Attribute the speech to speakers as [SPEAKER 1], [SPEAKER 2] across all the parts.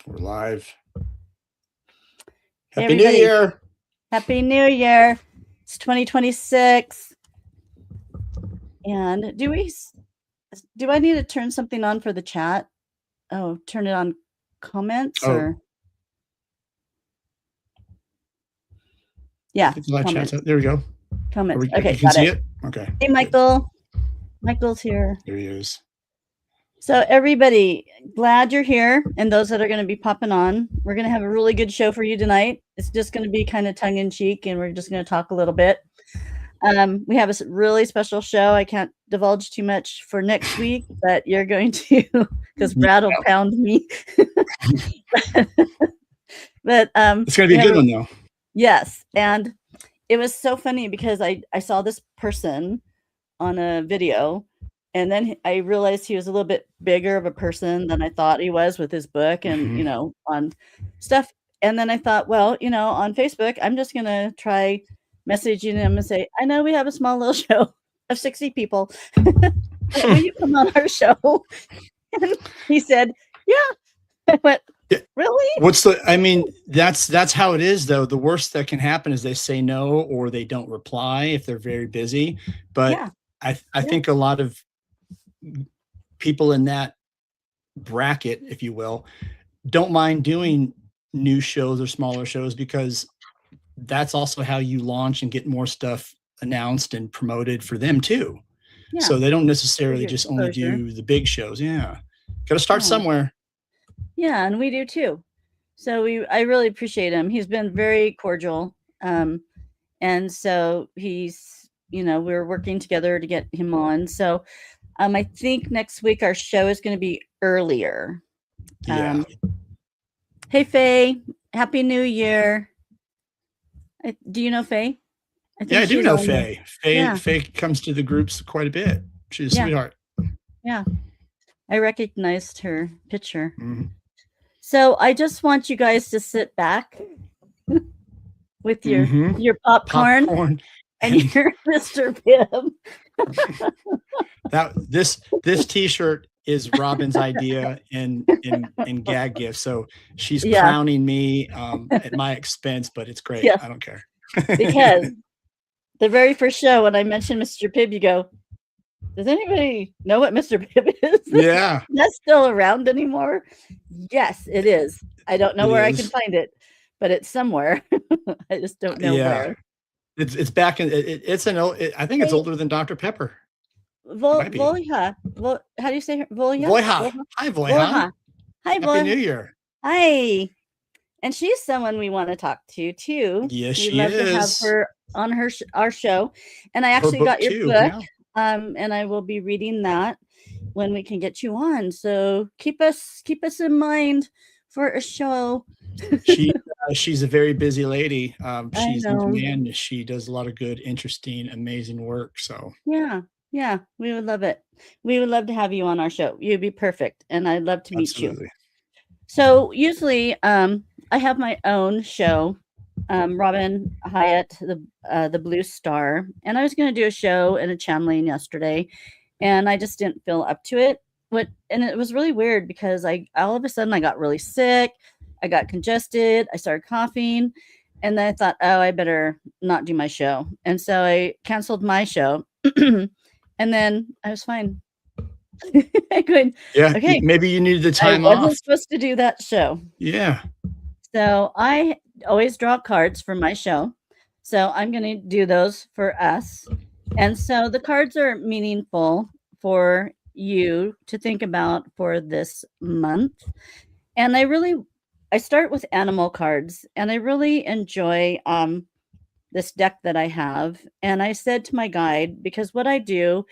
[SPEAKER 1] We're live.
[SPEAKER 2] Hey,
[SPEAKER 1] Happy New Year.
[SPEAKER 2] Happy New Year. It's 2026. And do I need to turn something on for the chat? Oh, turn it on comments or? Yeah.
[SPEAKER 1] Comments. There we go.
[SPEAKER 2] Comments.
[SPEAKER 1] Okay, you can see it? Okay.
[SPEAKER 2] Hey, Michael. Michael's here.
[SPEAKER 1] There he is.
[SPEAKER 2] So everybody, glad you're here. And those that are going to be popping on, we're going to have a really good show for you tonight. It's just going to be kind of tongue in cheek, and we're just going to talk a little bit. We have a really special show. I can't divulge too much for next week, but you're going to, because Brad will pound me. But
[SPEAKER 1] it's going to be a good one, though.
[SPEAKER 2] Yes. And it was so funny because I saw this person on a video, and then I realized he was a little bit bigger of a person than I thought he was with his book and, you know, on stuff. And then I thought, well, you know, on Facebook, I'm just going to try messaging him and say, I know we have a small little show of 60 people. Will you come on our show? And he said, yeah. I went, really?
[SPEAKER 1] That's how it is, though. The worst that can happen is they say no, or they don't reply if they're very busy. But yeah. I think a lot of people in that bracket, if you will, don't mind doing new shows or smaller shows, because that's also how you launch and get more stuff announced and promoted for them too. Yeah. So they don't necessarily just only do the big shows. Yeah. Got to start somewhere.
[SPEAKER 2] Yeah. And we do too. So I really appreciate him. He's been very cordial. And so he's, you know, we're working together to get him on. So I think next week our show is going to be earlier.
[SPEAKER 1] Yeah.
[SPEAKER 2] Hey, Faye. Happy New Year. Do you know Faye?
[SPEAKER 1] I do know Faye. Faye comes to the groups quite a bit. She's a sweetheart.
[SPEAKER 2] Yeah. I recognized her picture. Mm-hmm. So I just want you guys to sit back with your popcorn. And you're Mr. Pibb.
[SPEAKER 1] This T-shirt is Robyn's idea in gag gift. So she's crowning me at my expense, but it's great. I don't care.
[SPEAKER 2] Because the very first show, when I mentioned Mr. Pibb, you go, does anybody know what Mr. Pibb is?
[SPEAKER 1] Yeah.
[SPEAKER 2] That's still around anymore? Yes, it is. I don't know where I can find it, but it's somewhere. I just don't know where.
[SPEAKER 1] It's back in I think it's older than Dr. Pepper.
[SPEAKER 2] Volja. How do you say her? Volja?
[SPEAKER 1] Volja. Hi, Volja.
[SPEAKER 2] Hi, Volja.
[SPEAKER 1] Happy New Year.
[SPEAKER 2] Hi. And she's someone we want to talk to too.
[SPEAKER 1] Yes, she is.
[SPEAKER 2] We'd love to have her on our show. And I actually got your book. Yeah. And I will be reading that when we can get you on. So keep us in mind for a show.
[SPEAKER 1] She's a very busy lady. She's in demand. She does a lot of good, interesting, amazing work. So
[SPEAKER 2] yeah, we would love it. We would love to have you on our show. You'd be perfect, and I'd love to meet you. So usually, I have my own show, Robyn Hyatt, the Blue Star, and I was going to do a show and a channeling yesterday, and I just didn't feel up to it. And it was really weird because all of a sudden I got really sick. I got congested. I started coughing. And then I thought, I better not do my show. And so I canceled my show. And then I was fine.
[SPEAKER 1] Okay. Maybe you needed the time off.
[SPEAKER 2] I wasn't supposed to do that show.
[SPEAKER 1] Yeah.
[SPEAKER 2] So I always draw cards for my show. So I'm going to do those for us. And so the cards are meaningful for you to think about for this month. And I start with animal cards, and I really enjoy this deck that I have. And I said to my guide, because what I do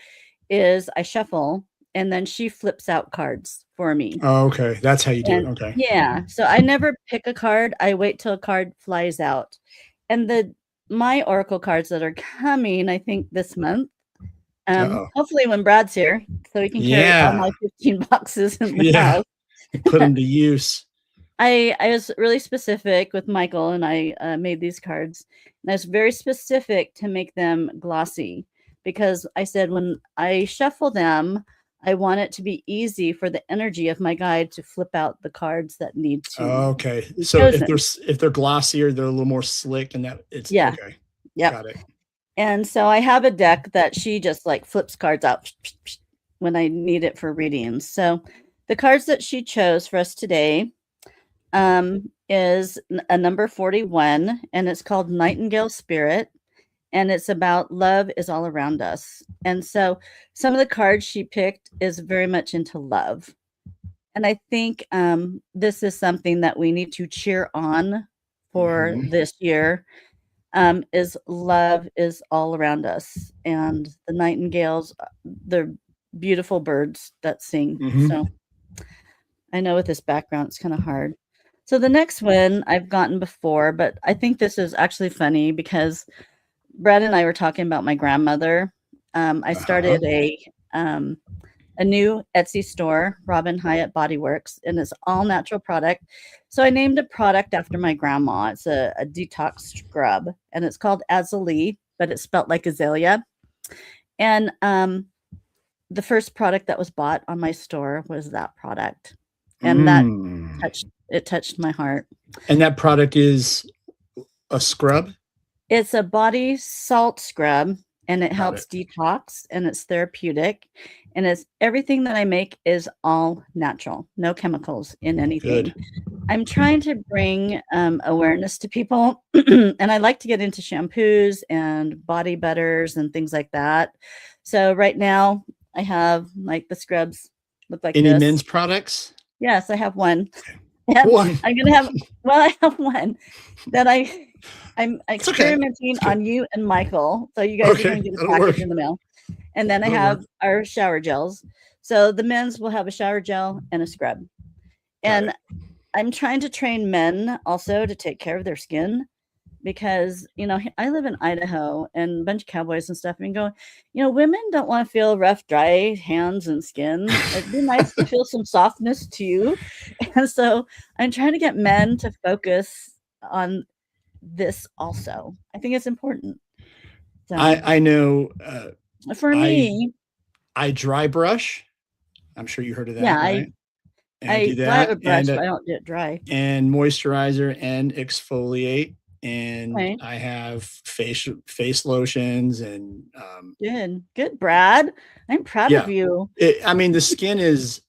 [SPEAKER 2] is I shuffle, and then she flips out cards for me.
[SPEAKER 1] Oh, okay. That's how you do it. Okay.
[SPEAKER 2] Yeah. So I never pick a card. I wait till a card flies out. And my oracle cards that are coming, I think this month, hopefully when Brad's here, so he can carry all my 15 boxes in the house.
[SPEAKER 1] Put them to use.
[SPEAKER 2] I was really specific with Michael, and I made these cards. And I was very specific to make them glossy, because I said when I shuffle them, I want it to be easy for the energy of my guide to flip out the cards that need to.
[SPEAKER 1] Okay. So if they're glossier, they're a little more slick, and that it's okay.
[SPEAKER 2] Yeah.
[SPEAKER 1] Got it.
[SPEAKER 2] And so I have a deck that she just like flips cards out when I need it for readings. So the cards that she chose for us today is a number 41, and it's called Nightingale Spirit. And it's about love is all around us. And so some of the cards she picked is very much into love. And I think this is something that we need to cheer on for this year, is love is all around us. And the nightingales, they're beautiful birds that sing. So I know with this background, it's kind of hard. So the next one I've gotten before, but I think this is actually funny because Brad and I were talking about my grandmother. I started a new Etsy store, Robyn Hyatt Body Works, and it's all natural product. So I named a product after my grandma. It's a detox scrub, and it's called Azalea, but it's spelled like azalea. And the first product that was bought on my store was that product, and that touched my heart.
[SPEAKER 1] And that product is a scrub?
[SPEAKER 2] It's a body salt scrub, and it helps detox, and it's therapeutic, and it's everything that I make is all natural, no chemicals in anything.
[SPEAKER 1] Good.
[SPEAKER 2] I'm trying to bring awareness to people, and I like to get into shampoos and body butters and things like that. So right now I have like the scrubs look like
[SPEAKER 1] any
[SPEAKER 2] this.
[SPEAKER 1] men's products?
[SPEAKER 2] Yes, I have one. One. I'm gonna have. Well, I have one that I'm experimenting on you and Michael. So you guys are going to get a package in the mail. And then I have our shower gels. So the men's will have a shower gel and a scrub. And I'm trying to train men also to take care of their skin because, you know, I live in Idaho and a bunch of cowboys and stuff. I mean, women don't want to feel rough, dry hands and skin. It'd be nice to feel some softness too. And so I'm trying to get men to focus on this also. I think it's important. So,
[SPEAKER 1] I know
[SPEAKER 2] for me,
[SPEAKER 1] I dry brush. I'm sure you heard of that.
[SPEAKER 2] Yeah,
[SPEAKER 1] right?
[SPEAKER 2] I do that. Dry brush, but I don't do it dry.
[SPEAKER 1] And moisturizer and exfoliate. And I have face lotions and
[SPEAKER 2] good, Brad. I'm proud of you.
[SPEAKER 1] I mean, the skin is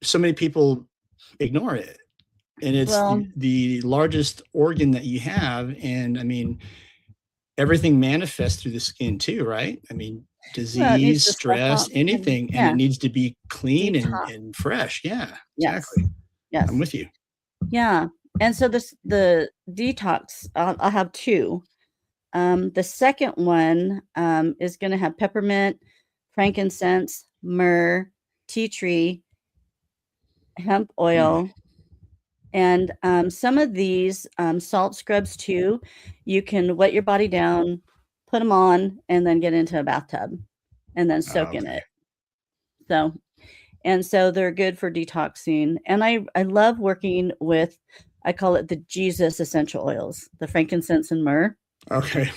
[SPEAKER 1] so many people ignore it. And it's the largest organ that you have. And I mean, everything manifests through the skin too, right? I mean, disease, stress, anything. And it needs to be clean and fresh. Yeah, exactly.
[SPEAKER 2] Yes.
[SPEAKER 1] I'm with you.
[SPEAKER 2] Yeah. And so the detox, I'll have two. The second one is going to have peppermint, frankincense, myrrh, tea tree, hemp oil, and some of these salt scrubs too, you can wet your body down, put them on, and then get into a bathtub and then soak in it. So they're good for detoxing. And I love working with, I call it the Jesus essential oils, the frankincense and myrrh.
[SPEAKER 1] Okay.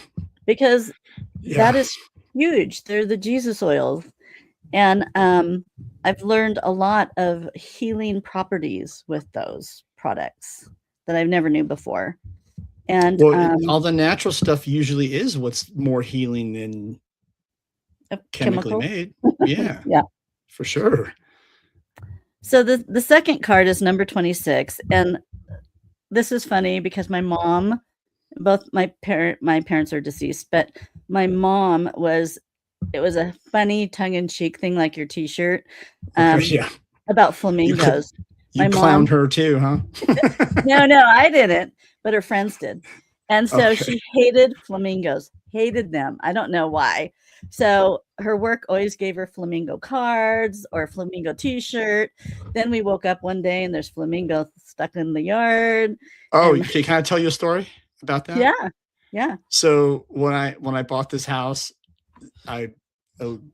[SPEAKER 2] Because that is huge. They're the Jesus oils. And I've learned a lot of healing properties with those products that I've never knew before. And
[SPEAKER 1] all the natural stuff usually is what's more healing than chemically made. Yeah.
[SPEAKER 2] Yeah,
[SPEAKER 1] for sure.
[SPEAKER 2] So the second card is number 26. And this is funny because my mom, both my parents are deceased, but my mom it was a funny tongue-in-cheek thing like your t-shirt about flamingos.
[SPEAKER 1] You clowned her too, huh?
[SPEAKER 2] No, I didn't, but her friends did. And so she hated flamingos, hated them. I don't know why. So her work always gave her flamingo cards or a flamingo t-shirt. Then we woke up one day and there's flamingos stuck in the yard.
[SPEAKER 1] Oh, can I tell you a story about that?
[SPEAKER 2] Yeah.
[SPEAKER 1] So when I bought this house, I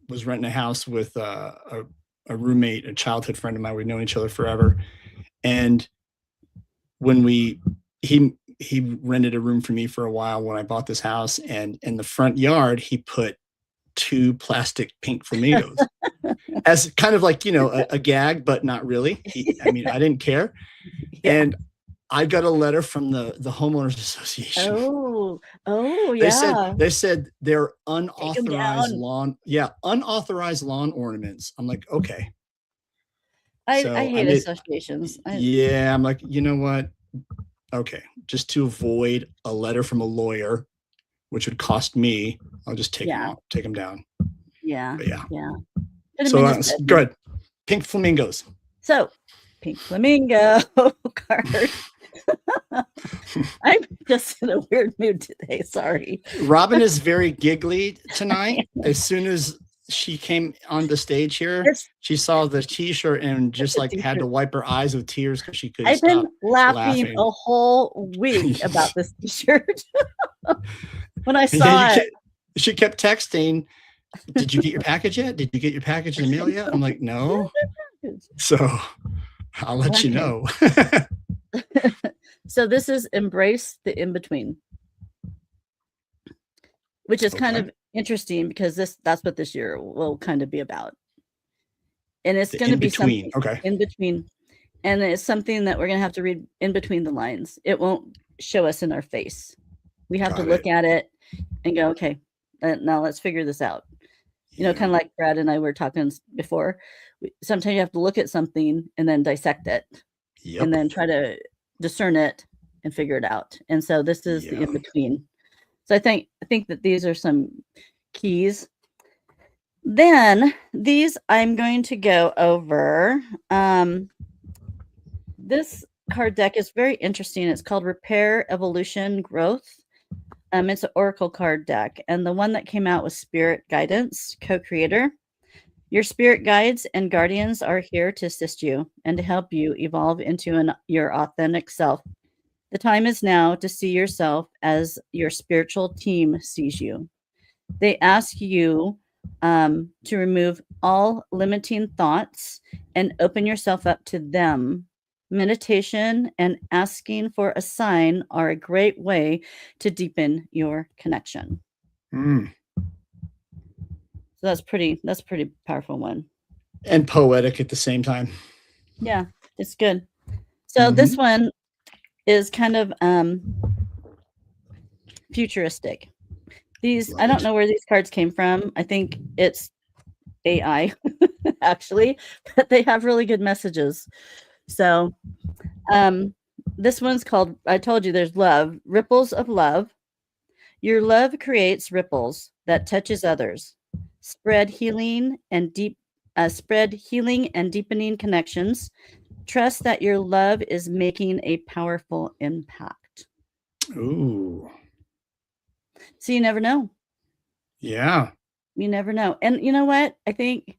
[SPEAKER 1] was renting a house with a roommate, a childhood friend of mine. We've known each other forever. And when he rented a room for me for a while when I bought this house, and in the front yard, he put 2 plastic pink flamingos as kind of like, a gag, but not really. I mean, I didn't care.
[SPEAKER 2] Yeah.
[SPEAKER 1] And I got a letter from the homeowners association.
[SPEAKER 2] Oh, yeah.
[SPEAKER 1] They said they're unauthorized unauthorized lawn ornaments. I'm like, okay.
[SPEAKER 2] I hate associations.
[SPEAKER 1] I'm like, you know what? Okay, just to avoid a letter from a lawyer, which would cost me, I'll just take them down.
[SPEAKER 2] Yeah.
[SPEAKER 1] But yeah.
[SPEAKER 2] So
[SPEAKER 1] good. Pink flamingos.
[SPEAKER 2] So, pink flamingo card. I'm just in a weird mood today. Sorry.
[SPEAKER 1] Robyn is very giggly tonight. As soon as she came on the stage here, she saw the t-shirt and just like had to wipe her eyes with tears because she couldn't stop
[SPEAKER 2] I've been laughing a whole week about this t-shirt. When I saw it,
[SPEAKER 1] she kept texting, "Did you get your package yet? Did you get your package in the mail yet?" I'm like, "No." So I'll let you know.
[SPEAKER 2] So this is embrace the in-between, which is kind of interesting because that's what this year will kind of be about. And it's going to be something in between. And it's something that we're going to have to read in between the lines. It won't show us in our face. We have to look at it and go, okay, now let's figure this out. Kind of like Brad and I were talking before. Sometimes you have to look at something and then dissect it and then try to discern it and figure it out. And so this is the in-between. So I think that these are some keys. Then these I'm going to go over. This card deck is very interesting. It's called Repair, Evolution, Growth. It's an oracle card deck, and the one that came out was Spirit Guidance, co-creator. Your spirit guides and guardians are here to assist you and to help you evolve into your authentic self. The time is now to see yourself as your spiritual team sees you. They ask you to remove all limiting thoughts and open yourself up to them. Meditation and asking for a sign are a great way to deepen your connection. So that's pretty powerful one.
[SPEAKER 1] And poetic at the same time.
[SPEAKER 2] Yeah, it's good. So this one is kind of futuristic. I don't know where these cards came from. I think it's AI actually, but they have really good messages. So this one's called, I told you there's love, ripples of love. Your love creates ripples that touches others. Spread healing and deepening connections. Trust that your love is making a powerful impact.
[SPEAKER 1] Ooh.
[SPEAKER 2] So you never know.
[SPEAKER 1] Yeah.
[SPEAKER 2] You never know. And you know what? I think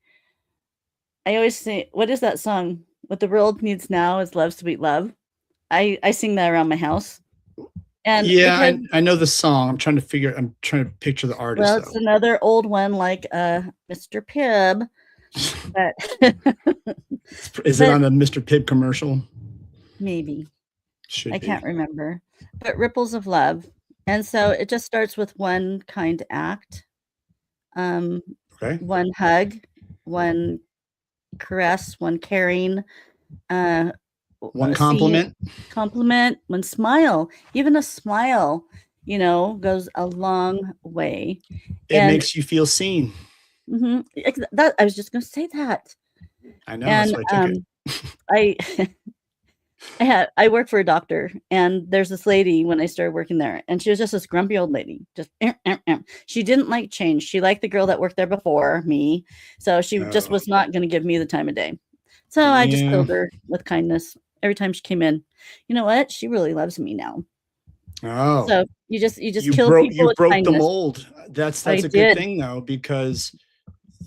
[SPEAKER 2] I always say, what is that song? What the world needs now is love, sweet love. I sing that around my house. And
[SPEAKER 1] I know the song. I'm trying to picture the artist.
[SPEAKER 2] Well, it's another old one like Mr. Pibb. But
[SPEAKER 1] is it on a Mr. Pibb commercial?
[SPEAKER 2] Maybe. I can't remember. But ripples of love. And so it just starts with one kind act. One hug, one caress, one caring,
[SPEAKER 1] one compliment,
[SPEAKER 2] one smile. Even a smile, goes a long way.
[SPEAKER 1] It makes you feel seen.
[SPEAKER 2] That I was just going to say that.
[SPEAKER 1] I know. And that's why I took
[SPEAKER 2] I work for a doctor, and there's this lady when I started working there, and she was just this grumpy old lady. Just she didn't like change. She liked the girl that worked there before me, so she just was not going to give me the time of day. So I just filled her with kindness every time she came in. You know what? She really loves me now.
[SPEAKER 1] Oh,
[SPEAKER 2] so you just kill people.
[SPEAKER 1] You
[SPEAKER 2] with
[SPEAKER 1] broke
[SPEAKER 2] kindness.
[SPEAKER 1] the mold. That's a good thing though, because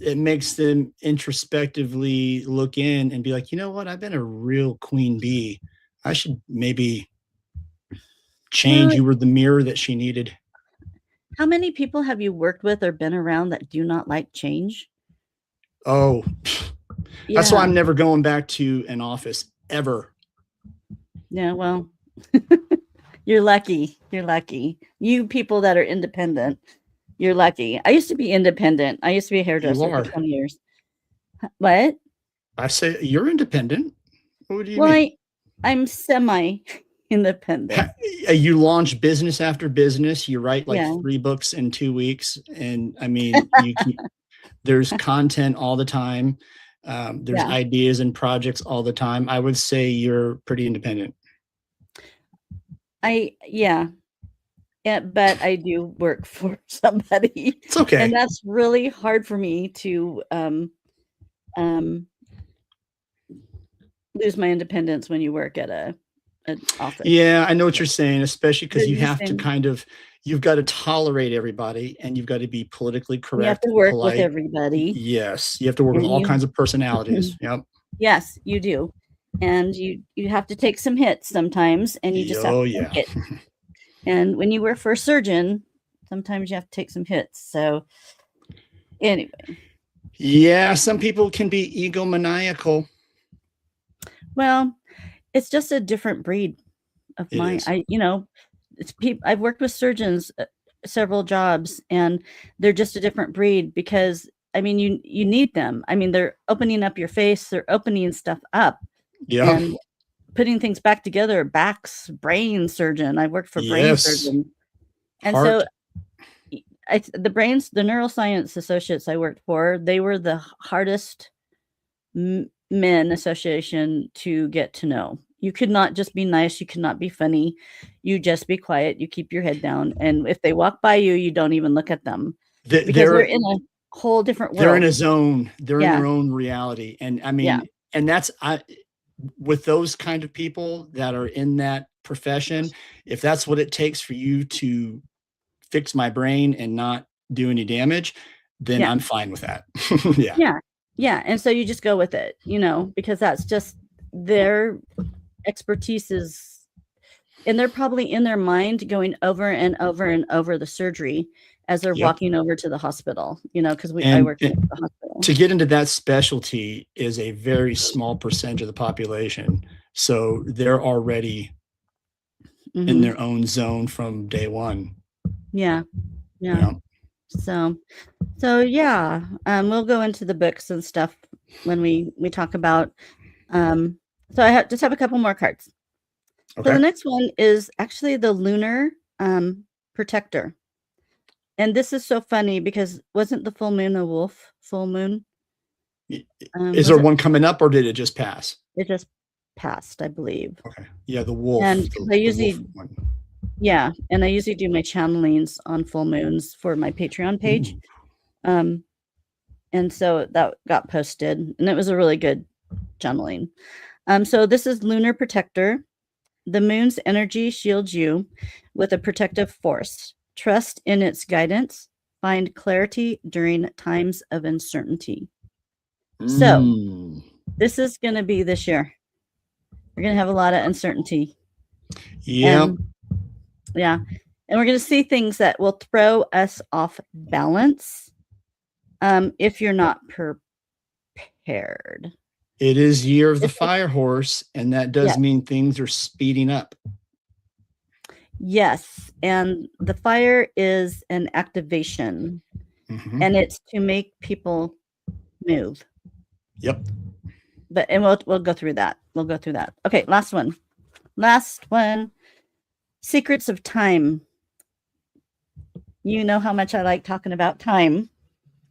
[SPEAKER 1] it makes them introspectively look in and be like, you know what? I've been a real queen bee. I should maybe change. You were the mirror that she needed.
[SPEAKER 2] How many people have you worked with or been around that do not like change?
[SPEAKER 1] Oh, that's why I'm never going back to an office ever.
[SPEAKER 2] Yeah, well, you're lucky. You're lucky. You people that are independent, You're lucky. I used to be independent. I used to be a hairdresser for 20 years. What?
[SPEAKER 1] I say you're independent. What do you mean?
[SPEAKER 2] I'm semi-independent.
[SPEAKER 1] You launch business after business. You write like 3 books in 2 weeks. And I mean, there's content all the time. There's ideas and projects all the time. I would say you're pretty independent.
[SPEAKER 2] But I do work for somebody.
[SPEAKER 1] It's okay.
[SPEAKER 2] And that's really hard for me to lose my independence when you work at an office.
[SPEAKER 1] Yeah, I know what you're saying, especially because you have to you've got to tolerate everybody and you've got to be politically correct.
[SPEAKER 2] You have to work with everybody.
[SPEAKER 1] Yes, you have to work with all kinds of personalities. Yep.
[SPEAKER 2] Yes, you do. And you have to take some hits sometimes, and you just have to take it. And when you work for a surgeon, sometimes you have to take some hits. So anyway.
[SPEAKER 1] Yeah, some people can be egomaniacal.
[SPEAKER 2] Well, it's just a different breed of mine. I've worked with surgeons, several jobs, and they're just a different breed because, I mean, you need them. I mean, they're opening up your face. They're opening stuff up.
[SPEAKER 1] Yeah.
[SPEAKER 2] And putting things back together, backs, brain surgeon. I worked for brain surgeon. And
[SPEAKER 1] Heart.
[SPEAKER 2] so the neuroscience associates I worked for, they were the hardest men association to get to know. You could not just be nice. You could not be funny. You just be quiet. You keep your head down. And if they walk by you, you don't even look at them because they're in a whole different world.
[SPEAKER 1] They're in a zone. They're in their own reality. And I mean, and that's, with those kind of people that are in that profession, if that's what it takes for you to fix my brain and not do any damage, then I'm fine with that.
[SPEAKER 2] Yeah. And so you just go with it, because that's just their expertise is, and they're probably in their mind going over and over and over the surgery as they're walking over to the hospital, because I work at the hospital.
[SPEAKER 1] To get into that specialty is a very small percentage of the population. So they're already in their own zone from day one.
[SPEAKER 2] Yeah. So we'll go into the books and stuff when we talk about, so I just have a couple more cards. Okay. So the next one is actually the lunar protector. And this is so funny because wasn't the full moon a wolf full moon?
[SPEAKER 1] Is there one coming up or did it just pass?
[SPEAKER 2] It just passed, I believe.
[SPEAKER 1] Okay. Yeah, the wolf.
[SPEAKER 2] And I usually do my channelings on full moons for my Patreon page. And so that got posted and it was a really good channeling. So this is lunar protector. The moon's energy shields you with a protective force. Trust in its guidance. Find clarity during times of uncertainty. So this is going to be this year. We're going to have a lot of uncertainty.
[SPEAKER 1] Yeah.
[SPEAKER 2] And we're going to see things that will throw us off balance if you're not prepared.
[SPEAKER 1] It is year of the fire horse, and that does mean things are speeding up.
[SPEAKER 2] Yes, and the fire is an activation, and it's to make people move.
[SPEAKER 1] Yep.
[SPEAKER 2] And we'll go through that. Okay, last one. Secrets of time. You know how much I like talking about time.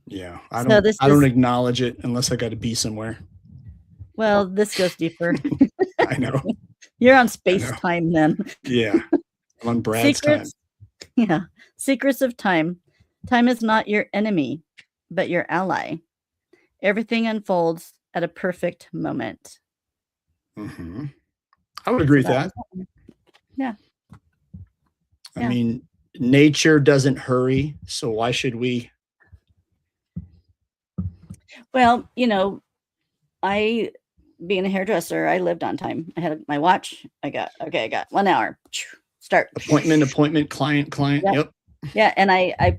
[SPEAKER 1] Yeah, I don't acknowledge it unless I got to be somewhere.
[SPEAKER 2] Well, this goes deeper.
[SPEAKER 1] I know.
[SPEAKER 2] You're on space time then.
[SPEAKER 1] Yeah. I'm on Brad's time.
[SPEAKER 2] Yeah. Secrets of time. Time is not your enemy, but your ally. Everything unfolds at a perfect moment.
[SPEAKER 1] I would agree with that.
[SPEAKER 2] Yeah.
[SPEAKER 1] I mean, nature doesn't hurry, so why should we?
[SPEAKER 2] Well, I, being a hairdresser, I lived on time. I had my watch. I got 1 hour. Start.
[SPEAKER 1] Appointment, client. Yep.
[SPEAKER 2] Yeah, and I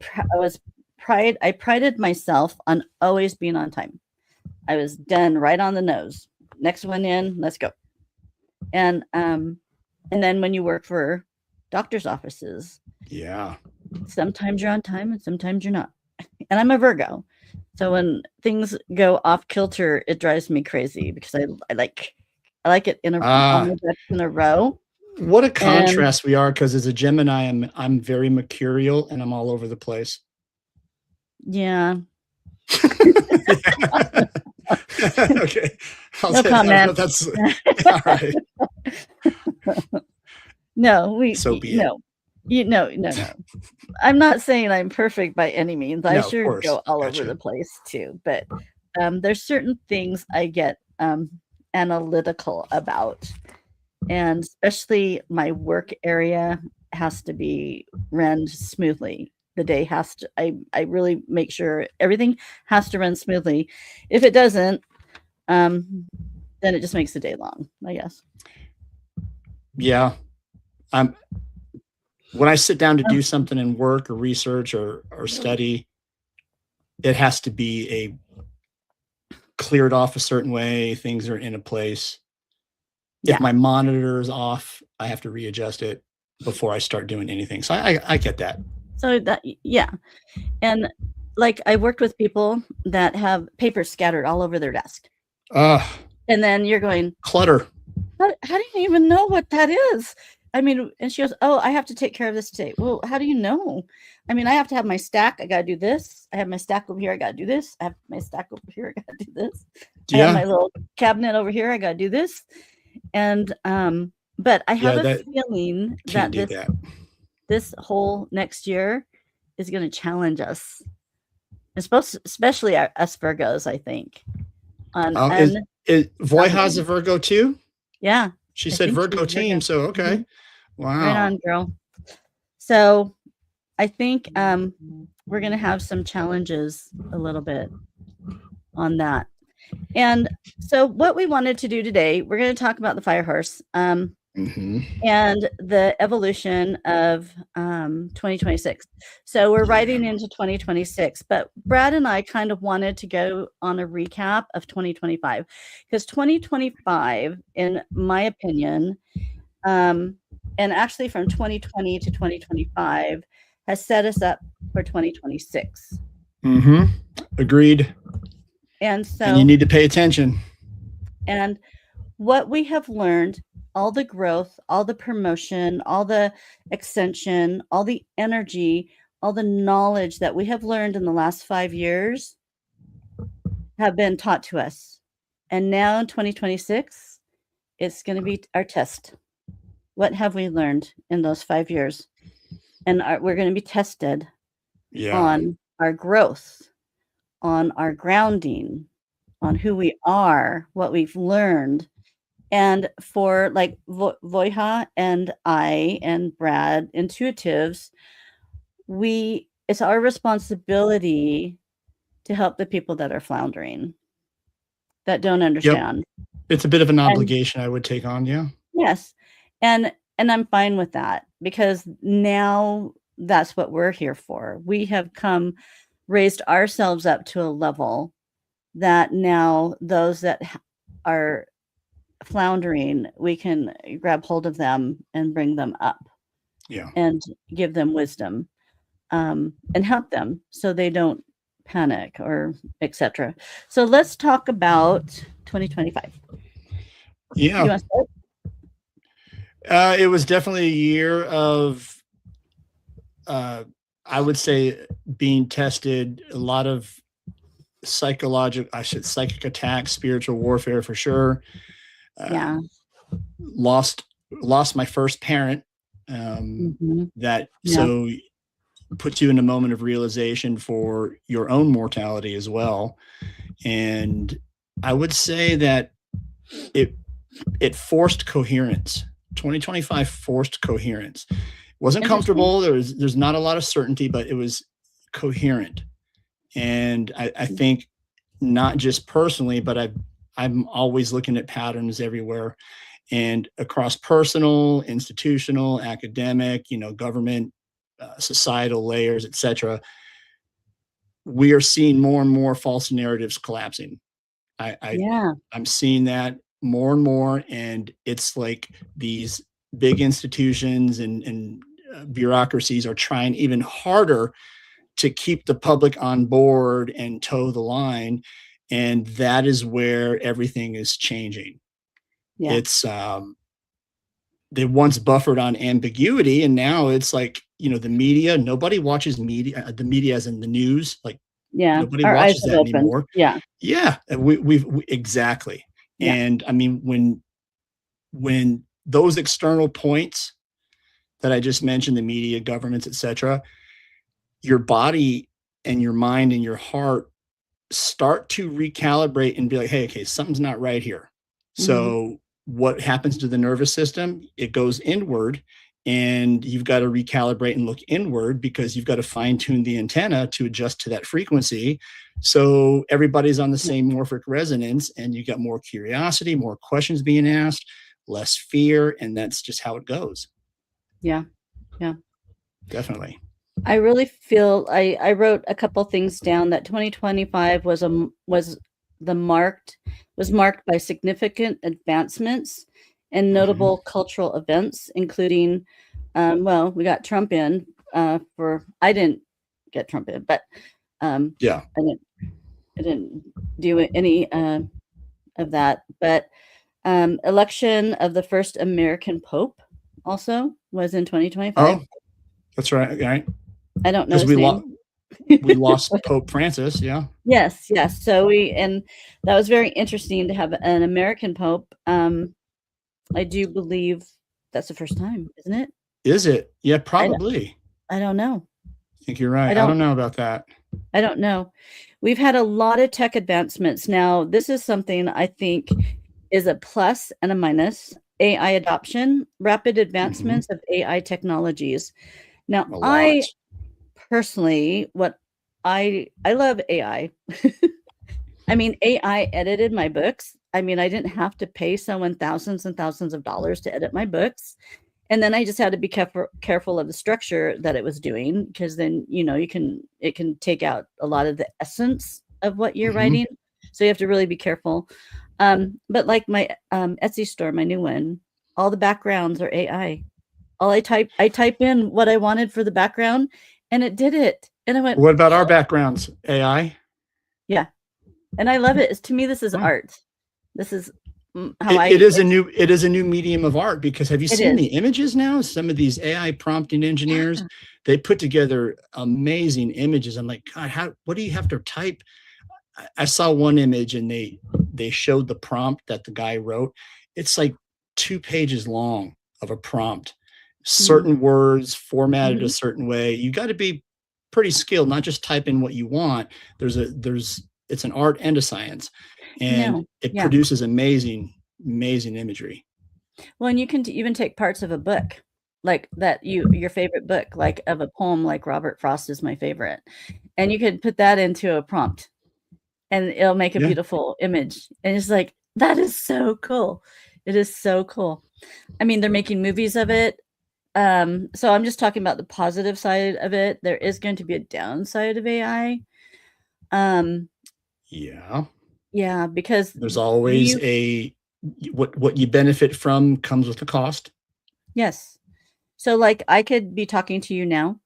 [SPEAKER 2] prided myself on always being on time. I was done right on the nose. Next one in, let's go. And then when you work for doctor's offices, sometimes you're on time and sometimes you're not. And I'm a Virgo. So when things go off kilter, it drives me crazy because I like it in all my ducks in a row.
[SPEAKER 1] What a contrast we are, because as a Gemini, I'm very mercurial and I'm all over the place.
[SPEAKER 2] Yeah.
[SPEAKER 1] Okay.
[SPEAKER 2] No comment.
[SPEAKER 1] That's all right.
[SPEAKER 2] No,
[SPEAKER 1] so be it.
[SPEAKER 2] No. I'm not saying I'm perfect by any means. I sure go all over the place too. But there's certain things I get analytical about. And especially my work area has to be run smoothly. The day has to, I really make sure everything has to run smoothly. If it doesn't, then it just makes the day long, I guess.
[SPEAKER 1] Yeah. When I sit down to do something in work or research or study, it has to be cleared off a certain way. Things are in a place. If my monitor is off, I have to readjust it before I start doing anything. So I get that.
[SPEAKER 2] So that, yeah. And like I worked with people that have papers scattered all over their desk. And then you're going,
[SPEAKER 1] clutter.
[SPEAKER 2] How do you even know what that is? I mean, and she goes, oh, I have to take care of this today. Well, how do you know? I mean, I have to have my stack. I got to do this. I have my stack over here. I got to do this. I have my stack over here. I got to do this. I have my little cabinet over here. I got to do this. And, but I have a feeling that this whole next year is going to challenge us, especially us Virgos, I think.
[SPEAKER 1] Voyha's a Virgo too?
[SPEAKER 2] Yeah.
[SPEAKER 1] She said Virgo team, so okay. Mm-hmm. Wow.
[SPEAKER 2] Right on, girl. So I think we're going to have some challenges a little bit on that. And so what we wanted to do today, we're going to talk about the fire horse and the evolution of 2026. So we're riding into 2026, but Brad and I kind of wanted to go on a recap of 2025 because 2025, in my opinion, and actually from 2020 to 2025 has set us up for 2026.
[SPEAKER 1] Agreed.
[SPEAKER 2] And so
[SPEAKER 1] you need to pay attention.
[SPEAKER 2] And what we have learned, all the growth, all the promotion, all the ascension, all the energy, all the knowledge that we have learned in the last 5 years have been taught to us. And now in 2026, it's going to be our test. What have we learned in those 5 years? And we're going to be tested on our growth, on our grounding, on who we are, what we've learned. And for like Voyha and I and Brad, intuitives, it's our responsibility to help the people that are floundering, that don't understand.
[SPEAKER 1] Yep. It's a bit of an obligation I would take on. Yeah.
[SPEAKER 2] Yes. And I'm fine with that because now that's what we're here for. We have raised ourselves up to a level that now those that are floundering, we can grab hold of them and bring them up and give them wisdom and help them so they don't panic or etc. So let's talk about 2025.
[SPEAKER 1] Yeah.
[SPEAKER 2] You want to start?
[SPEAKER 1] It was definitely a year of I would say being tested, a lot of psychic attacks, spiritual warfare for sure. Lost my first parent. So puts you in a moment of realization for your own mortality as well. And I would say that it forced coherence. 2025 forced coherence. It wasn't comfortable. There's not a lot of certainty, but it was coherent. And I think not just personally, but I'm always looking at patterns everywhere and across personal, institutional, academic, government, societal layers, etc. We are seeing more and more false narratives collapsing. I'm seeing that more and more, and it's like these big institutions and bureaucracies are trying even harder to keep the public on board and toe the line. And that is where everything is changing. Yeah. It's they once buffered on ambiguity, and now it's like, the media, nobody watches media, the media as in the news, like nobody watches that anymore. Yeah, we've exactly. Yeah. And I mean, when those external points that I just mentioned, the media, governments, etc., your body and your mind and your heart start to recalibrate and be like, hey, okay, something's not right here. So what happens to the nervous system? It goes inward, and you've got to recalibrate and look inward, because you've got to fine tune the antenna to adjust to that frequency. So everybody's on the same morphic resonance, and you got more curiosity, more questions being asked, less fear. And that's just how it goes. Yeah. Yeah, definitely.
[SPEAKER 2] I really feel I wrote a couple things down that 2025 was marked by significant advancements and notable cultural events, including, we got Trump in I didn't get Trump in, but I didn't do any of that. But election of the first American Pope also was in 2025.
[SPEAKER 1] Oh, that's right. Right.
[SPEAKER 2] I don't know his name.
[SPEAKER 1] We lost Pope Francis. Yeah.
[SPEAKER 2] Yes. So and that was very interesting to have an American Pope. I do believe that's the first time, isn't it?
[SPEAKER 1] Is it? Yeah, probably.
[SPEAKER 2] I don't know.
[SPEAKER 1] I think you're right. I don't know about that.
[SPEAKER 2] I don't know. We've had a lot of tech advancements. Now, this is something I think is a plus and a minus. AI adoption, rapid advancements of AI technologies. Now, I personally, I love AI. I mean, AI edited my books. I mean, I didn't have to pay someone thousands and thousands of dollars to edit my books. And then I just had to be careful of the structure that it was doing, because then, it can take out a lot of the essence of what you're writing. So you have to really be careful. But like my Etsy store, my new one, all the backgrounds are AI. I type in what I wanted for the background, and it did it. And I went,
[SPEAKER 1] what about our backgrounds? AI?
[SPEAKER 2] Yeah. And I love it. To me, this is art. This is how
[SPEAKER 1] it is a new medium of art, because have you seen the images now? Some of these AI prompting engineers, they put together amazing images. I'm like, God, what do you have to type? I saw one image, and they showed the prompt that the guy wrote. It's like 2 pages long of a prompt, certain words formatted a certain way. You got to be pretty skilled, not just type in what you want. It's an art and a science, and it produces amazing imagery.
[SPEAKER 2] Well, and you can even take parts of a book, like that, your favorite book, like of a poem, like Robert Frost is my favorite, and you could put that into a prompt, and it'll make a beautiful image. And it's like, that is so cool. It is so cool. I mean, they're making movies of it. So I'm just talking about the positive side of it. There is going to be a downside of AI. Yeah, because
[SPEAKER 1] there's always what you benefit from comes with a cost.
[SPEAKER 2] Yes. So like, I could be talking to you now,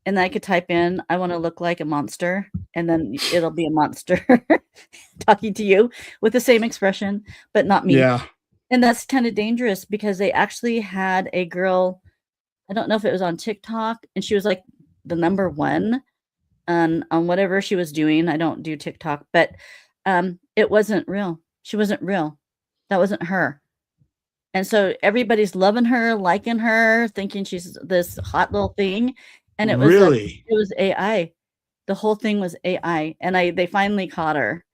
[SPEAKER 2] and I could type in, I want to look like a monster, and then it'll be a monster talking to you with the same expression, but not me.
[SPEAKER 1] Yeah.
[SPEAKER 2] And that's kind of dangerous, because they actually had a girl, I don't know if it was on TikTok, and she was like the number one on whatever she was doing. I don't do TikTok, but it wasn't real. She wasn't real. That wasn't her. And so everybody's loving her, liking her, thinking she's this hot little thing. And it was it was AI. The whole thing was AI. And they finally caught her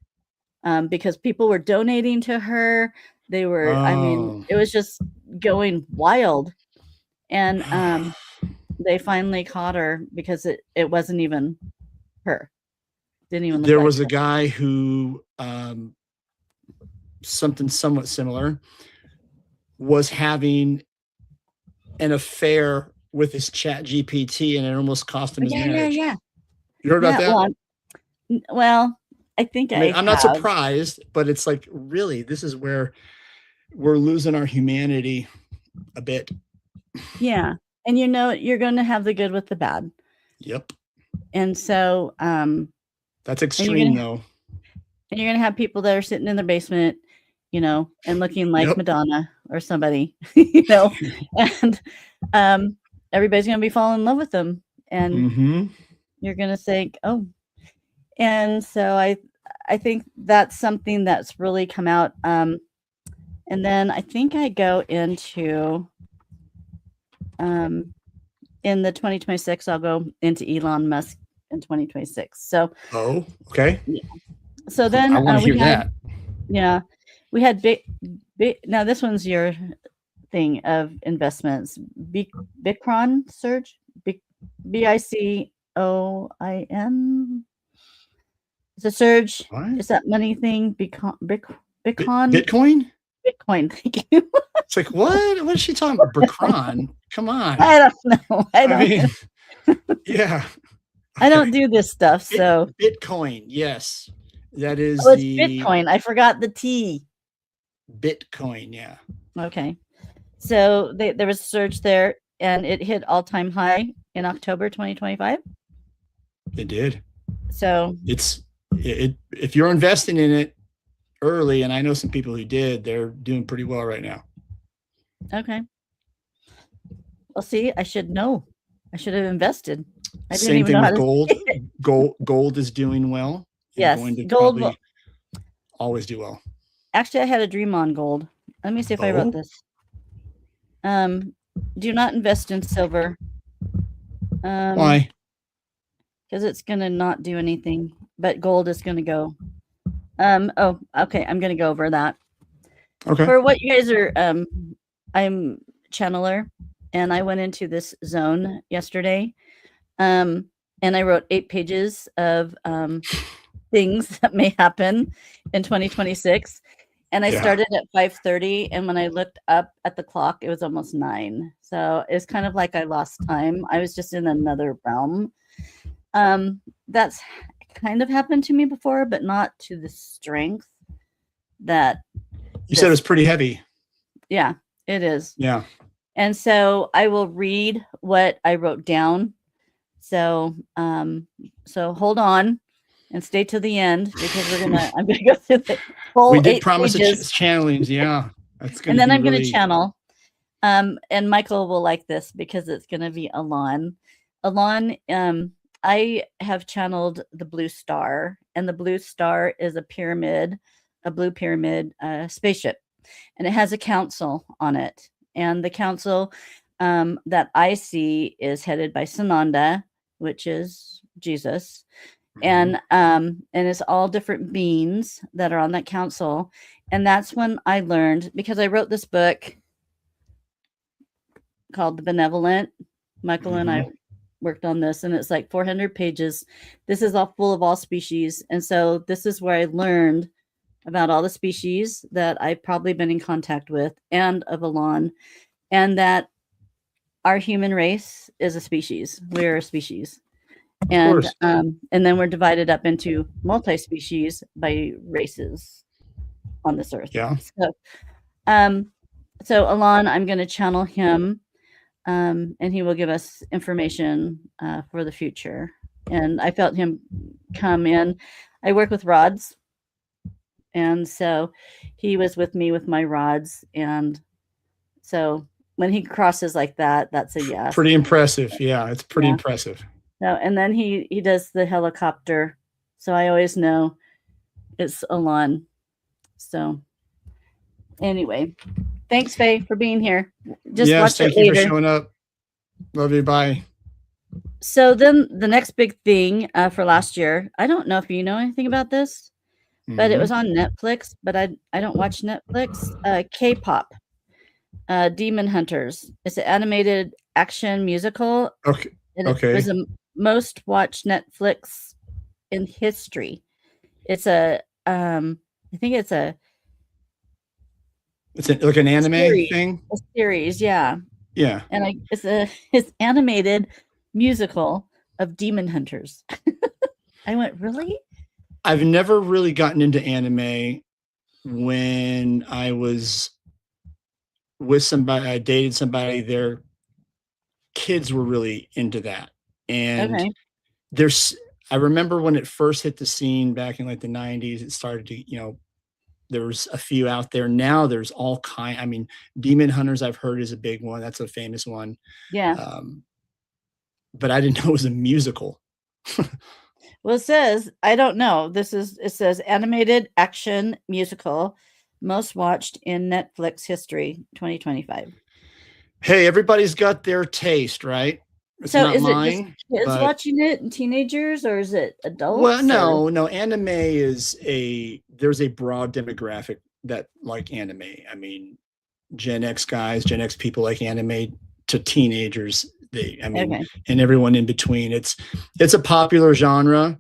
[SPEAKER 2] because people were donating to her. They were, I mean, it was just going wild. And they finally caught her because it wasn't even her. Didn't even look
[SPEAKER 1] there
[SPEAKER 2] like
[SPEAKER 1] was
[SPEAKER 2] her.
[SPEAKER 1] A guy who something somewhat similar was having an affair with his chat GPT, and it almost cost him his marriage.
[SPEAKER 2] Yeah.
[SPEAKER 1] You heard about that?
[SPEAKER 2] Well, I think
[SPEAKER 1] I'm not surprised, but it's like, really, this is where we're losing our humanity a bit.
[SPEAKER 2] Yeah. And you're going to have the good with the bad.
[SPEAKER 1] Yep.
[SPEAKER 2] And so
[SPEAKER 1] that's extreme though.
[SPEAKER 2] And you're going to have people that are sitting in their basement, and looking like Madonna or somebody, and everybody's going to be falling in love with them. And you're going to think, oh, and so I think that's something that's really come out. And then I think I go into, in the 2026, I'll go into Elon Musk in 2026. So,
[SPEAKER 1] okay.
[SPEAKER 2] Yeah. So then
[SPEAKER 1] I want to hear that.
[SPEAKER 2] Yeah, we had big. Now this one's your thing of investments. Bitcoin surge. BICOIN. It's a surge.
[SPEAKER 1] What?
[SPEAKER 2] Is that money thing? Bitcoin.
[SPEAKER 1] Bitcoin.
[SPEAKER 2] Bitcoin. Thank you.
[SPEAKER 1] It's like what? What is she talking about? Bitcoin. Come on.
[SPEAKER 2] I don't know. I mean,
[SPEAKER 1] yeah.
[SPEAKER 2] I don't do this stuff. So
[SPEAKER 1] Bitcoin. Yes. That is
[SPEAKER 2] it's Bitcoin. I forgot the T.
[SPEAKER 1] Bitcoin, yeah.
[SPEAKER 2] Okay. So there was a surge there, and it hit all-time high in October 2025.
[SPEAKER 1] It did.
[SPEAKER 2] So
[SPEAKER 1] if you're investing in it early, and I know some people who did, they're doing pretty well right now.
[SPEAKER 2] Okay. Well, see, I should know. I should have invested. I didn't
[SPEAKER 1] Same
[SPEAKER 2] even
[SPEAKER 1] thing
[SPEAKER 2] know
[SPEAKER 1] with gold. Gold is doing well.
[SPEAKER 2] Yes,
[SPEAKER 1] going to
[SPEAKER 2] gold will
[SPEAKER 1] always do well.
[SPEAKER 2] Actually, I had a dream on gold. Let me see if I wrote this. Do not invest in silver.
[SPEAKER 1] Why?
[SPEAKER 2] Because it's going to not do anything, but gold is going to go. Oh, okay. I'm going to go over that.
[SPEAKER 1] Okay.
[SPEAKER 2] For what you guys are, I'm channeler, and I went into this zone yesterday. And I wrote 8 pages of things that may happen in 2026. And I started at 5:30, and when I looked up at the clock, it was almost 9. So it's kind of like I lost time. I was just in another realm. That's kind of happened to me before, but not to the strength that
[SPEAKER 1] you said it was pretty heavy.
[SPEAKER 2] Yeah, it is.
[SPEAKER 1] Yeah.
[SPEAKER 2] And so I will read what I wrote down. So hold on and stay to the end, because I'm gonna go through the whole.
[SPEAKER 1] We did promise channelings, yeah. That's
[SPEAKER 2] and then I'm gonna channel. And Michael will like this because it's gonna be Alon. Alon, I have channeled the blue star, and the blue star is a pyramid, a blue pyramid spaceship, and it has a council on it. And the council that I see is headed by Sananda, which is Jesus. And it's all different beings that are on that council. And that's when I learned, because I wrote this book called The Benevolent. Michael and I worked on this, and it's like 400 pages. This is all full of all species. And so this is where I learned about all the species that I've probably been in contact with, and of Alon, and that our human race is a species. We're a species. And then we're divided up into multi-species by races on this earth.
[SPEAKER 1] Yeah.
[SPEAKER 2] So Alon, I'm going to channel him, and he will give us information for the future. And I felt him come in. I work with rods, and so he was with me with my rods. And so when he crosses like that, that's a yes.
[SPEAKER 1] Pretty impressive. Yeah, it's pretty impressive.
[SPEAKER 2] No, and then he does the helicopter, so I always know it's Alon. So anyway, thanks, Faye, for being here. Just watch
[SPEAKER 1] thank you for showing up. Love you. Bye.
[SPEAKER 2] So then the next big thing for last year, I don't know if you know anything about this, but it was on Netflix, but I don't watch Netflix. K-pop, Demon Hunters. It's an animated action musical.
[SPEAKER 1] Okay.
[SPEAKER 2] And it was the most watched Netflix in history. It's I think it's like
[SPEAKER 1] an anime thing.
[SPEAKER 2] A series, yeah.
[SPEAKER 1] Yeah.
[SPEAKER 2] And it's animated musical of demon hunters. I went, really?
[SPEAKER 1] I've never really gotten into anime. When I was with somebody, I dated somebody, their kids were really into that. And I remember when it first hit the scene back in like the 90s, it started to, there was a few out there. Now there's all I mean, Demon Hunters I've heard is a big one. That's a famous one.
[SPEAKER 2] Yeah.
[SPEAKER 1] But I didn't know it was a musical.
[SPEAKER 2] Well, it says, I don't know. It says animated action musical, most watched in Netflix history, 2025.
[SPEAKER 1] Hey, everybody's got their taste, right?
[SPEAKER 2] It's so not is mine, it just kids watching it and teenagers, or is it adults?
[SPEAKER 1] Well, no. Anime is there's a broad demographic that like anime. I mean, Gen X guys, Gen X people like anime, to teenagers. And everyone in between. It's a popular genre,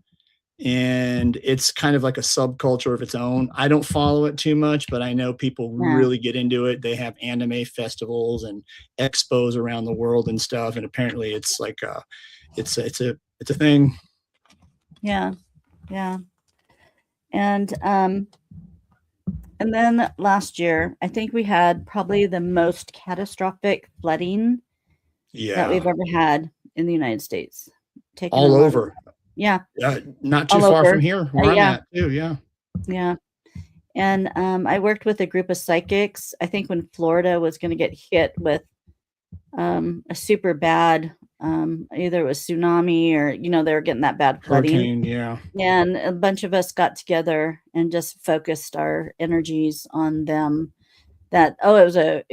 [SPEAKER 1] and it's kind of like a subculture of its own. I don't follow it too much, but I know people really get into it. They have anime festivals and expos around the world and stuff. And apparently it's like it's a thing.
[SPEAKER 2] Yeah. Yeah. And then last year, I think we had probably the most catastrophic flooding that we've ever had in the United States.
[SPEAKER 1] All over.
[SPEAKER 2] Yeah.
[SPEAKER 1] Not too far from here where I'm at too. Yeah.
[SPEAKER 2] Yeah. And I worked with a group of psychics. I think when Florida was going to get hit with a super bad, either it was tsunami or, they were getting that bad flooding.
[SPEAKER 1] Hurricane, yeah.
[SPEAKER 2] And a bunch of us got together and just focused our energies on them. It was a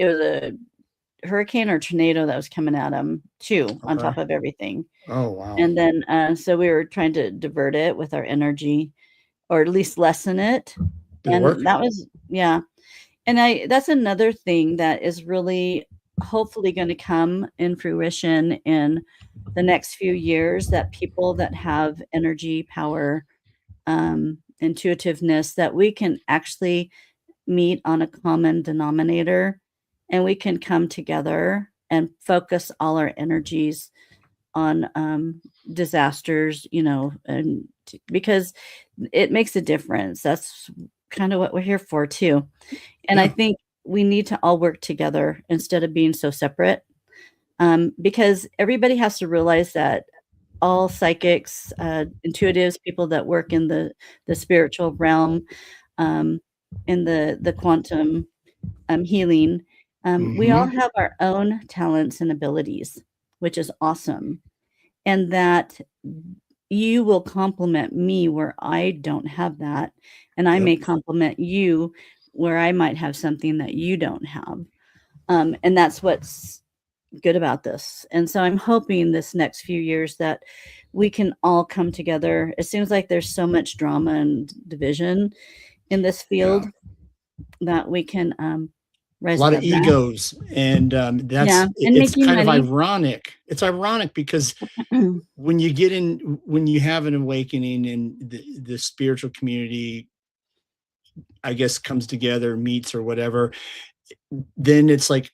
[SPEAKER 2] hurricane or tornado that was coming at them too, on top of everything.
[SPEAKER 1] Oh, wow.
[SPEAKER 2] And then so we were trying to divert it with our energy, or at least lessen it.
[SPEAKER 1] Did it work?
[SPEAKER 2] That was and that's another thing that is really hopefully going to come in fruition in the next few years, that people that have energy, power, intuitiveness, that we can actually meet on a common denominator, and we can come together and focus all our energies on disasters, and because it makes a difference. That's kind of what we're here for too. And I think we need to all work together instead of being so separate, because everybody has to realize that all psychics, intuitives, people that work in the spiritual realm, in the quantum healing, we all have our own talents and abilities, which is awesome. And that you will complement me where I don't have that. And I may complement you where I might have something that you don't have. And that's what's good about this. And so I'm hoping this next few years that we can all come together. It seems like there's so much drama and division in this field that we can
[SPEAKER 1] a lot of egos, and it's kind of ironic. It's ironic because when you have an awakening and the spiritual community, I guess, comes together, meets or whatever, then it's like,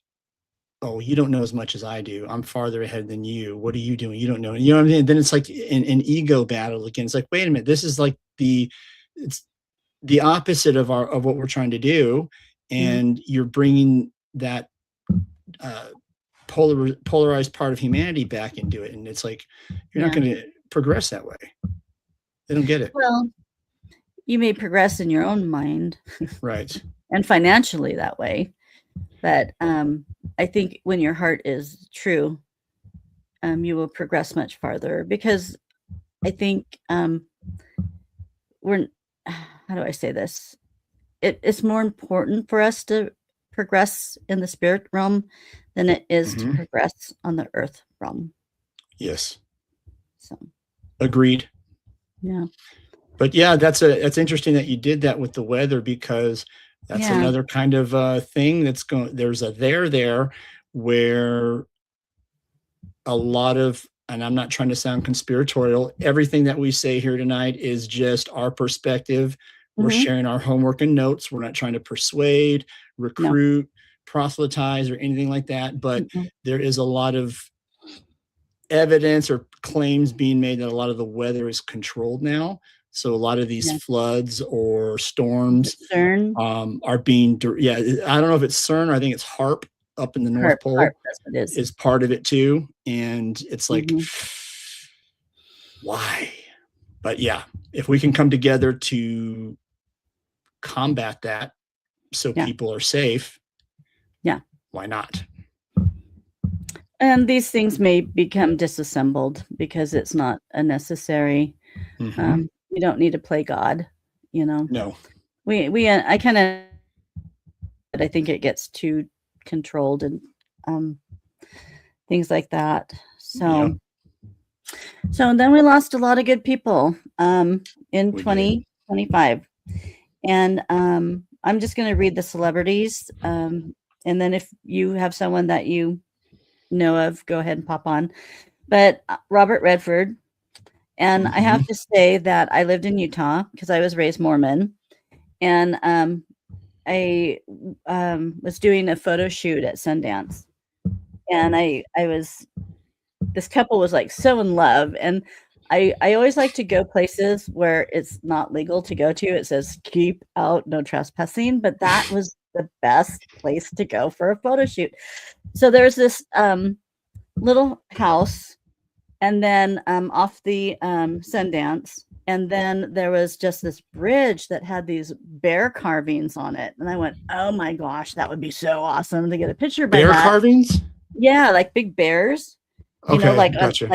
[SPEAKER 1] oh, you don't know as much as I do. I'm farther ahead than you. What are you doing? You don't know. You know what I mean? Then it's like an ego battle again. It's like, wait a minute, this is like it's the opposite of what we're trying to do. And you're bringing that polarized part of humanity back into it. And it's like, you're not going to progress that way. They don't get it.
[SPEAKER 2] Well, you may progress in your own mind.
[SPEAKER 1] Right.
[SPEAKER 2] And financially that way. But I think when your heart is true, you will progress much farther, because I think how do I say this? It's more important for us to progress in the spirit realm than it is to progress on the earth realm.
[SPEAKER 1] Yes.
[SPEAKER 2] So.
[SPEAKER 1] Agreed.
[SPEAKER 2] Yeah.
[SPEAKER 1] But that's interesting that you did that with the weather, because that's another kind of thing that's going. There's a there where a lot of, and I'm not trying to sound conspiratorial, everything that we say here tonight is just our perspective. We're sharing our homework and notes. We're not trying to persuade, recruit, proselytize, or anything like that. But there is a lot of evidence or claims being made that a lot of the weather is controlled now. So a lot of these floods or storms are being, I don't know if it's CERN or I think it's HARP. up in the North Pole
[SPEAKER 2] that's what it
[SPEAKER 1] is part of it too. And it's like, why? But yeah, if we can come together to combat that so people are safe, why not?
[SPEAKER 2] And these things may become disassembled because it's not a necessary. You don't need to play God, you know.
[SPEAKER 1] No.
[SPEAKER 2] I think it gets too controlled and things like that. So so then we lost a lot of good people in 2025. And I'm just going to read the celebrities. And then if you have someone that you know of, go ahead and pop on. But Robert Redford. And I have to say that I lived in Utah because I was raised Mormon. And I was doing a photo shoot at Sundance. And this couple was like so in love. And I always like to go places where it's not legal to go to. It says keep out, no trespassing. But that was the best place to go for a photo shoot. So there's this little house, and then off the Sundance, and then there was just this bridge that had these bear carvings on it. And I went, oh my gosh, that would be so awesome to get a picture by
[SPEAKER 1] bear carvings.
[SPEAKER 2] Yeah, like big bears. You know, like
[SPEAKER 1] gotcha.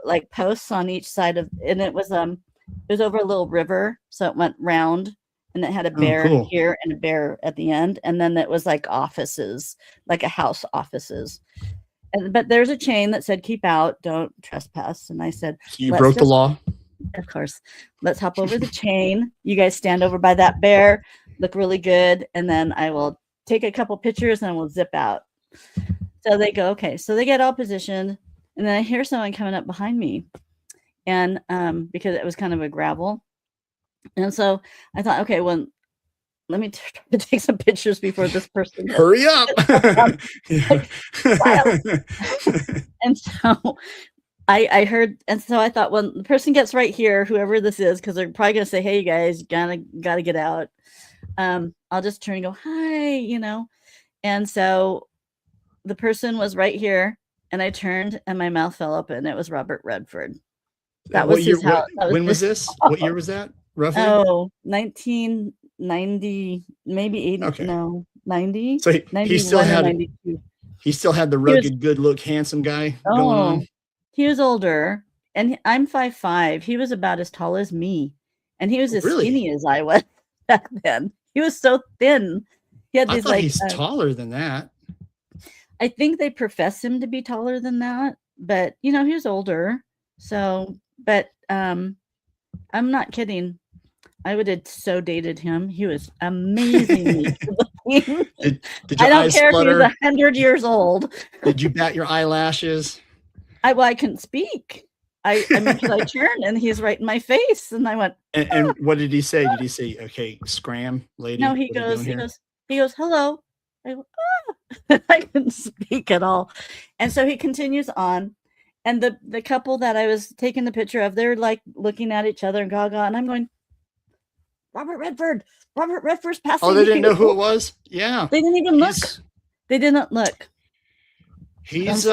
[SPEAKER 2] like posts on each side of, and it was over a little river, so it went round, and it had a bear here and a bear at the end, and then it was like offices, like a house offices. But there's a chain that said keep out, don't trespass, and I said,
[SPEAKER 1] so you broke the law.
[SPEAKER 2] Of course. Let's hop over the chain. You guys stand over by that bear, look really good, and then I will take a couple pictures and we'll zip out. So they go, okay. So they get all positioned. And then I hear someone coming up behind me, and because it was kind of a gravel. And so I thought, okay, well, let me take some pictures before this person.
[SPEAKER 1] Hurry up.
[SPEAKER 2] And so I heard, and so I thought, when the person gets right here, whoever this is, because they're probably going to say, hey, you guys, gotta get out. I'll just turn and go, hi, you know. And so the person was right here. And I turned and my mouth fell open. It was Robert Redford. That was his house.
[SPEAKER 1] When was this? What year was that? Roughly?
[SPEAKER 2] Oh, 1990, maybe 80. Okay. No, 90.
[SPEAKER 1] So he still had the rugged, good look, handsome guy going on.
[SPEAKER 2] He was older, and I'm 5'5". He was about as tall as me, and he was as skinny as I was back then. He was so thin. He had these
[SPEAKER 1] he's taller than that.
[SPEAKER 2] I think they profess him to be taller than that, but you know, he was older. So, but I'm not kidding. I would have so dated him. He was amazing.
[SPEAKER 1] Did
[SPEAKER 2] I don't care if he was 100 years old.
[SPEAKER 1] Did you bat your eyelashes?
[SPEAKER 2] I couldn't speak. I turned and he's right in my face, and I went.
[SPEAKER 1] And what did he say? Did he say, "Okay, scram, lady"?
[SPEAKER 2] No, he goes, "Hello." I go, I couldn't speak at all. And so he continues on. And the couple that I was taking the picture of, they're like looking at each other and gaga. And I'm going, Robert Redford's passing.
[SPEAKER 1] Oh, they didn't know who it was? Yeah.
[SPEAKER 2] They didn't even look. They didn't look.
[SPEAKER 1] He's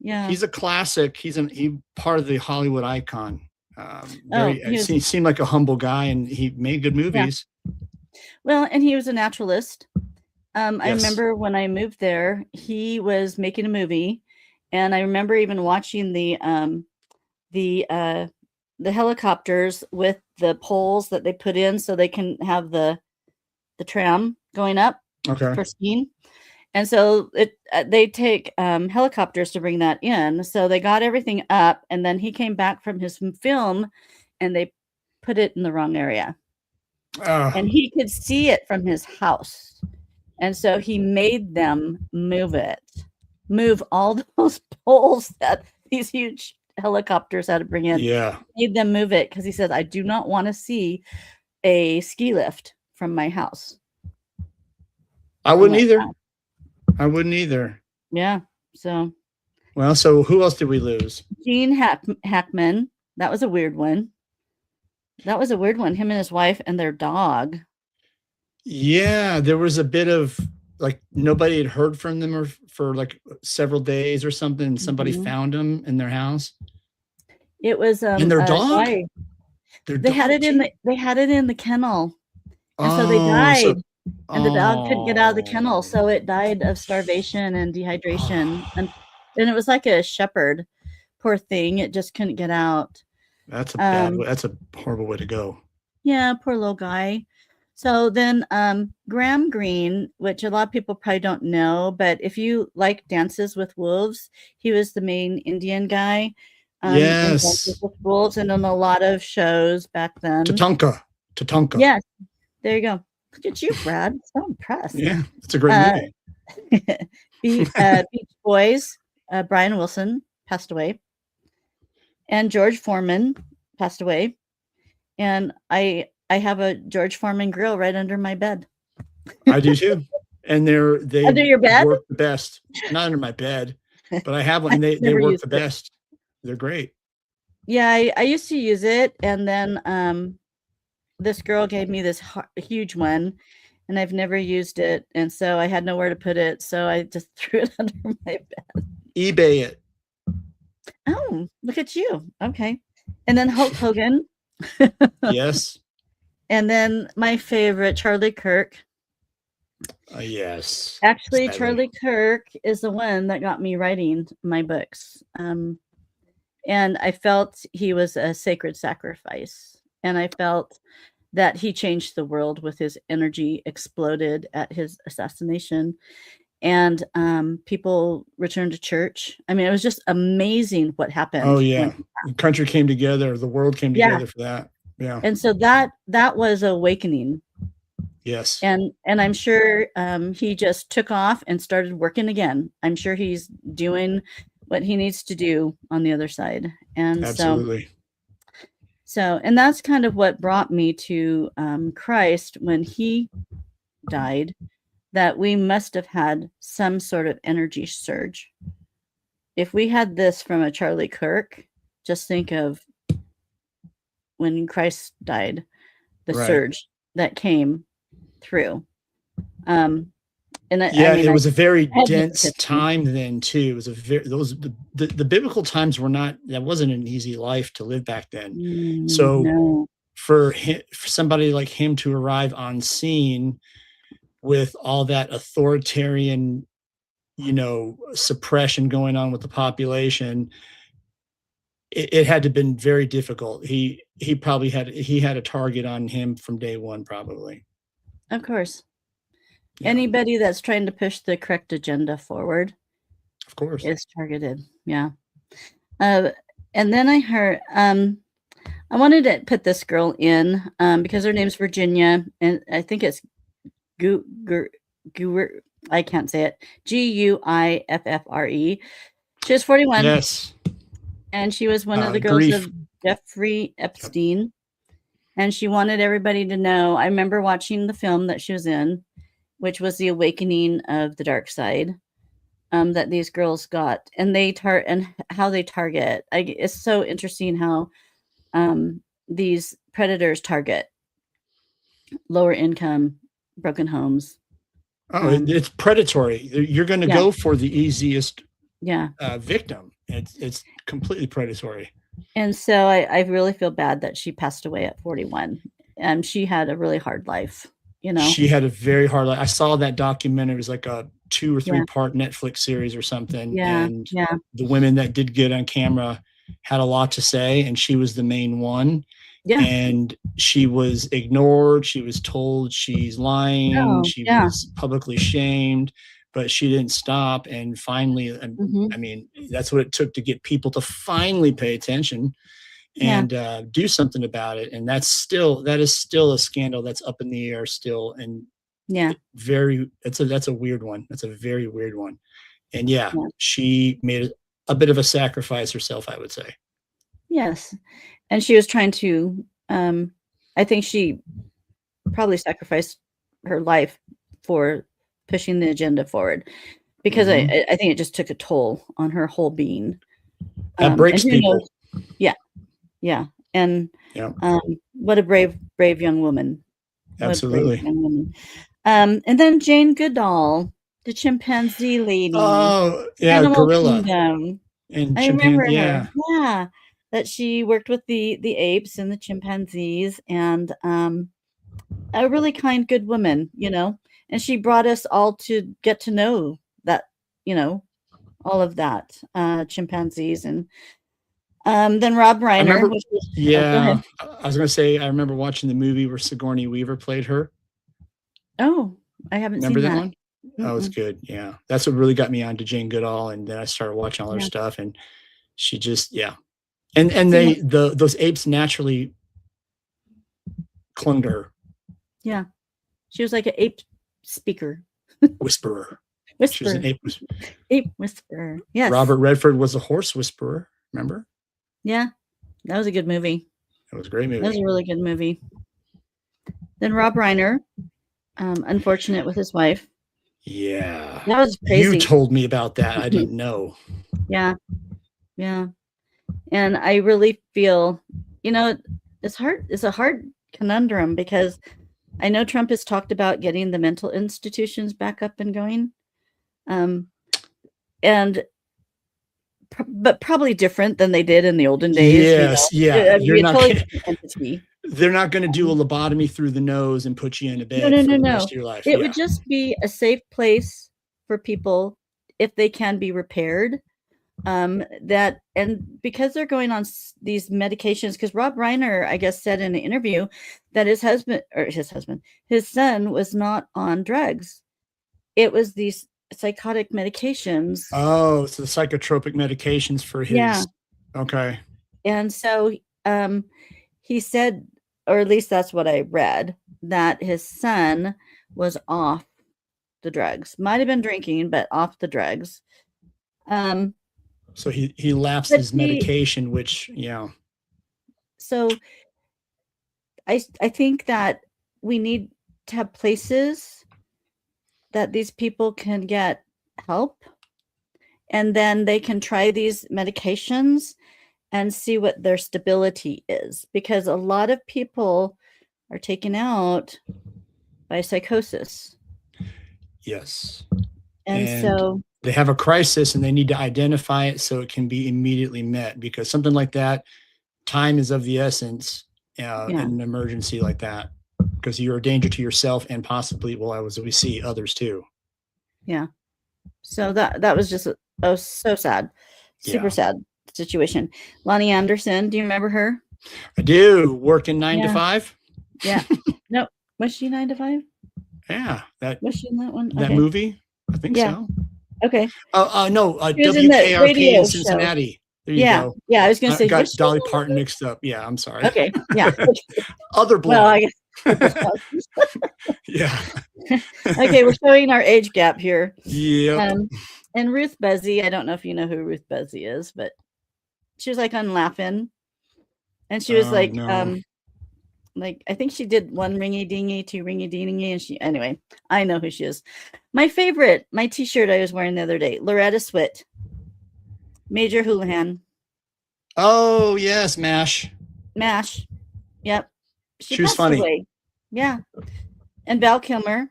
[SPEAKER 1] he's a classic. He's part of the Hollywood icon. He seemed like a humble guy, and he made good movies.
[SPEAKER 2] Yeah. Well, and he was a naturalist. I remember when I moved there, he was making a movie, and I remember even watching the helicopters with the poles that they put in so they can have the tram going up for skiing. And so they take helicopters to bring that in. So they got everything up, and then he came back from his film, and they put it in the wrong area. And he could see it from his house. And so he made them move all those poles that these huge helicopters had to bring in.
[SPEAKER 1] Yeah.
[SPEAKER 2] Made them move it because he said, I do not want to see a ski lift from my house.
[SPEAKER 1] I wouldn't either. I wouldn't either.
[SPEAKER 2] Yeah. So.
[SPEAKER 1] Well, so who else did we lose?
[SPEAKER 2] Gene Hackman. That was a weird one. Him and his wife and their dog.
[SPEAKER 1] Yeah, there was a bit of like nobody had heard from them for like several days or something. And somebody found them in their house.
[SPEAKER 2] It was
[SPEAKER 1] and their dog.
[SPEAKER 2] They had it in the kennel, and so they died. And the dog couldn't get out of the kennel, so it died of starvation and dehydration. And it was like a shepherd. Poor thing, it just couldn't get out.
[SPEAKER 1] That's a bad way. That's a horrible way to go.
[SPEAKER 2] Yeah, poor little guy. So then Graham Greene, which a lot of people probably don't know, but if you like Dances with Wolves, he was the main Indian guy.
[SPEAKER 1] Yes.
[SPEAKER 2] Dances with Wolves, and in a lot of shows back then.
[SPEAKER 1] Tatanka.
[SPEAKER 2] Yes, there you go. Look at you, Brad. So impressed.
[SPEAKER 1] Yeah, it's a great movie.
[SPEAKER 2] Beach Boys, Brian Wilson passed away. And George Foreman passed away. And I have a George Foreman grill right under my bed.
[SPEAKER 1] I do too. And they
[SPEAKER 2] under your bed?
[SPEAKER 1] Work the best. Not under my bed, but I have one. They work the best. They're great.
[SPEAKER 2] Yeah, I used to use it, and then this girl gave me this huge one, and I've never used it, and so I had nowhere to put it, so I just threw it under my bed.
[SPEAKER 1] eBay it.
[SPEAKER 2] Oh, look at you. Okay. And then Hulk Hogan.
[SPEAKER 1] Yes.
[SPEAKER 2] And then my favorite, Charlie Kirk.
[SPEAKER 1] Yes.
[SPEAKER 2] Actually, sadly. Charlie Kirk is the one that got me writing my books. And I felt he was a sacred sacrifice. And I felt that he changed the world with his energy exploded at his assassination. And people returned to church. I mean, it was just amazing what happened.
[SPEAKER 1] Oh, yeah. The country came together. The world came together for that. Yeah.
[SPEAKER 2] And so that was awakening.
[SPEAKER 1] Yes.
[SPEAKER 2] And I'm sure he just took off and started working again. I'm sure he's doing what he needs to do on the other side. And
[SPEAKER 1] absolutely.
[SPEAKER 2] So, and that's kind of what brought me to Christ when he died, that we must have had some sort of energy surge. If we had this from a Charlie Kirk, just think of when Christ died, the surge that came through.
[SPEAKER 1] It was a very dense time then too. It was the biblical times were not, that wasn't an easy life to live back then. For somebody like him to arrive on scene with all that authoritarian, suppression going on with the population, it had to have been very difficult. He probably had a target on him from day one, probably.
[SPEAKER 2] Of course. Yeah. Anybody that's trying to push the correct agenda forward,
[SPEAKER 1] of course,
[SPEAKER 2] is targeted. Yeah. And then I heard, I wanted to put this girl in because her name's Virginia, and I think it's I can't say it. Guiffre. She was 41.
[SPEAKER 1] Yes.
[SPEAKER 2] And she was one of the girls of Jeffrey Epstein. Yep. And she wanted everybody to know. I remember watching the film that she was in, which was the awakening of the dark side that these girls got. And and how they target. It's so interesting how these predators target lower income, broken homes.
[SPEAKER 1] Oh, it's predatory. You're going to go for the easiest victim. It's completely predatory.
[SPEAKER 2] And so I really feel bad that she passed away at 41. She had a really hard life,
[SPEAKER 1] She had a very hard life. I saw that documentary. It was like a 2 or 3 part Netflix series or something.
[SPEAKER 2] Yeah.
[SPEAKER 1] And the women that did get on camera had a lot to say, and she was the main one. Yeah. And she was ignored. She was told she's lying. She was publicly shamed, but she didn't stop. And finally, I mean, that's what it took to get people to finally pay attention and do something about it. And that is still a scandal that's up in the air still. And that's a weird one. That's a very weird one. And she made a bit of a sacrifice herself, I would say.
[SPEAKER 2] Yes. And she was trying to, I think she probably sacrificed her life for pushing the agenda forward, because I think it just took a toll on her whole being.
[SPEAKER 1] That breaks people.
[SPEAKER 2] Yeah. And what a brave young woman.
[SPEAKER 1] Absolutely.
[SPEAKER 2] Young woman. And then Jane Goodall, the chimpanzee lady.
[SPEAKER 1] Oh, yeah,
[SPEAKER 2] Animal
[SPEAKER 1] gorilla.
[SPEAKER 2] Kingdom.
[SPEAKER 1] And
[SPEAKER 2] I remember her.
[SPEAKER 1] yeah.
[SPEAKER 2] Yeah. That she worked with the apes and the chimpanzees, and a really kind, good woman, you know. And she brought us all to get to know that, you know, all of that, chimpanzees. And then Rob Reiner.
[SPEAKER 1] I was going to say, I remember watching the movie where Sigourney Weaver played her.
[SPEAKER 2] Oh, I haven't seen that
[SPEAKER 1] one. That was good. Yeah. That's what really got me onto Jane Goodall. And then I started watching all her stuff, and she just, And those apes naturally clung to her.
[SPEAKER 2] Yeah. She was like an ape speaker.
[SPEAKER 1] Whisperer.
[SPEAKER 2] Whisperer.
[SPEAKER 1] She was an
[SPEAKER 2] ape whisperer. Yes.
[SPEAKER 1] Robert Redford was a horse whisperer. Remember?
[SPEAKER 2] Yeah. That was a good movie.
[SPEAKER 1] It was a great movie.
[SPEAKER 2] That was a really good movie. Then Rob Reiner, unfortunate with his wife.
[SPEAKER 1] Yeah.
[SPEAKER 2] That was crazy.
[SPEAKER 1] You told me about that. I didn't know.
[SPEAKER 2] Yeah. Yeah. And I really feel, you know, it's hard. It's a hard conundrum, because I know Trump has talked about getting the mental institutions back up and going. But probably different than they did in the olden days.
[SPEAKER 1] Yes.
[SPEAKER 2] You know?
[SPEAKER 1] Yeah.
[SPEAKER 2] You're totally entity.
[SPEAKER 1] They're not going to do a lobotomy through the nose and put you in a bed for the rest of your life.
[SPEAKER 2] It would just be a safe place for people, if they can be repaired. And because they're going on these medications, because Rob Reiner, I guess, said in an interview that his son was not on drugs. It was these psychotic medications.
[SPEAKER 1] Oh, so the psychotropic medications for his.
[SPEAKER 2] Yeah.
[SPEAKER 1] Okay.
[SPEAKER 2] And so he said, or at least that's what I read, that his son was off the drugs. Might have been drinking, but off the drugs.
[SPEAKER 1] So he lapsed his medication, which,
[SPEAKER 2] So I think that we need to have places that these people can get help, and then they can try these medications and see what their stability is, because a lot of people are taken out by psychosis.
[SPEAKER 1] Yes.
[SPEAKER 2] And so
[SPEAKER 1] they have a crisis, and they need to identify it so it can be immediately met, because something like that, time is of the essence in an emergency like that, because you're a danger to yourself and possibly, as we see, others too.
[SPEAKER 2] Yeah. So that was just so sad. Super sad situation. Lonnie Anderson, do you remember her?
[SPEAKER 1] I do. Working 9 to 5.
[SPEAKER 2] Yeah. No, was she 9 to 5?
[SPEAKER 1] Yeah.
[SPEAKER 2] Was she in that one?
[SPEAKER 1] That movie? I think so.
[SPEAKER 2] Okay.
[SPEAKER 1] No, WKRP in Cincinnati.
[SPEAKER 2] Show.
[SPEAKER 1] There you go.
[SPEAKER 2] Yeah, I was going to say.
[SPEAKER 1] I got Dolly Parton mixed up. Yeah, I'm sorry.
[SPEAKER 2] Okay. Yeah.
[SPEAKER 1] Other blonde.
[SPEAKER 2] Well, I guess.
[SPEAKER 1] Yeah.
[SPEAKER 2] Okay, we're showing our age gap here.
[SPEAKER 1] Yeah.
[SPEAKER 2] And Ruth Buzzy, I don't know if you know who Ruth Buzzy is, but she was like on Laugh-In, and she was like I think she did 1 ringy dingy, 2 ringy dingy, and anyway, I know who she is. My favorite, my T-shirt I was wearing the other day, Loretta Swit, Major Houlihan.
[SPEAKER 1] Oh yes, MASH.
[SPEAKER 2] Yep.
[SPEAKER 1] She was funny.
[SPEAKER 2] Away. Yeah. And Val Kilmer.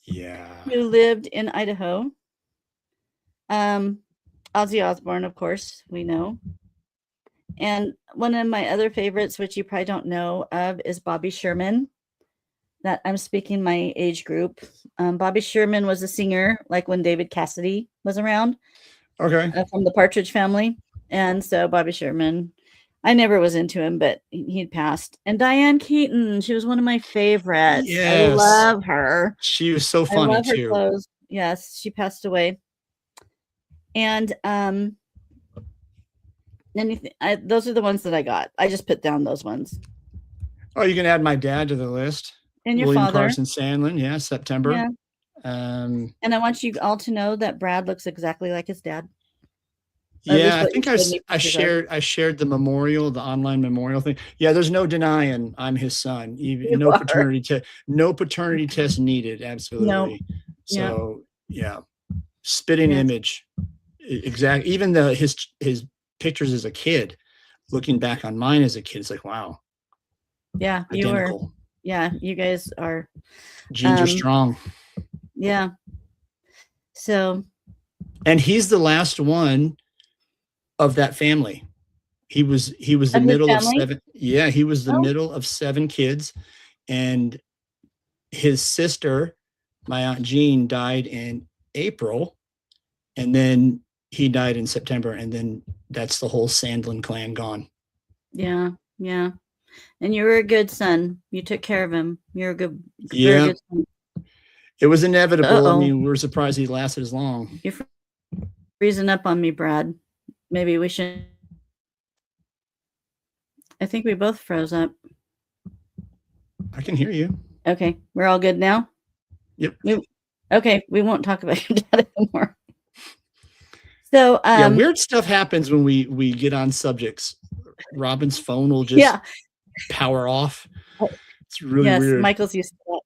[SPEAKER 1] Yeah.
[SPEAKER 2] Who lived in Idaho. Ozzy Osbourne, of course, we know. And one of my other favorites, which you probably don't know of, is Bobby Sherman. That I'm speaking my age group. Bobby Sherman was a singer, like when David Cassidy was around.
[SPEAKER 1] Okay.
[SPEAKER 2] From the Partridge Family. And so Bobby Sherman, I never was into him, but he'd passed. And Diane Keaton, she was one of my favorites. Yes. I love her.
[SPEAKER 1] She was so funny, I love her
[SPEAKER 2] clothes. Yes, she passed away. And those are the ones that I got. I just put down those ones.
[SPEAKER 1] Oh, you can add my dad to the list.
[SPEAKER 2] And your
[SPEAKER 1] William
[SPEAKER 2] father.
[SPEAKER 1] Carson Sandlin, September.
[SPEAKER 2] Yeah. And I want you all to know that Brad looks exactly like his dad.
[SPEAKER 1] Yeah, I think I shared the memorial, the online memorial thing. Yeah, there's no denying I'm his son. Even no paternity test needed. Absolutely. No. So spitting image. Exactly. Even his pictures as a kid, looking back on mine as a kid, it's like, wow.
[SPEAKER 2] Yeah,
[SPEAKER 1] identical.
[SPEAKER 2] Yeah, you guys are.
[SPEAKER 1] Genes are strong.
[SPEAKER 2] Yeah. So.
[SPEAKER 1] And he's the last one of that family. He was the middle of 7. Yeah, he was the middle of 7 kids, and his sister, my Aunt Jean, died in April, and then he died in September, and then that's the whole Sandlin clan gone.
[SPEAKER 2] Yeah, yeah. And you were a good son. You took care of him. You're a good,
[SPEAKER 1] yeah.
[SPEAKER 2] Good son.
[SPEAKER 1] It was inevitable. I mean, we were surprised he lasted as long.
[SPEAKER 2] You're freezing up on me, Brad. Maybe we should. I think we both froze up.
[SPEAKER 1] I can hear you.
[SPEAKER 2] Okay, we're all good now?
[SPEAKER 1] Yep.
[SPEAKER 2] Okay, we won't talk about your dad anymore. So
[SPEAKER 1] yeah, weird stuff happens when we get on subjects. Robyn's phone will just power off. It's really weird.
[SPEAKER 2] Michael's used to that.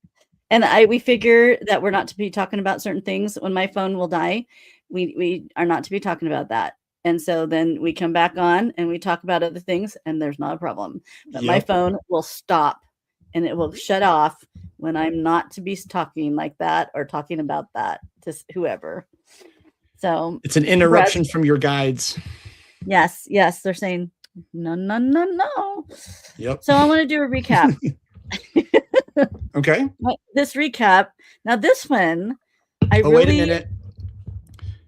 [SPEAKER 2] And we figure that we're not to be talking about certain things. When my phone will die, we are not to be talking about that. And so then we come back on and we talk about other things, and there's not a problem. But my phone will stop and it will shut off when I'm not to be talking like that or talking about that to whoever. So
[SPEAKER 1] it's an interruption from your guides.
[SPEAKER 2] Yes, they're saying no.
[SPEAKER 1] Yep.
[SPEAKER 2] So I want to do a recap.
[SPEAKER 1] Okay.
[SPEAKER 2] This recap. Now this one, wait a
[SPEAKER 1] minute.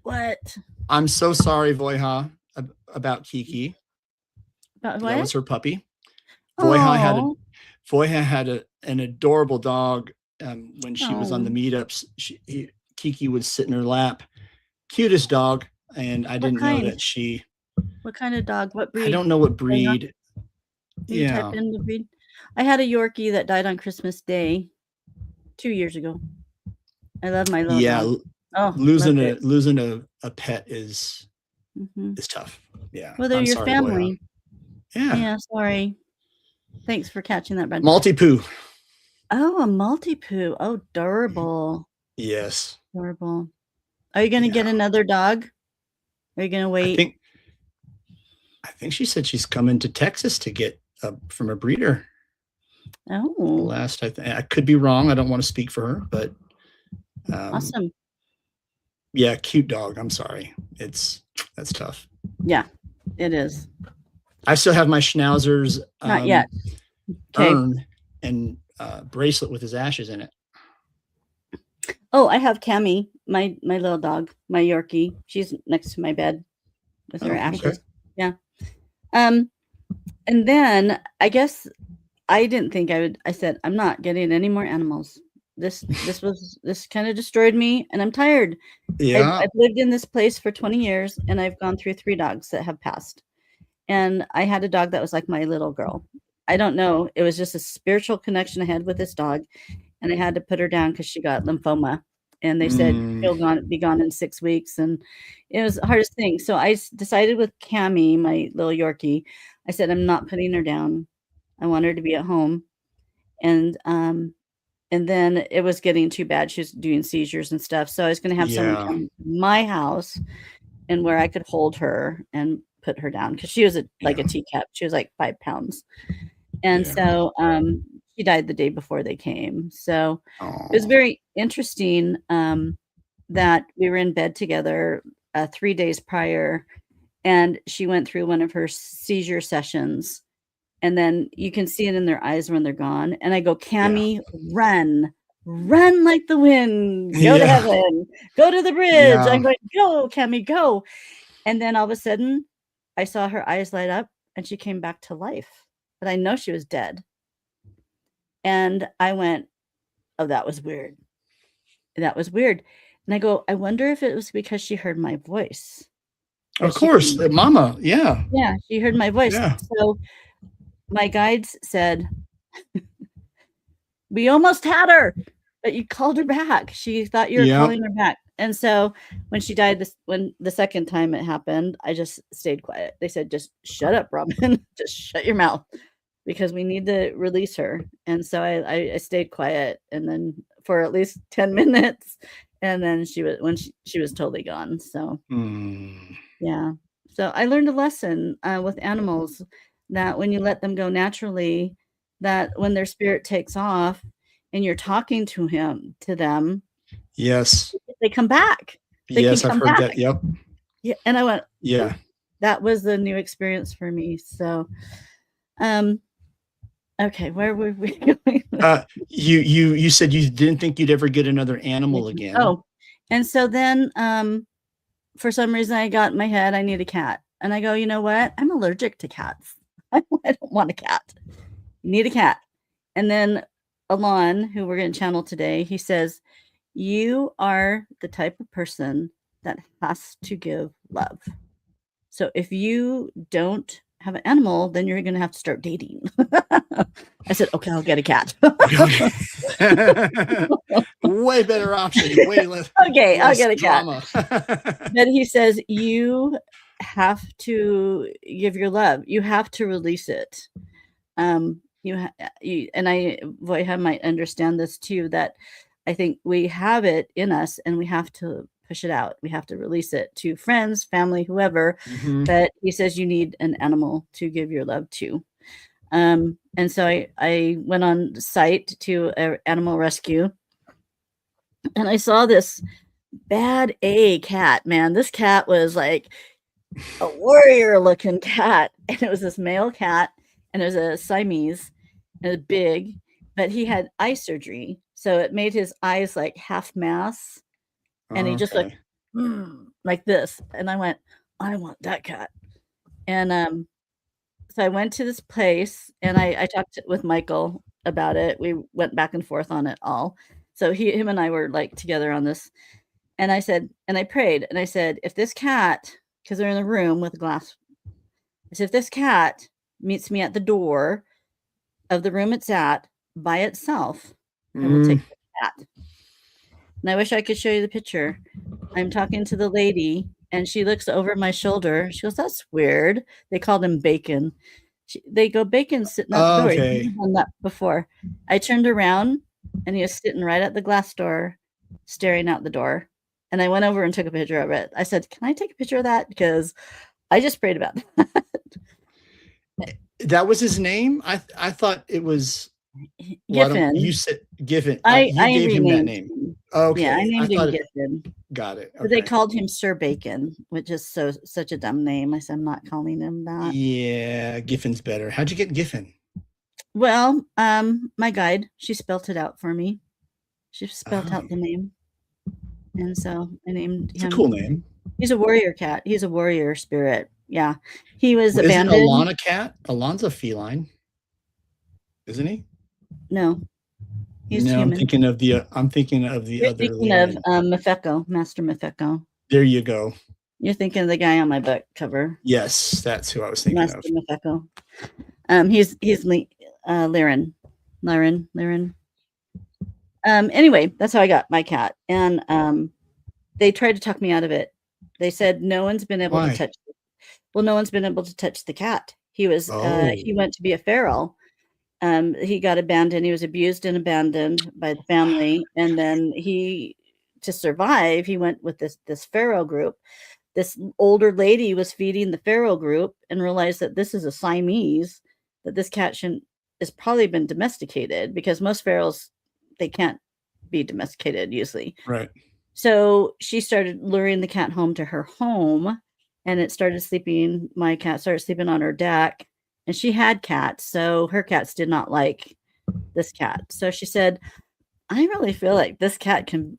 [SPEAKER 2] What?
[SPEAKER 1] I'm so sorry, Voiha, about Kiki.
[SPEAKER 2] About what?
[SPEAKER 1] That was her puppy. Voiha had an adorable dog. When she was on the meetups, Kiki would sit in her lap. Cutest dog, and I didn't know that she.
[SPEAKER 2] What kind of dog? What breed?
[SPEAKER 1] I don't know what breed.
[SPEAKER 2] You type in the breed. I had a Yorkie that died on Christmas Day 2 years ago. I love my little dog. Oh,
[SPEAKER 1] losing a pet is tough. Yeah.
[SPEAKER 2] Well, they're your family.
[SPEAKER 1] Yeah.
[SPEAKER 2] Yeah. Sorry. Thanks for catching that, Brad.
[SPEAKER 1] Multi-poo.
[SPEAKER 2] Oh, a multi-poo. Oh, durable.
[SPEAKER 1] Yes.
[SPEAKER 2] Durable. Are you going to get another dog? Are you going to wait?
[SPEAKER 1] I think she said she's coming to Texas to get from a breeder.
[SPEAKER 2] Oh.
[SPEAKER 1] I could be wrong. I don't want to speak for her, but
[SPEAKER 2] awesome.
[SPEAKER 1] Yeah, cute dog. I'm sorry. That's tough.
[SPEAKER 2] Yeah, it is.
[SPEAKER 1] I still have my Schnauzer's
[SPEAKER 2] not yet.
[SPEAKER 1] Urn and bracelet with his ashes in it.
[SPEAKER 2] Oh, I have Cammy, my little dog, my Yorkie. She's next to my bed with her ashes. Okay. Yeah. And then I guess I didn't think I would. I said, I'm not getting any more animals. This kind of destroyed me, and I'm tired.
[SPEAKER 1] Yeah.
[SPEAKER 2] I've lived in this place for 20 years, and I've gone through 3 dogs that have passed. And I had a dog that was like my little girl. I don't know. It was just a spiritual connection I had with this dog. And I had to put her down because she got lymphoma. And they said she'll be gone in 6 weeks. And it was the hardest thing. So I decided with Cammy, my little Yorkie, I said, I'm not putting her down. I want her to be at home. And then it was getting too bad. She was doing seizures and stuff. So I was going to have someone come to my house and where I could hold her and put her down because she was like a teacup. She was like 5 pounds. And so she died the day before they came. So it was very interesting that we were in bed together 3 days prior, and she went through one of her seizure sessions. And then you can see it in their eyes when they're gone. And I go, Cammy, run like the wind, go to heaven, go to the bridge. Yeah. I'm going, go, Cammy, go. And then all of a sudden I saw her eyes light up and she came back to life, but I know she was dead. And I went, oh, that was weird. That was weird. And I go, I wonder if it was because she heard my voice.
[SPEAKER 1] Of course, Mama. Yeah.
[SPEAKER 2] Yeah. She heard my voice. Yeah. So my guides said, we almost had her, but you called her back. She thought you were calling her back. And so when she died, when the second time it happened, I just stayed quiet. They said, just shut up, Robyn. Just shut your mouth because we need to release her. And so I stayed quiet, and then for at least 10 minutes. And then she was totally gone. So yeah. So I learned a lesson with animals that when you let them go naturally, that when their spirit takes off and you're talking to them,
[SPEAKER 1] yes,
[SPEAKER 2] they come back.
[SPEAKER 1] Yes, I've heard that. Yep.
[SPEAKER 2] Yeah, and I went,
[SPEAKER 1] yeah,
[SPEAKER 2] that was the new experience for me. So, okay, where were we going?
[SPEAKER 1] You said you didn't think you'd ever get another animal again.
[SPEAKER 2] Oh, and so then, for some reason, I got in my head, I need a cat. And I go, you know what? I'm allergic to cats. I don't want a cat. You need a cat. And then Alon, who we're going to channel today, he says, you are the type of person that has to give love. So if you don't have an animal, then you're going to have to start dating. I said, okay, I'll get a cat.
[SPEAKER 1] Way better option. Way less.
[SPEAKER 2] Okay,
[SPEAKER 1] less
[SPEAKER 2] I'll get a
[SPEAKER 1] drama.
[SPEAKER 2] cat. But he says, you have to give your love. You have to release it. And Voiha might understand this too, that I think we have it in us and we have to push it out. We have to release it to friends, family, whoever.
[SPEAKER 1] Mm-hmm.
[SPEAKER 2] But he says you need an animal to give your love to. And so I went on site to an animal rescue and I saw this bad A cat, man. This cat was like a warrior looking cat. And it was this male cat and it was a Siamese and it was big, but he had eye surgery. So it made his eyes like half mass. And he just like this. And I went, I want that cat. And so I went to this place and I talked with Michael about it. We went back and forth on it all. So him and I were like together on this. And I said, and I prayed and I said, if this cat, because they're in a room with glass, I said, if this cat meets me at the door of the room it's at by itself, I will take the cat. And I wish I could show you the picture. I'm talking to the lady and she looks over my shoulder. She goes, that's weird. They called him Bacon. They go, Bacon's sitting at the door.
[SPEAKER 1] Okay.
[SPEAKER 2] He's done that before. I turned around and he was sitting right at the glass door, staring out the door. And I went over and took a picture of it. I said, can I take a picture of that? Because I just prayed about that.
[SPEAKER 1] That was his name? I thought it was
[SPEAKER 2] Giffen.
[SPEAKER 1] You said Giffen.
[SPEAKER 2] I
[SPEAKER 1] gave him that name. Okay.
[SPEAKER 2] Yeah, I named him Giffen.
[SPEAKER 1] Got it.
[SPEAKER 2] Okay. They called him Sir Bacon, which is such a dumb name. I said, I'm not calling him that.
[SPEAKER 1] Yeah, Giffen's better. How'd you get Giffen?
[SPEAKER 2] Well, my guide, she spelt it out for me. She spelt out the name. And so I named him.
[SPEAKER 1] It's a cool name.
[SPEAKER 2] He's a warrior cat. He's a warrior spirit. Yeah. He was abandoned.
[SPEAKER 1] Isn't Alon a cat? Alon's a feline. Isn't he?
[SPEAKER 2] No. He's human.
[SPEAKER 1] I'm thinking of the
[SPEAKER 2] You're
[SPEAKER 1] other.
[SPEAKER 2] Thinking of Mefeko, Master Mefeko.
[SPEAKER 1] There you go.
[SPEAKER 2] You're thinking of the guy on my book cover.
[SPEAKER 1] Yes, that's who I was thinking
[SPEAKER 2] Master
[SPEAKER 1] of.
[SPEAKER 2] Mefeko. He's Liren. Anyway, that's how I got my cat. And they tried to talk me out of it. They said no one's been able to touch it. Well, no one's been able to touch the cat. He was he went to be a feral. He got abandoned. He was abused and abandoned by the family. And then to survive, he went with this feral group. This older lady was feeding the feral group and realized that this is a Siamese, that this cat has probably been domesticated because most ferals, they can't be domesticated usually.
[SPEAKER 1] Right.
[SPEAKER 2] So she started luring the cat home to her home and it started sleeping. My cat started sleeping on her deck and she had cats. So her cats did not like this cat. So she said, I really feel like this cat can,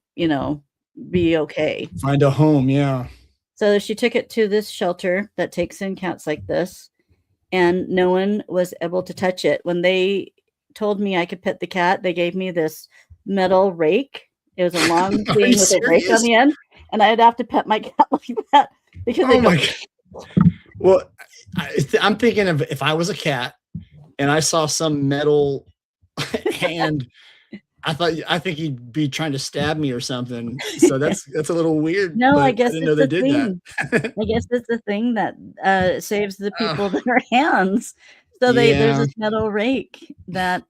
[SPEAKER 2] be okay.
[SPEAKER 1] Find a home. Yeah.
[SPEAKER 2] So she took it to this shelter that takes in cats like this and no one was able to touch it. When they told me I could pet the cat, they gave me this metal rake. It was a long thing with a rake on the end, and I'd have to pet my cat like that because
[SPEAKER 1] God. Well, I'm thinking of if I was a cat and I saw some metal hand, I think he'd be trying to stab me or something. So that's a little weird.
[SPEAKER 2] No, I guess
[SPEAKER 1] I didn't know they did that.
[SPEAKER 2] I guess it's the thing that saves the people their hands. So there's this metal rake that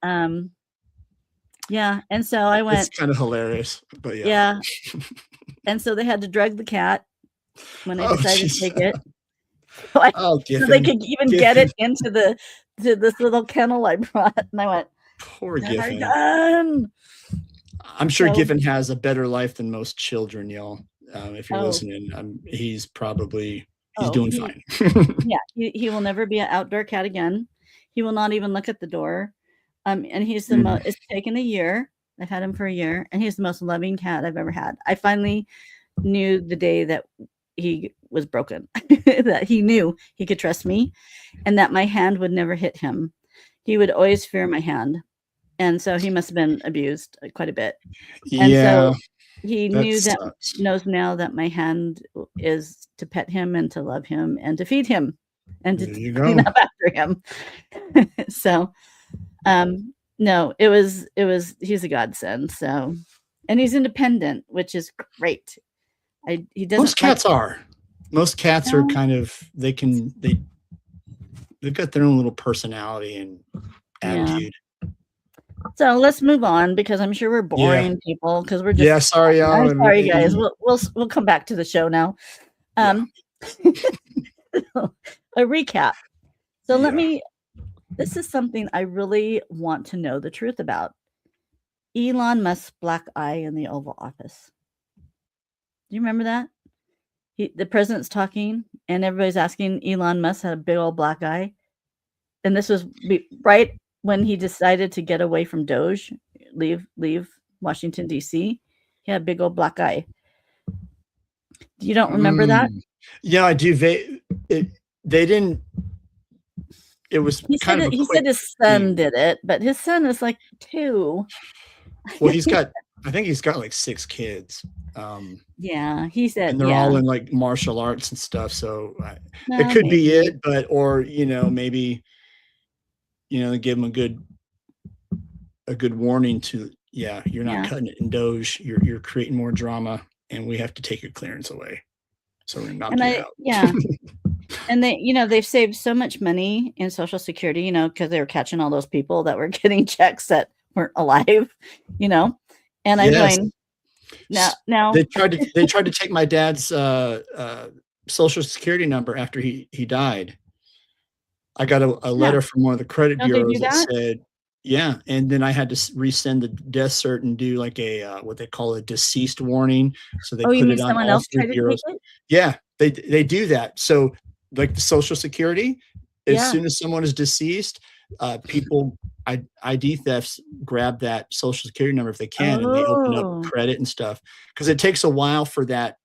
[SPEAKER 2] yeah, and so I went.
[SPEAKER 1] It's kind of hilarious, but yeah.
[SPEAKER 2] Yeah, and so they had to drug the cat when I decided to take it. So they could even get it into this little kennel I brought. And I went,
[SPEAKER 1] poor Giffen.
[SPEAKER 2] Done.
[SPEAKER 1] I'm sure Giffen has a better life than most children, y'all. If you're listening, he's doing fine.
[SPEAKER 2] Yeah, he will never be an outdoor cat again. He will not even look at the door. And he's the most. It's taken a year. I've had him for a year, and he's the most loving cat I've ever had. I finally knew the day that he was broken, that he knew he could trust me, and that my hand would never hit him. He would always fear my hand, and so he must have been abused quite a bit. And so he knows now that my hand is to pet him and to love him and to feed him and to clean up after him. So, no, it was, he's a godsend. So, and he's independent, which is great. He doesn't.
[SPEAKER 1] Most cats are kind of, they've got their own little personality and attitude. So
[SPEAKER 2] let's move on, because I'm sure we're boring people, because we're just
[SPEAKER 1] sorry, y'all.
[SPEAKER 2] I'm sorry, guys. We'll come back to the show now. A recap. So this is something I really want to know the truth about. Elon Musk's black eye in the Oval Office. Do you remember that? The president's talking and everybody's asking Elon Musk had a big old black eye. And this was right when he decided to get away from Doge, leave Washington, D.C. He had a big old black eye. You don't remember that?
[SPEAKER 1] Yeah, I do. They didn't. It was
[SPEAKER 2] he said his son did it, but his son is like 2.
[SPEAKER 1] Well, I think he's got like 6 kids.
[SPEAKER 2] Yeah, he said,
[SPEAKER 1] and they're all in like martial arts and stuff. So it could be it, or maybe, give them a good warning to, you're not cutting it in Doge. You're creating more drama, and we have to take your clearance away. So we're not out.
[SPEAKER 2] Yeah. And they've saved so much money in Social Security, because they were catching all those people that were getting checks that weren't alive, and I'm going, now
[SPEAKER 1] they tried to take my dad's Social Security number after he died. I got a letter from one of the credit bureaus that said, and then I had to resend the death cert and do like a what they call a deceased warning. So they put it on all 3 bureaus. Yeah, they do that. So like the Social Security, as soon as someone is deceased, people ID thefts grab that Social Security number if they can, and they open up credit and stuff, because it takes a while for that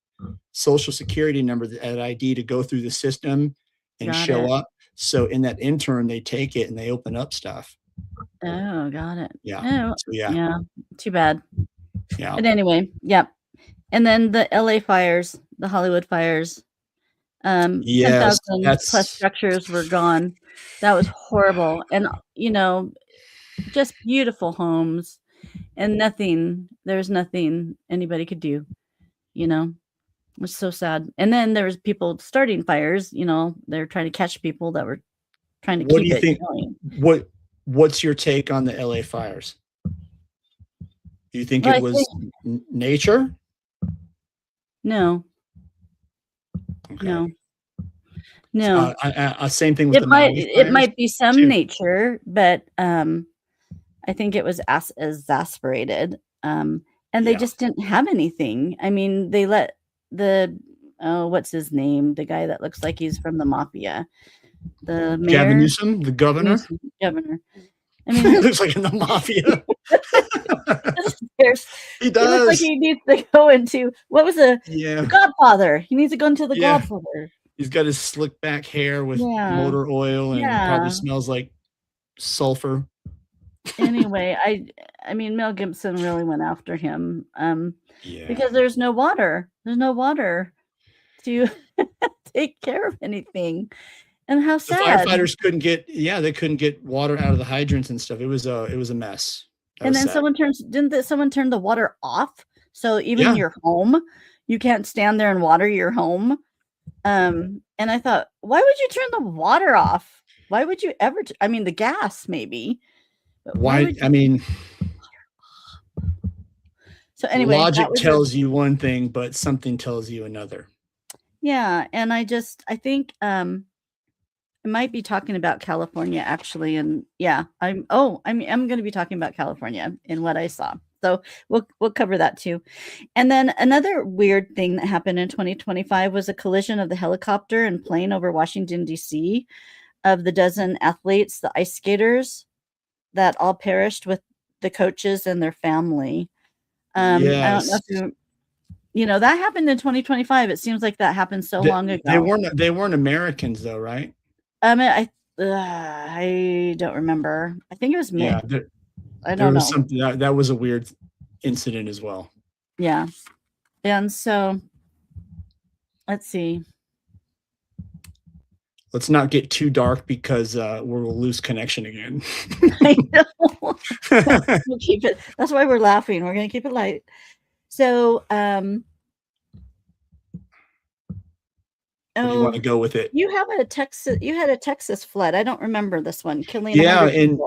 [SPEAKER 1] Social Security number, that ID, to go through the system and show up. So in that intern, they take it and they open up stuff.
[SPEAKER 2] Oh, got it.
[SPEAKER 1] Yeah.
[SPEAKER 2] Yeah. Too bad.
[SPEAKER 1] Yeah.
[SPEAKER 2] But anyway, and then the LA fires, the Hollywood fires. 10,000 plus structures were gone. That was horrible. And just beautiful homes, and there's nothing anybody could do. It was so sad. And then there was people starting fires, they're trying to catch people that were trying to keep it. What do you think
[SPEAKER 1] going. What's your take on the LA fires? Do you think it was nature?
[SPEAKER 2] No.
[SPEAKER 1] Okay.
[SPEAKER 2] No.
[SPEAKER 1] Same thing with
[SPEAKER 2] it might be some nature, but I think it was exasperated. And they just didn't have anything. I mean, they let what's his name? The guy that looks like he's from the mafia. The mayor?
[SPEAKER 1] Gavin Newsom, the governor.
[SPEAKER 2] Governor. I mean,
[SPEAKER 1] he looks like in the mafia. He does.
[SPEAKER 2] He looks like he needs to go into the Godfather. He needs to go into the Godfather.
[SPEAKER 1] He's got his slick back hair with motor oil, and probably smells like sulfur.
[SPEAKER 2] Anyway, I mean, Mel Gibson really went after him because there's no water. There's no water to take care of anything. And how sad.
[SPEAKER 1] The firefighters couldn't get water out of the hydrants and stuff. It was a mess.
[SPEAKER 2] And then someone turn the water off? So even your home, you can't stand there and water your home. And I thought, why would you turn the water off? Why would you ever? I mean, the gas maybe.
[SPEAKER 1] But why? I mean,
[SPEAKER 2] so anyway,
[SPEAKER 1] logic tells you one thing, but something tells you another.
[SPEAKER 2] Yeah, and I think I might be talking about California actually, and yeah, I'm going to be talking about California in what I saw. So we'll cover that too. And then another weird thing that happened in 2025 was a collision of the helicopter and plane over Washington D.C. of the dozen athletes, the ice skaters that all perished with the coaches and their family. I don't know if that happened in 2025. It seems like that happened so long ago.
[SPEAKER 1] They weren't Americans though, right?
[SPEAKER 2] I don't remember. I think it was
[SPEAKER 1] Yeah,
[SPEAKER 2] I don't know.
[SPEAKER 1] Something that was a weird incident as well.
[SPEAKER 2] Yeah. And so let's see.
[SPEAKER 1] Let's not get too dark because we'll lose connection again.
[SPEAKER 2] I know. We'll keep it. That's why we're laughing. We're going to keep it light. So,
[SPEAKER 1] where do you want to go with it?
[SPEAKER 2] You had a Texas flood. I don't remember this one killing.
[SPEAKER 1] Yeah, and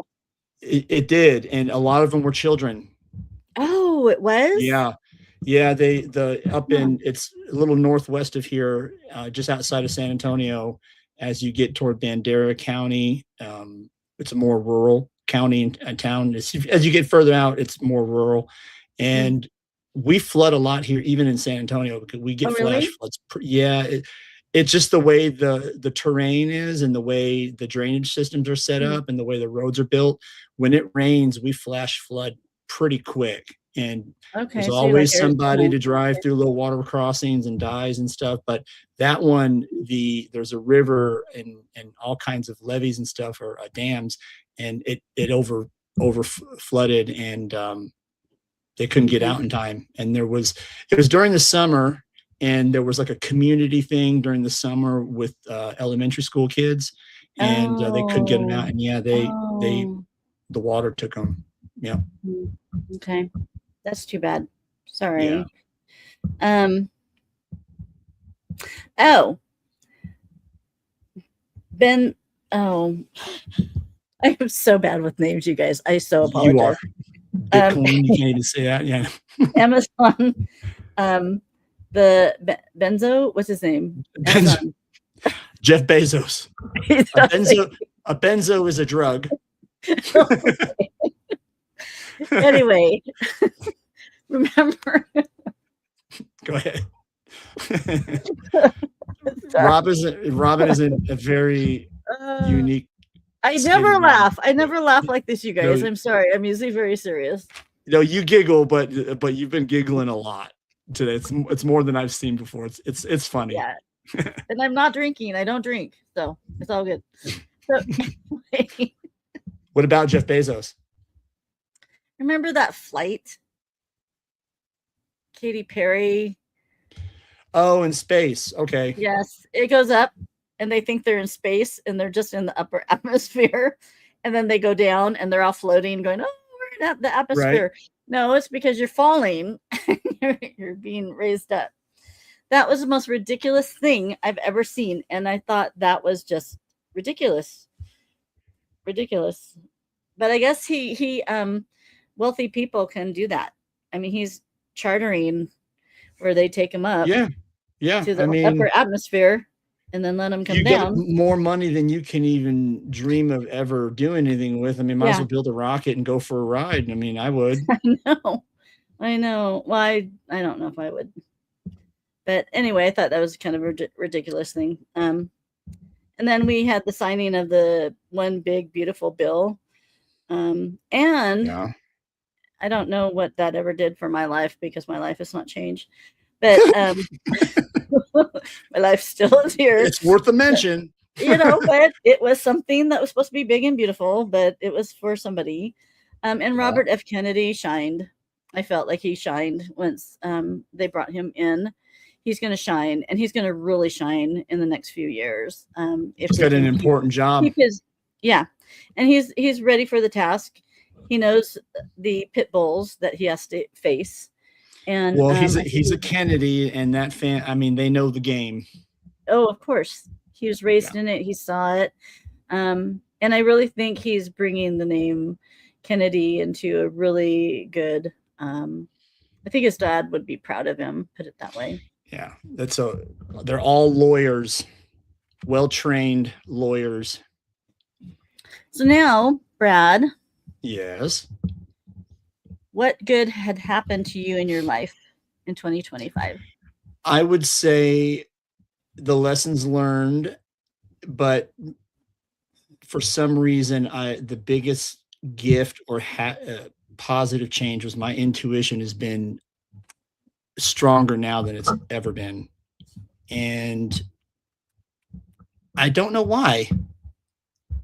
[SPEAKER 1] it did, and a lot of them were children.
[SPEAKER 2] Oh, it was.
[SPEAKER 1] Yeah, it's a little northwest of here, just outside of San Antonio. As you get toward Bandera County, it's a more rural county and town. As you get further out, it's more rural, and we flood a lot here, even in San Antonio, because we get flash floods. Yeah, it's just the way the terrain is and the way the drainage systems are set up and the way the roads are built. When it rains, we flash flood pretty quick. And there's always somebody to drive through little water crossings and dies and stuff. But that one, there's a river and all kinds of levees and stuff, or dams, and it over flooded, and they couldn't get out in time. And it was during the summer, and there was like a community thing during the summer with elementary school kids, and they couldn't get them out. And yeah, the water took them. Yeah.
[SPEAKER 2] Okay. That's too bad. Sorry. Yeah. I am so bad with names, you guys. I so apologize.
[SPEAKER 1] You are. Bitcoin, you can't even say that. Yeah.
[SPEAKER 2] Amazon. The Benzo, what's his name?
[SPEAKER 1] Jeff Bezos. A benzo is a drug.
[SPEAKER 2] Anyway, remember.
[SPEAKER 1] Go ahead. Robyn is a very unique.
[SPEAKER 2] I never laugh. I never laugh like this, you guys. No, I'm sorry. I'm usually very serious.
[SPEAKER 1] You giggle, but you've been giggling a lot today. It's more than I've seen before. It's funny.
[SPEAKER 2] Yeah. And I'm not drinking. I don't drink, so it's all good. So,
[SPEAKER 1] what about Jeff Bezos?
[SPEAKER 2] Remember that flight? Katy Perry.
[SPEAKER 1] Oh, in space. Okay.
[SPEAKER 2] Yes, it goes up, and they think they're in space, and they're just in the upper atmosphere, and then they go down, and they're all floating, going, "Oh, we're in the atmosphere." Right. No, it's because you're falling. You're being raised up. That was the most ridiculous thing I've ever seen, and I thought that was just ridiculous. Ridiculous. But I guess he wealthy people can do that. I mean, he's chartering where they take him up
[SPEAKER 1] to
[SPEAKER 2] the upper atmosphere and then let him come down.
[SPEAKER 1] Get more money than you can even dream of ever doing anything with. I mean, might as well build a rocket and go for a ride. I mean, I would.
[SPEAKER 2] I know. Well, I don't know if I would. But anyway, I thought that was kind of a ridiculous thing. And then we had the signing of the one big, beautiful bill. And I don't know what that ever did for my life, because my life has not changed. But my life still is here.
[SPEAKER 1] It's worth a mention.
[SPEAKER 2] But it was something that was supposed to be big and beautiful, but it was for somebody. And Robert F. Kennedy shined. I felt like he shined once they brought him in. He's going to shine, and he's going to really shine in the next few years.
[SPEAKER 1] He's got an important job.
[SPEAKER 2] And he's ready for the task. He knows the pit bulls that he has to face. And
[SPEAKER 1] he's a Kennedy, and that fan. I mean, they know the game.
[SPEAKER 2] Oh, of course, he was raised in it. He saw it, and I really think he's bringing the name Kennedy into a really good. I think his dad would be proud of him. Put it that way.
[SPEAKER 1] Yeah. They're all lawyers, well-trained lawyers.
[SPEAKER 2] So now, Brad.
[SPEAKER 1] Yes.
[SPEAKER 2] What good had happened to you in your life in 2025?
[SPEAKER 1] I would say the lessons learned, but for some reason, the biggest gift or positive change was my intuition has been stronger now than it's ever been. And I don't know why.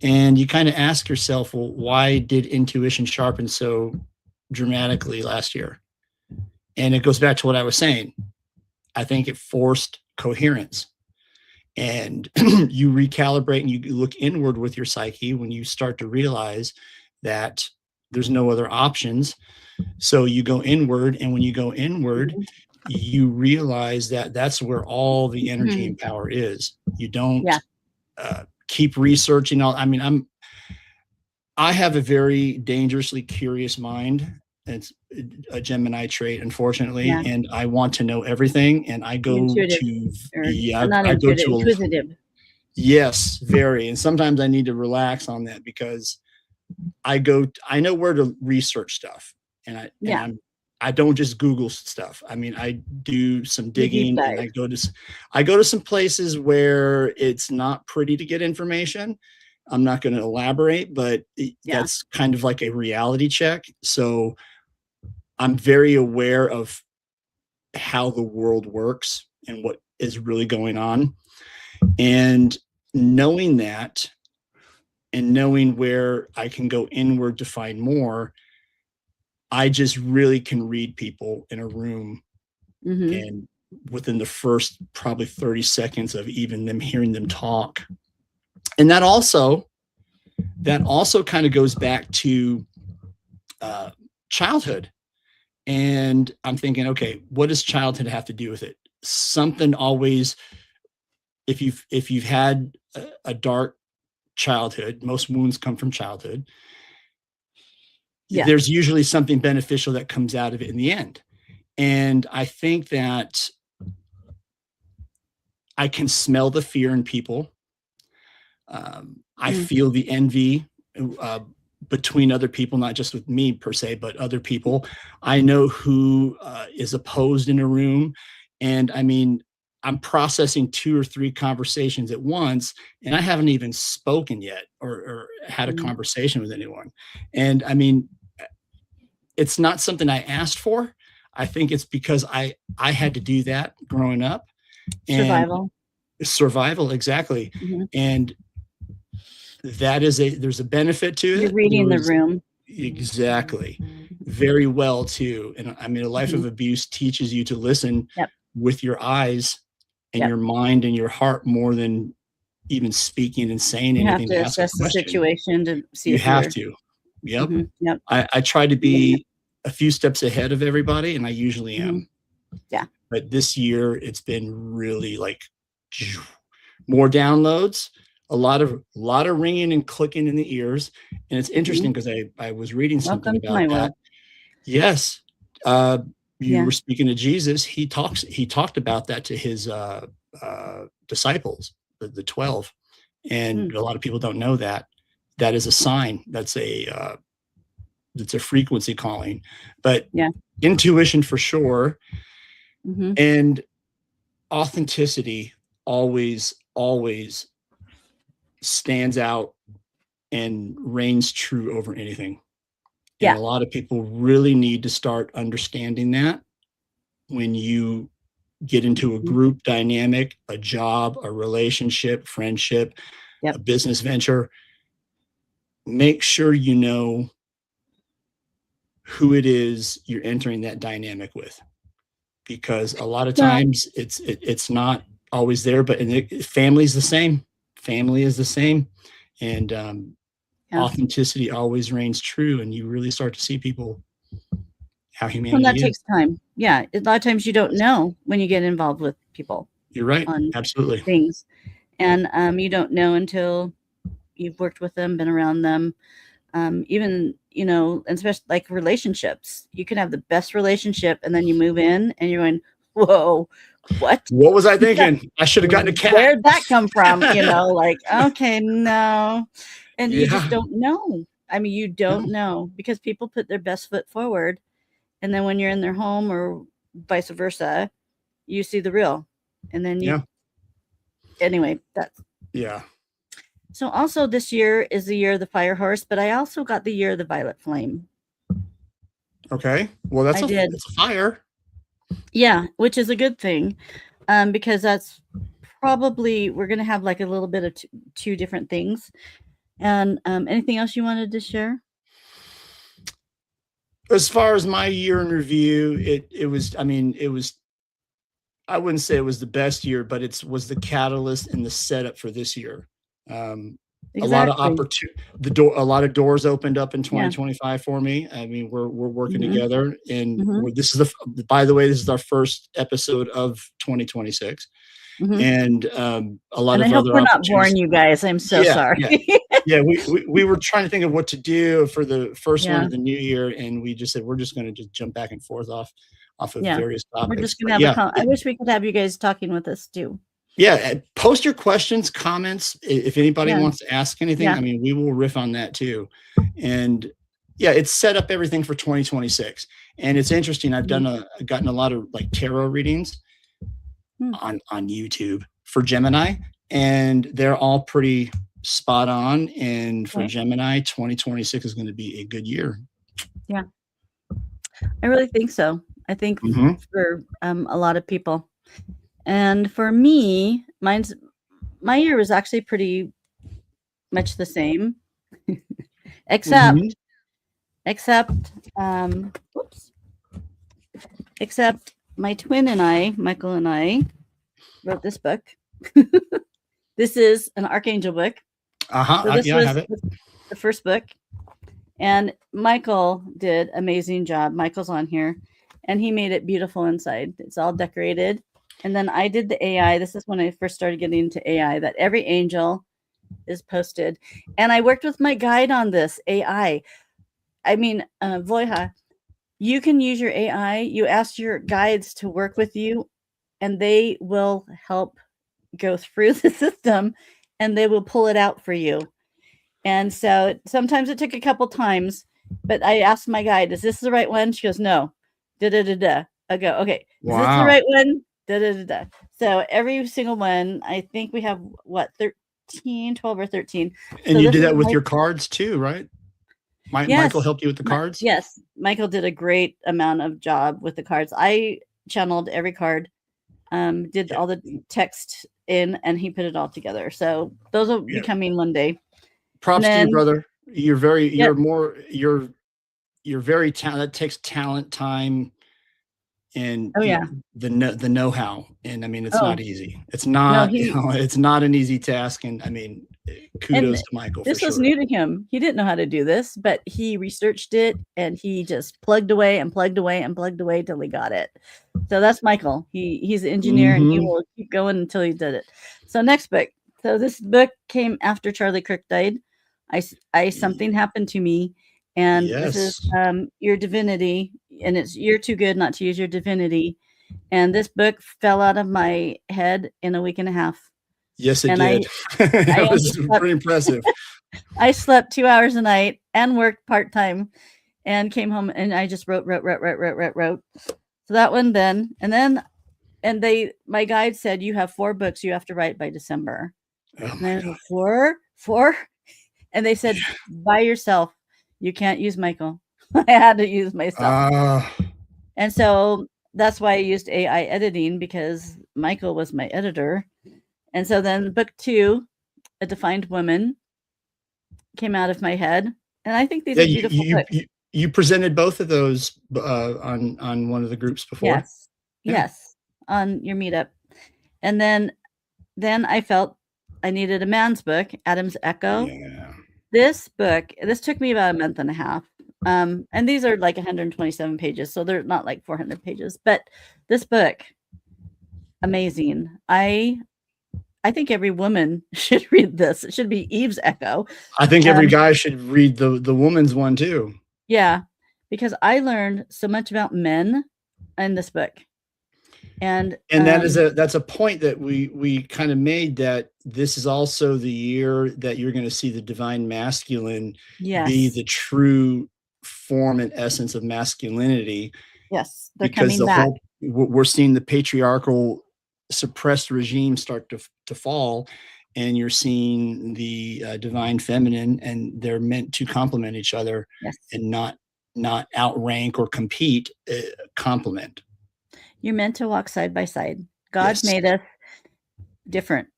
[SPEAKER 1] And you kind of ask yourself, well, why did intuition sharpen so dramatically last year? And it goes back to what I was saying. I think it forced coherence. And you recalibrate and you look inward with your psyche when you start to realize that there's no other options. So you go inward, and when you go inward, you realize that that's where all the energy and power is. You don't keep researching all. I mean, I have a very dangerously curious mind. It's a Gemini trait, unfortunately, and I want to know everything. And I go
[SPEAKER 2] inquisitive.
[SPEAKER 1] Yes, very. And sometimes I need to relax on that, because I know where to research stuff, and I don't just Google stuff. I mean, I do some digging, and I go to some places where it's not pretty to get information. I'm not going to elaborate, but that's kind of like a reality check. So I'm very aware of how the world works and what is really going on. And knowing that, and knowing where I can go inward to find more, I just really can read people in a room. And within the first probably 30 seconds of even them hearing them talk. And that also kind of goes back to childhood. And I'm thinking, okay, what does childhood have to do with it? Something always, if you've had a dark childhood, most wounds come from childhood. There's usually something beneficial that comes out of it in the end. And I think that I can smell the fear in people. I feel the envy between other people, not just with me per se, but other people. I know who is opposed in a room. And I mean, I'm processing 2 or 3 conversations at once, and I haven't even spoken yet or had a conversation with anyone. And I mean, it's not something I asked for. I think it's because I had to do that growing up. And survival, exactly. And that is there's a benefit to it.
[SPEAKER 2] You're reading the room.
[SPEAKER 1] Exactly. Very well too. And I mean, a life of abuse teaches you to listen with your eyes and your mind and your heart more than even speaking and saying anything.
[SPEAKER 2] You have to assess the situation to see.
[SPEAKER 1] You have to. Yep. I try to be a few steps ahead of everybody, and I usually am.
[SPEAKER 2] Yeah.
[SPEAKER 1] But this year it's been really like more downloads, a lot of ringing and clicking in the ears. And it's interesting because I was reading something about that. Yes. You were speaking to Jesus. He talked about that to his disciples, the 12. And a lot of people don't know that. That is a sign. That's a frequency calling. But intuition for sure. And authenticity always stands out and reigns true over anything. And a lot of people really need to start understanding that when you get into a group dynamic, a job, a relationship, friendship, a business venture. Make sure you know who it is you're entering that dynamic with, because a lot of times it's not always there, but family is the same. Family is the same. And authenticity always reigns true, and you really start to see people how humanity
[SPEAKER 2] that takes time. Yeah, a lot of times you don't know when you get involved with people.
[SPEAKER 1] You're right. Absolutely.
[SPEAKER 2] Things, and you don't know until you've worked with them, been around them. Even and especially like relationships, you can have the best relationship, and then you move in, and you're going, "Whoa, what
[SPEAKER 1] was I thinking? I should have gotten a cat.
[SPEAKER 2] Where'd that come from? Like, okay, no. And you just don't know. I mean, you don't know, because people put their best foot forward. And then when you're in their home or vice versa, you see the real. And then anyway, that's.
[SPEAKER 1] Yeah.
[SPEAKER 2] So also this year is the year of the fire horse, but I also got the year of the violet flame.
[SPEAKER 1] Okay. Well, that's a fire.
[SPEAKER 2] Yeah, which is a good thing, because that's probably, we're going to have like a little bit of two different things. And anything else you wanted to share?
[SPEAKER 1] As far as my year in review, it was, I mean, it was, I wouldn't say it was the best year, but it was the catalyst and the setup for this year. A lot of a lot of doors opened up in 2025 for me. I mean, we're working together, and this is by the way, this is our first episode of 2026. And a lot of
[SPEAKER 2] I hope
[SPEAKER 1] other
[SPEAKER 2] we're not boring you guys. I'm so sorry.
[SPEAKER 1] Yeah, we were trying to think of what to do for the first one of the new year, and we just said we're just going to just jump back and forth off of various topics.
[SPEAKER 2] We're just going to have I wish we could have you guys talking with us too.
[SPEAKER 1] Yeah, post your questions, comments. If anybody wants to ask anything, I mean, we will riff on that too. And yeah, it's set up everything for 2026. And it's interesting. I've gotten a lot of like tarot readings on YouTube for Gemini, and they're all pretty spot on. And for Gemini, 2026 is going to be a good year.
[SPEAKER 2] Yeah, I really think so. I think for a lot of people. And for me, my year was actually pretty much the same, except my twin and I, Michael and I, wrote this book. This is an Archangel book. So this was I have it. The first book. And Michael did an amazing job. Michael's on here, and he made it beautiful inside. It's all decorated. And then I did the AI. This is when I first started getting into AI, that every angel is posted. And I worked with my guide on this AI. I mean, Voiha, you can use your AI. You ask your guides to work with you, and they will help go through the system, and they will pull it out for you. And so sometimes it took a couple times, but I asked my guide, is this the right one? She goes, no. Da-da-da-da. I go, okay. Is this the right one? Da-da-da-da. So every single one, I think we have what, 12 or 13.
[SPEAKER 1] And so you did that with your cards too, right? Michael helped you with the cards?
[SPEAKER 2] Yes. Michael did a great amount of job with the cards. I channeled every card, did all the text in, and he put it all together. So those will be coming one day.
[SPEAKER 1] Props to you, brother. You're very, you're very talented. That takes talent, time, and the know-how. And I mean, it's not easy. It's not, it's not an easy task. And I mean, kudos to Michael.
[SPEAKER 2] This was new to him. He didn't know how to do this, but he researched it, and he just plugged away and plugged away and plugged away till he got it. So that's Michael. He's an engineer, and he will keep going until he did it. So next book. So this book came after Charlie Kirk died. Something happened to me, and this is your divinity, and it's you're too good not to use your divinity. And this book fell out of my head in a week and a half.
[SPEAKER 1] Yes, it did. That was pretty impressive.
[SPEAKER 2] I slept 2 hours a night and worked part-time, and came home, and I just wrote. So that one then, and my guide said, you have 4 books you have to write by December. And I was 4? And they said, by yourself, you can't use Michael. I had to use myself. And so that's why I used AI editing, because Michael was my editor. And so then book 2, A Defined Woman, came out of my head. And I think these are beautiful books.
[SPEAKER 1] You presented both of those on one of the groups before.
[SPEAKER 2] Yes, on your meetup. And then I felt I needed a man's book, Adam's Echo.
[SPEAKER 1] Yeah.
[SPEAKER 2] This book, this took me about a month and a half. And these are like 127 pages, so they're not like 400 pages. But this book, amazing. I think every woman should read this. It should be Eve's Echo.
[SPEAKER 1] I think every guy should read the woman's one too.
[SPEAKER 2] Yeah, because I learned so much about men in this book. And
[SPEAKER 1] that's a point that we kind of made, that this is also the year that you're going to see the divine masculine be the true form and essence of masculinity.
[SPEAKER 2] Yes, they're coming back.
[SPEAKER 1] We're seeing the patriarchal suppressed regime start to fall, and you're seeing the divine feminine, and they're meant to complement each other, and not outrank or compete, complement.
[SPEAKER 2] You're meant to walk side by side. God made us different.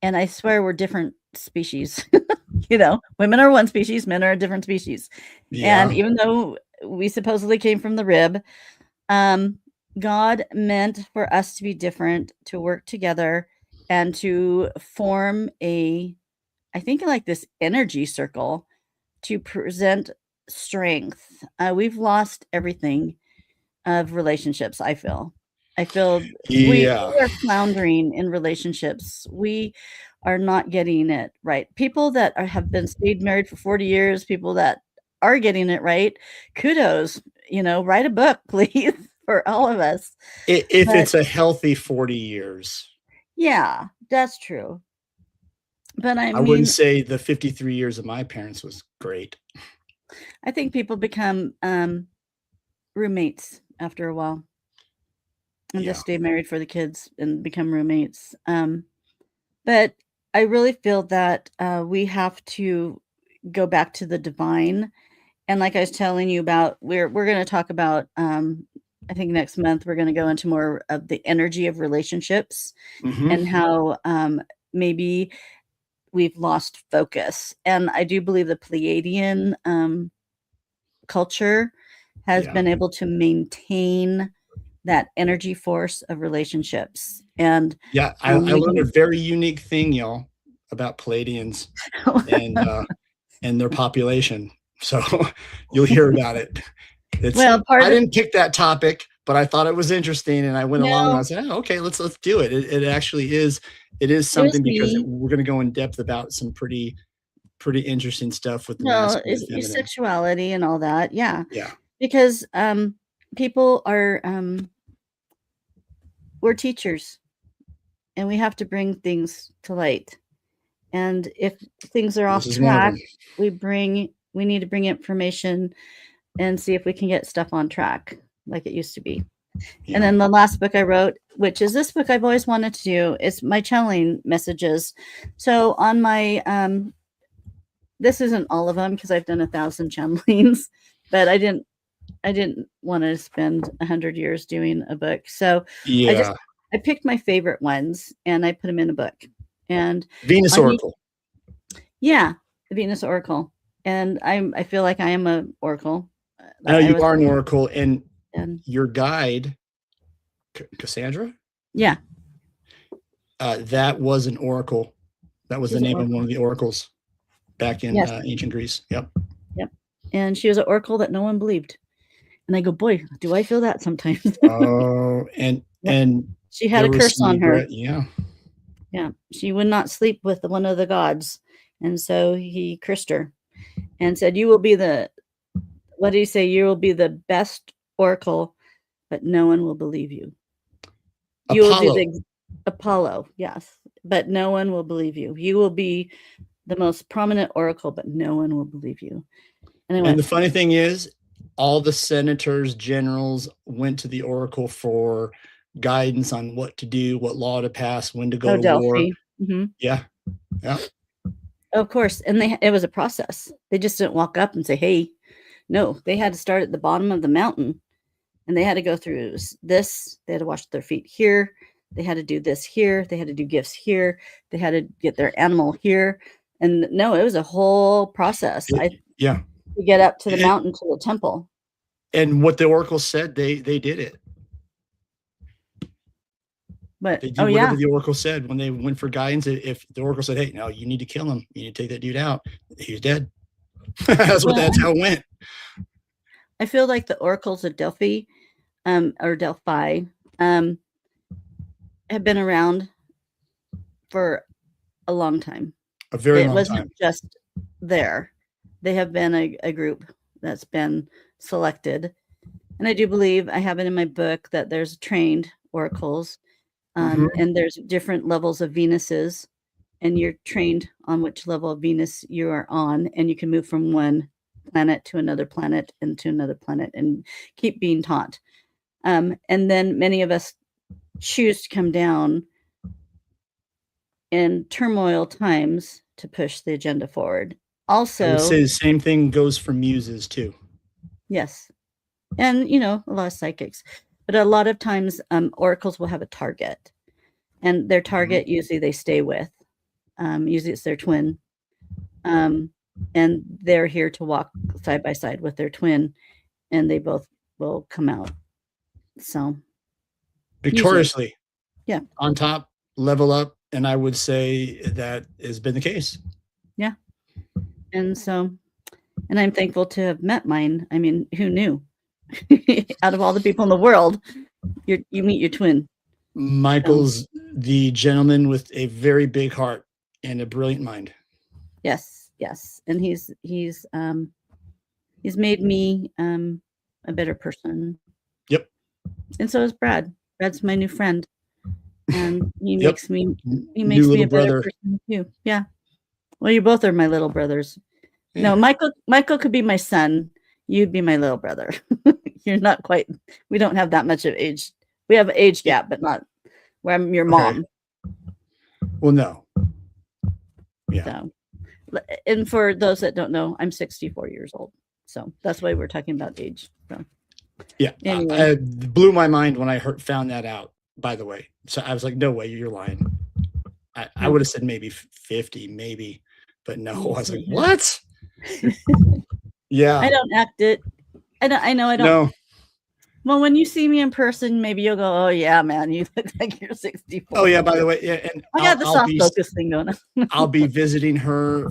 [SPEAKER 2] And I swear we're different species. Women are one species, men are a different species. Yeah. And even though we supposedly came from the rib, God meant for us to be different, to work together, and to form I think like this energy circle to present strength. We've lost everything of relationships. I feel we are floundering in relationships. We are not getting it right. People that have been stayed married for 40 years, people that are getting it right, kudos, write a book, please, for all of us.
[SPEAKER 1] If it's a healthy 40 years.
[SPEAKER 2] Yeah, that's true. But I mean,
[SPEAKER 1] wouldn't say the 53 years of my parents was great.
[SPEAKER 2] I think people become roommates after a while, and just stay married for the kids and become roommates. But I really feel that we have to go back to the divine. And like I was telling you about, we're going to talk about, I think next month, we're going to go into more of the energy of relationships, and how maybe we've lost focus. And I do believe the Pleiadian culture has been able to maintain that energy force of relationships. And
[SPEAKER 1] I learned a very unique thing, y'all, about Pleiadians and their population. So you'll hear about it. I didn't pick that topic, but I thought it was interesting, and I went along and I said, oh, okay, let's do it. It actually is. It is something, because we're going to go in depth about some pretty interesting stuff with the masculine,
[SPEAKER 2] sexuality and all that. Yeah.
[SPEAKER 1] Yeah.
[SPEAKER 2] Because people are we're teachers, and we have to bring things to light. And if things are off track, we need to bring information and see if we can get stuff on track like it used to be. Yeah. And then the last book I wrote, which is this book I've always wanted to do, is my channeling messages. So on my this isn't all of them, because I've done 1,000 channelings, but I didn't want to spend 100 years doing a book. So I picked my favorite ones and I put them in a book. And
[SPEAKER 1] Venus Oracle.
[SPEAKER 2] The Venus Oracle. And I feel like I am an oracle.
[SPEAKER 1] No, you are an oracle, and your guide, Cassandra?
[SPEAKER 2] Yeah.
[SPEAKER 1] That was an oracle. That was the name of one of the oracles back in ancient Greece. Yep.
[SPEAKER 2] And she was an oracle that no one believed. And I go, boy, do I feel that sometimes.
[SPEAKER 1] Oh, and
[SPEAKER 2] she had a curse on her.
[SPEAKER 1] Yeah.
[SPEAKER 2] She would not sleep with one of the gods. And so he cursed her and said, you will be what did he say? You will be the best oracle, but no one will believe you. You will do Apollo, yes, but no one will believe you. You will be the most prominent oracle, but no one will believe you.
[SPEAKER 1] And the funny thing is, all the senators, generals went to the oracle for guidance on what to do, what law to pass, when to go to war.
[SPEAKER 2] Mm-hmm.
[SPEAKER 1] Yeah.
[SPEAKER 2] Of course. And it was a process. They just didn't walk up and say, hey. No, they had to start at the bottom of the mountain, and they had to go through this. They had to wash their feet here. They had to do this here. They had to do gifts here. They had to get their animal here. And no, it was a whole process. To get up to the mountain, to the temple.
[SPEAKER 1] And what the oracle said, they did it.
[SPEAKER 2] But
[SPEAKER 1] they did whatever the oracle said when they went for guidance. If the oracle said, hey, no, you need to kill him, you need to take that dude out, he's dead. That's how it went.
[SPEAKER 2] I feel like the oracles of Delphi, or Delphi, have been around for a long time.
[SPEAKER 1] A very long time.
[SPEAKER 2] It wasn't just there. They have been a group that's been selected. And I do believe, I have it in my book, that there's trained oracles, and there's different levels of Venuses, and you're trained on which level of Venus you are on, and you can move from one planet to another planet and to another planet and keep being taught. And then many of us choose to come down in turmoil times to push the agenda forward. Also,
[SPEAKER 1] I would say the same thing goes for muses too.
[SPEAKER 2] Yes. And, you know, a lot of psychics. But a lot of times oracles will have a target. And their target usually they stay with. Usually it's their twin. And they're here to walk side by side with their twin. And they both will come out. So
[SPEAKER 1] victoriously.
[SPEAKER 2] Usually. Yeah.
[SPEAKER 1] On top, level up. And I would say that has been the case.
[SPEAKER 2] Yeah. And so, and I'm thankful to have met mine. I mean, who knew? Out of all the people in the world, you meet your twin.
[SPEAKER 1] Michael's the gentleman with a very big heart and a brilliant mind.
[SPEAKER 2] Yes, yes. And he's made me a better person.
[SPEAKER 1] Yep.
[SPEAKER 2] And so is Brad. Brad's my new friend. And he
[SPEAKER 1] Yep.
[SPEAKER 2] makes me a better person too. Yeah. Well, you both are my little brothers. Yeah. No, Michael could be my son. You'd be my little brother. You're not quite, we don't have that much of age. We have an age gap, but not where I'm your mom.
[SPEAKER 1] Well, no. Yeah.
[SPEAKER 2] So, and for those that don't know, I'm 64 years old. So that's why we're talking about age. So
[SPEAKER 1] yeah. Anyway. It blew my mind when I found that out, by the way. So I was like, no way, you're lying. I would have said maybe 50, maybe, but no, I was like, what? Yeah.
[SPEAKER 2] I don't act it. I know I don't.
[SPEAKER 1] No.
[SPEAKER 2] Well, when you see me in person, maybe you'll go, oh yeah, man, you look like you're 64.
[SPEAKER 1] Oh yeah, by the way, yeah, and
[SPEAKER 2] I got the soft focus thing going on.
[SPEAKER 1] I'll be visiting her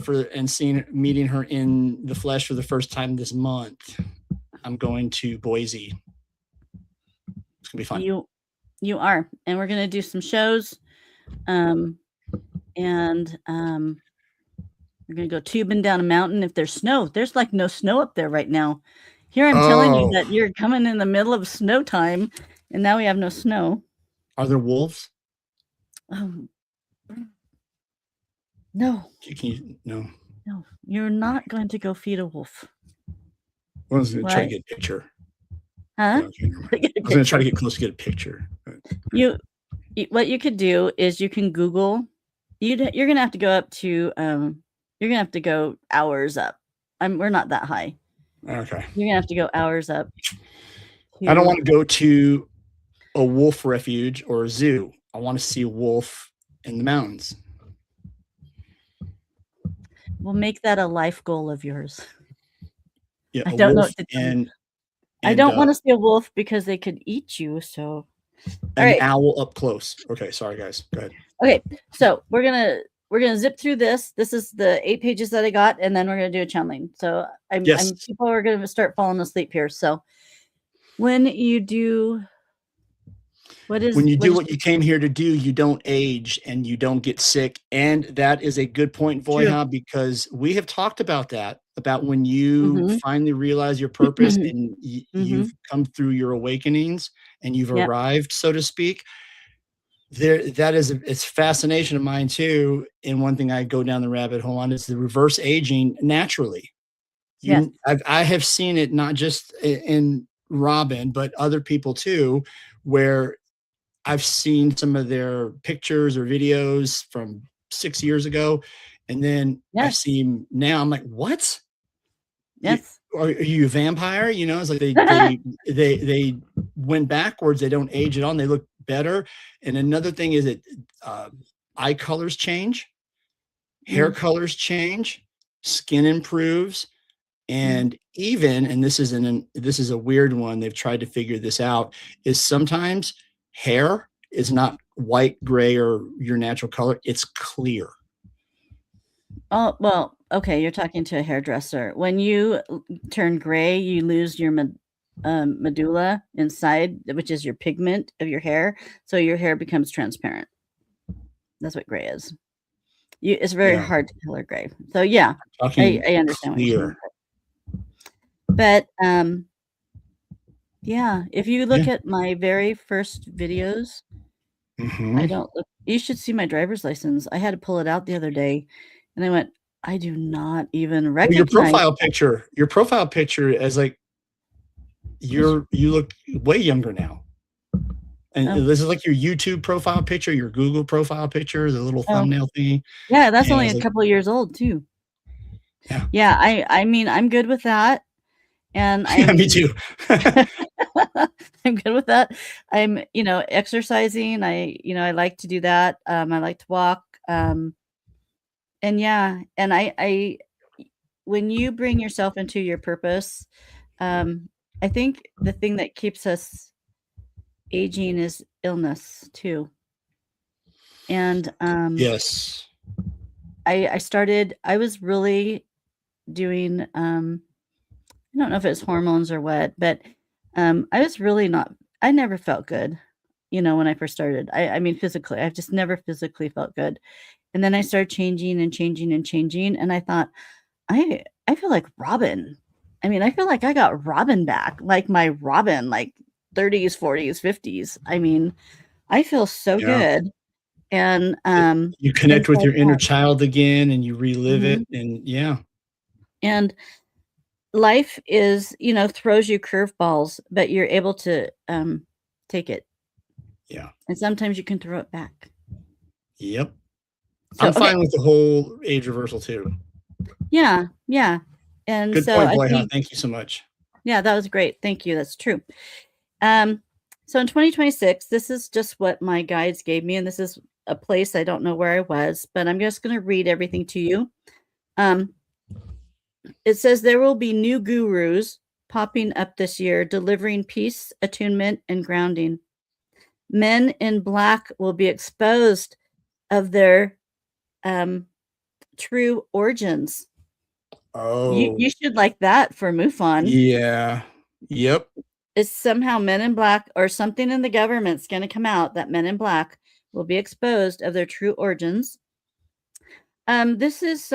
[SPEAKER 1] meeting her in the flesh for the first time this month. I'm going to Boise. It's gonna be fun.
[SPEAKER 2] You are, and we're gonna do some shows. We're gonna go tubing down a mountain. If there's snow, there's like no snow up there right now. Here I'm telling you that you're coming in the middle of snow time, and now we have no snow.
[SPEAKER 1] Are there wolves?
[SPEAKER 2] No.
[SPEAKER 1] No.
[SPEAKER 2] No, you're not going to go feed a wolf.
[SPEAKER 1] I was going to try to get a picture.
[SPEAKER 2] Huh?
[SPEAKER 1] No, I was going to try to get close to get a picture.
[SPEAKER 2] What you could do is you can Google. You're going to have to go up to. You're going to have to go hours up. We're not that high.
[SPEAKER 1] Okay.
[SPEAKER 2] You're going to have to go hours up.
[SPEAKER 1] I don't want to go to a wolf refuge or a zoo. I want to see a wolf in the mountains.
[SPEAKER 2] We'll make that a life goal of yours.
[SPEAKER 1] Yeah,
[SPEAKER 2] I don't know what to do. I don't want to see a wolf because they could eat you. So,
[SPEAKER 1] an owl up close. Okay, sorry guys. Go ahead.
[SPEAKER 2] Okay, so we're gonna zip through this. This is the 8 pages that I got, and then we're gonna do a channeling. So people are gonna start falling asleep here. So when you do. When you do what you came here to do,
[SPEAKER 1] you don't age and you don't get sick. And that is a good point, Voiha, because we have talked about that, about when you finally realize your purpose and you've come through your awakenings and you've arrived, so to speak. It's fascination of mine too. And one thing I go down the rabbit hole on is the reverse aging naturally. I have seen it not just in Robyn, but other people too, where I've seen some of their pictures or videos from 6 years ago. And then I see them now. I'm like, what?
[SPEAKER 2] Yes.
[SPEAKER 1] Are you a vampire? You know, it's like they went backwards. They don't age at all. And they look better. And another thing is that eye colors change, hair colors change, skin improves. And even, and this is a weird one, they've tried to figure this out, is sometimes hair is not white, gray, or your natural color. It's clear.
[SPEAKER 2] Oh, well, okay. You're talking to a hairdresser. When you turn gray, you lose your medulla inside, which is your pigment of your hair. So your hair becomes transparent. That's what gray is. It's very hard to color gray. So yeah, I understand what you're saying. But Yeah. If you look at my very first videos, I don't look, you should see my driver's license. I had to pull it out the other day and I went, I do not even recognize
[SPEAKER 1] your profile picture as like, you look way younger now. And this is like your YouTube profile picture, your Google profile picture, the little thumbnail thing.
[SPEAKER 2] Yeah, that's only a couple of years old too.
[SPEAKER 1] Yeah.
[SPEAKER 2] Yeah, I mean, I'm good with that. And
[SPEAKER 1] me too.
[SPEAKER 2] I'm good with that. I'm, exercising. I like to do that. I like to walk. And yeah, and I when you bring yourself into your purpose, I think the thing that keeps us aging is illness too. And
[SPEAKER 1] yes,
[SPEAKER 2] I was really doing I don't know if it's hormones or what, but I was really I never felt good, when I first started. I mean, physically, I've just never physically felt good. And then I started changing and changing and changing. And I thought, I feel like Robyn. I mean, I feel like I got Robyn back, like my Robyn, like 30s, 40s, 50s. I mean, I feel so good. And
[SPEAKER 1] you connect with your inner child again and you relive it. And
[SPEAKER 2] and life is, throws you curveballs, but you're able to take it.
[SPEAKER 1] Yeah.
[SPEAKER 2] And sometimes you can throw it back.
[SPEAKER 1] Yep. So, I'm fine with the whole age reversal too.
[SPEAKER 2] Yeah. Yeah. And
[SPEAKER 1] good
[SPEAKER 2] so
[SPEAKER 1] point, Boyha. Thank you so much.
[SPEAKER 2] Yeah, that was great. Thank you. That's true. So in 2026, this is just what my guides gave me. And this is a place I don't know where I was, but I'm just going to read everything to you. It says there will be new gurus popping up this year, delivering peace, attunement, and grounding. Men in Black will be exposed of their true origins.
[SPEAKER 1] Oh,
[SPEAKER 2] you should like that for MUFON.
[SPEAKER 1] Yeah. Yep.
[SPEAKER 2] It's somehow Men in Black or something in the government's going to come out that Men in Black will be exposed of their true origins. This is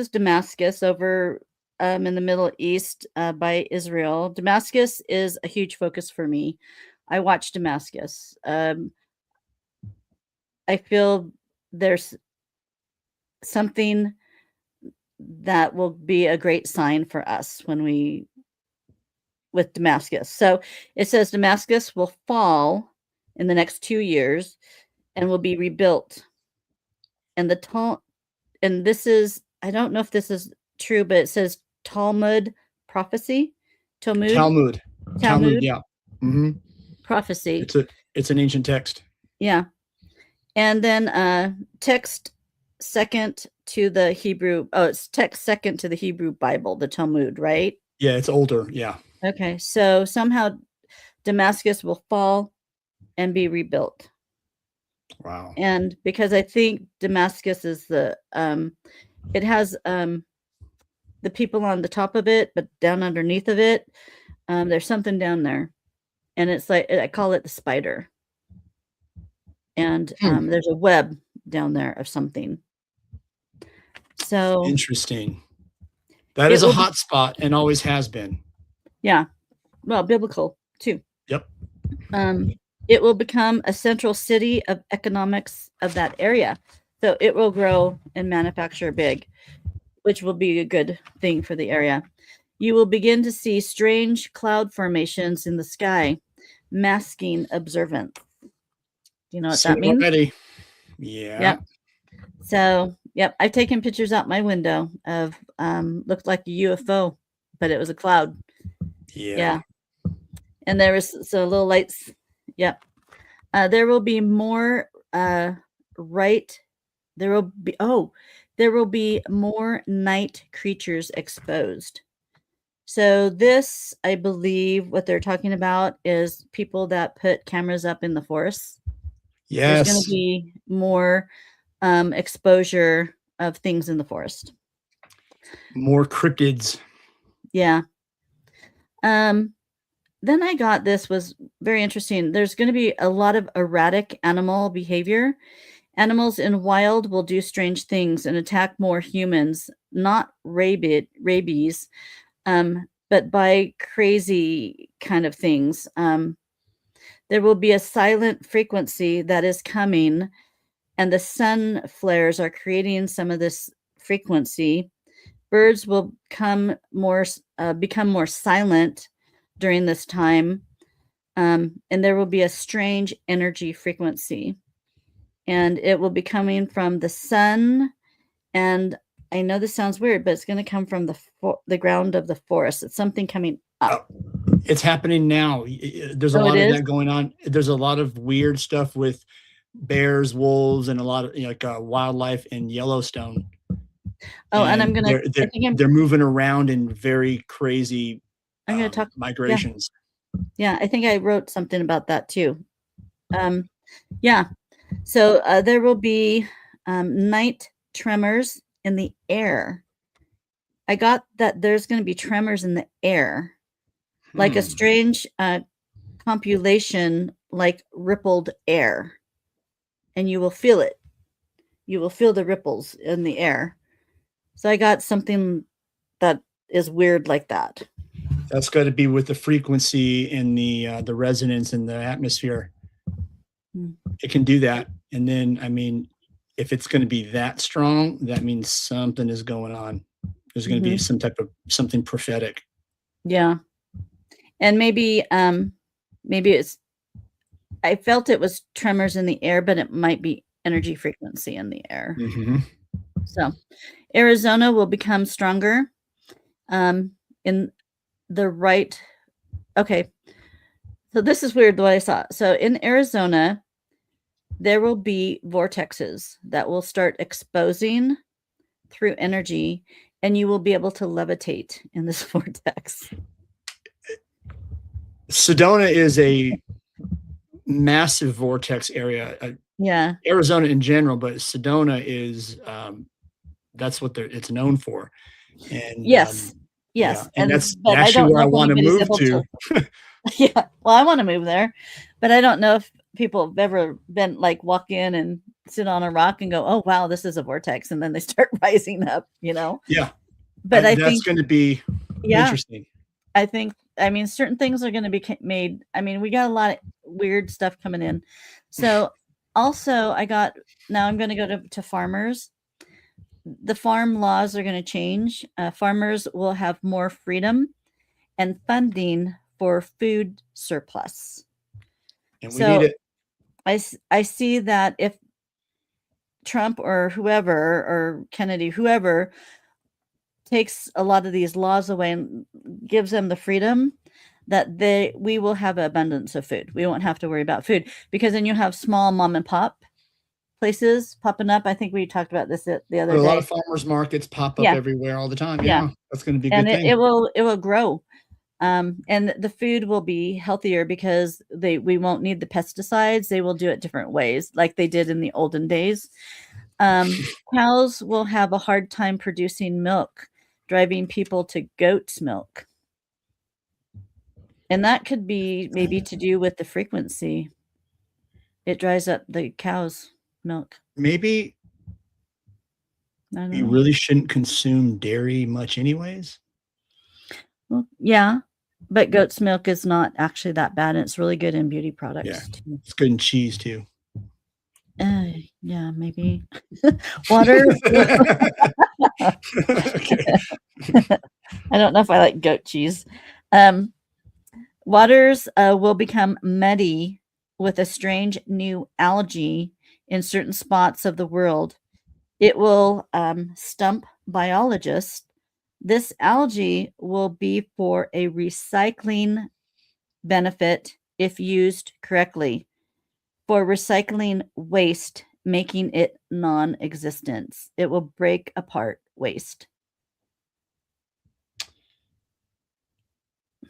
[SPEAKER 2] Damascus over in the Middle East by Israel. Damascus is a huge focus for me. I watch Damascus. I feel there's something that will be a great sign for us with Damascus. So it says Damascus will fall in the next 2 years and will be rebuilt. And this is, I don't know if this is true, but it says Talmud prophecy. Talmud.
[SPEAKER 1] Yeah.
[SPEAKER 2] Prophecy.
[SPEAKER 1] It's an ancient text.
[SPEAKER 2] Yeah. And then text second to the Hebrew. Oh, it's text second to the Hebrew Bible, the Talmud, right?
[SPEAKER 1] Yeah, it's older. Yeah.
[SPEAKER 2] Okay. So somehow Damascus will fall and be rebuilt.
[SPEAKER 1] Wow.
[SPEAKER 2] And because I think Damascus is it has the people on the top of it, but down underneath of it, there's something down there. And it's like, I call it the spider. And there's a web down there of something. So
[SPEAKER 1] interesting. That is a hot spot and always has been.
[SPEAKER 2] Yeah. Well, biblical too.
[SPEAKER 1] Yep.
[SPEAKER 2] It will become a central city of economics of that area. So it will grow and manufacture big, which will be a good thing for the area. You will begin to see strange cloud formations in the sky, masking observance. Do you know what that means?
[SPEAKER 1] Already. Yeah.
[SPEAKER 2] Yep. So, yep, I've taken pictures out my window of looked like a UFO, but it was a cloud. Yeah. And there was little lights. Yep. There will be more there will be more night creatures exposed. So this, I believe, what they're talking about is people that put cameras up in the forest.
[SPEAKER 1] Yes.
[SPEAKER 2] There's going to be more exposure of things in the forest.
[SPEAKER 1] More cryptids.
[SPEAKER 2] Yeah. Then I got this was very interesting. There's going to be a lot of erratic animal behavior. Animals in wild will do strange things and attack more humans, not rabies, but but by crazy kind of things. There will be a silent frequency that is coming, and the sun flares are creating some of this frequency. Birds will become more silent during this time, and there will be a strange energy frequency, and it will be coming from the sun. And I know this sounds weird, but it's going to come from the ground of the forest. It's something coming up.
[SPEAKER 1] It's happening now. There's a lot of that going on. There's a lot of weird stuff with bears, wolves, and a lot of wildlife in Yellowstone.
[SPEAKER 2] Oh, and I'm gonna.
[SPEAKER 1] They're moving around in very crazy.
[SPEAKER 2] I'm gonna talk
[SPEAKER 1] migrations.
[SPEAKER 2] Yeah, I think I wrote something about that too. Yeah. So there will be night tremors in the air. I got that there's going to be tremors in the air, like a strange compilation, like rippled air, and you will feel it. You will feel the ripples in the air. So I got something that is weird like that.
[SPEAKER 1] That's got to be with the frequency and the resonance in the atmosphere. It can do that. And then, I mean, if it's going to be that strong, that means something is going on. There's going to be some type of something prophetic. Yeah.
[SPEAKER 2] And maybe it's, I felt it was tremors in the air, but it might be energy frequency in the air. So Arizona will become stronger in the right. Okay. So this is weird the way I saw it. So in Arizona, there will be vortexes that will start exposing through energy, and you will be able to levitate in this vortex.
[SPEAKER 1] Sedona is a massive vortex area.
[SPEAKER 2] Yeah.
[SPEAKER 1] Arizona in general, but Sedona is that's what it's known for. And
[SPEAKER 2] yes.
[SPEAKER 1] Yeah. And that's actually where I want to move to.
[SPEAKER 2] Yeah. Well, I want to move there, but I don't know if people have ever been like walk in and sit on a rock and go, oh, wow, this is a vortex. And then they start rising up,
[SPEAKER 1] Yeah.
[SPEAKER 2] But I
[SPEAKER 1] think that's going to be
[SPEAKER 2] interesting. I mean, certain things are going to be made. I mean, we got a lot of weird stuff coming in. So also now I'm going to go to farmers. The farm laws are going to change. Farmers will have more freedom and funding for food surplus.
[SPEAKER 1] And we need it.
[SPEAKER 2] I see that if Trump or whoever, or Kennedy, whoever takes a lot of these laws away and gives them the freedom, that we will have an abundance of food. We won't have to worry about food, because then you have small mom and pop places popping up. I think we talked about this the other day.
[SPEAKER 1] A lot of farmers markets pop up everywhere all the time. Yeah. That's going to be a good thing.
[SPEAKER 2] It will grow. And the food will be healthier because we won't need the pesticides. They will do it different ways, like they did in the olden days. Cows will have a hard time producing milk, driving people to goat's milk. And that could be maybe to do with the frequency. It dries up the cow's milk.
[SPEAKER 1] Maybe you really shouldn't consume dairy much anyways.
[SPEAKER 2] Well, yeah. But goat's milk is not actually that bad. And it's really good in beauty products.
[SPEAKER 1] Yeah, too. It's good in cheese too.
[SPEAKER 2] Yeah, maybe. Water.
[SPEAKER 1] Okay.
[SPEAKER 2] I don't know if I like goat cheese. Waters will become muddy with a strange new algae in certain spots of the world. It will stump biologists. This algae will be for a recycling benefit if used correctly, for recycling waste, making it non-existent. It will break apart waste.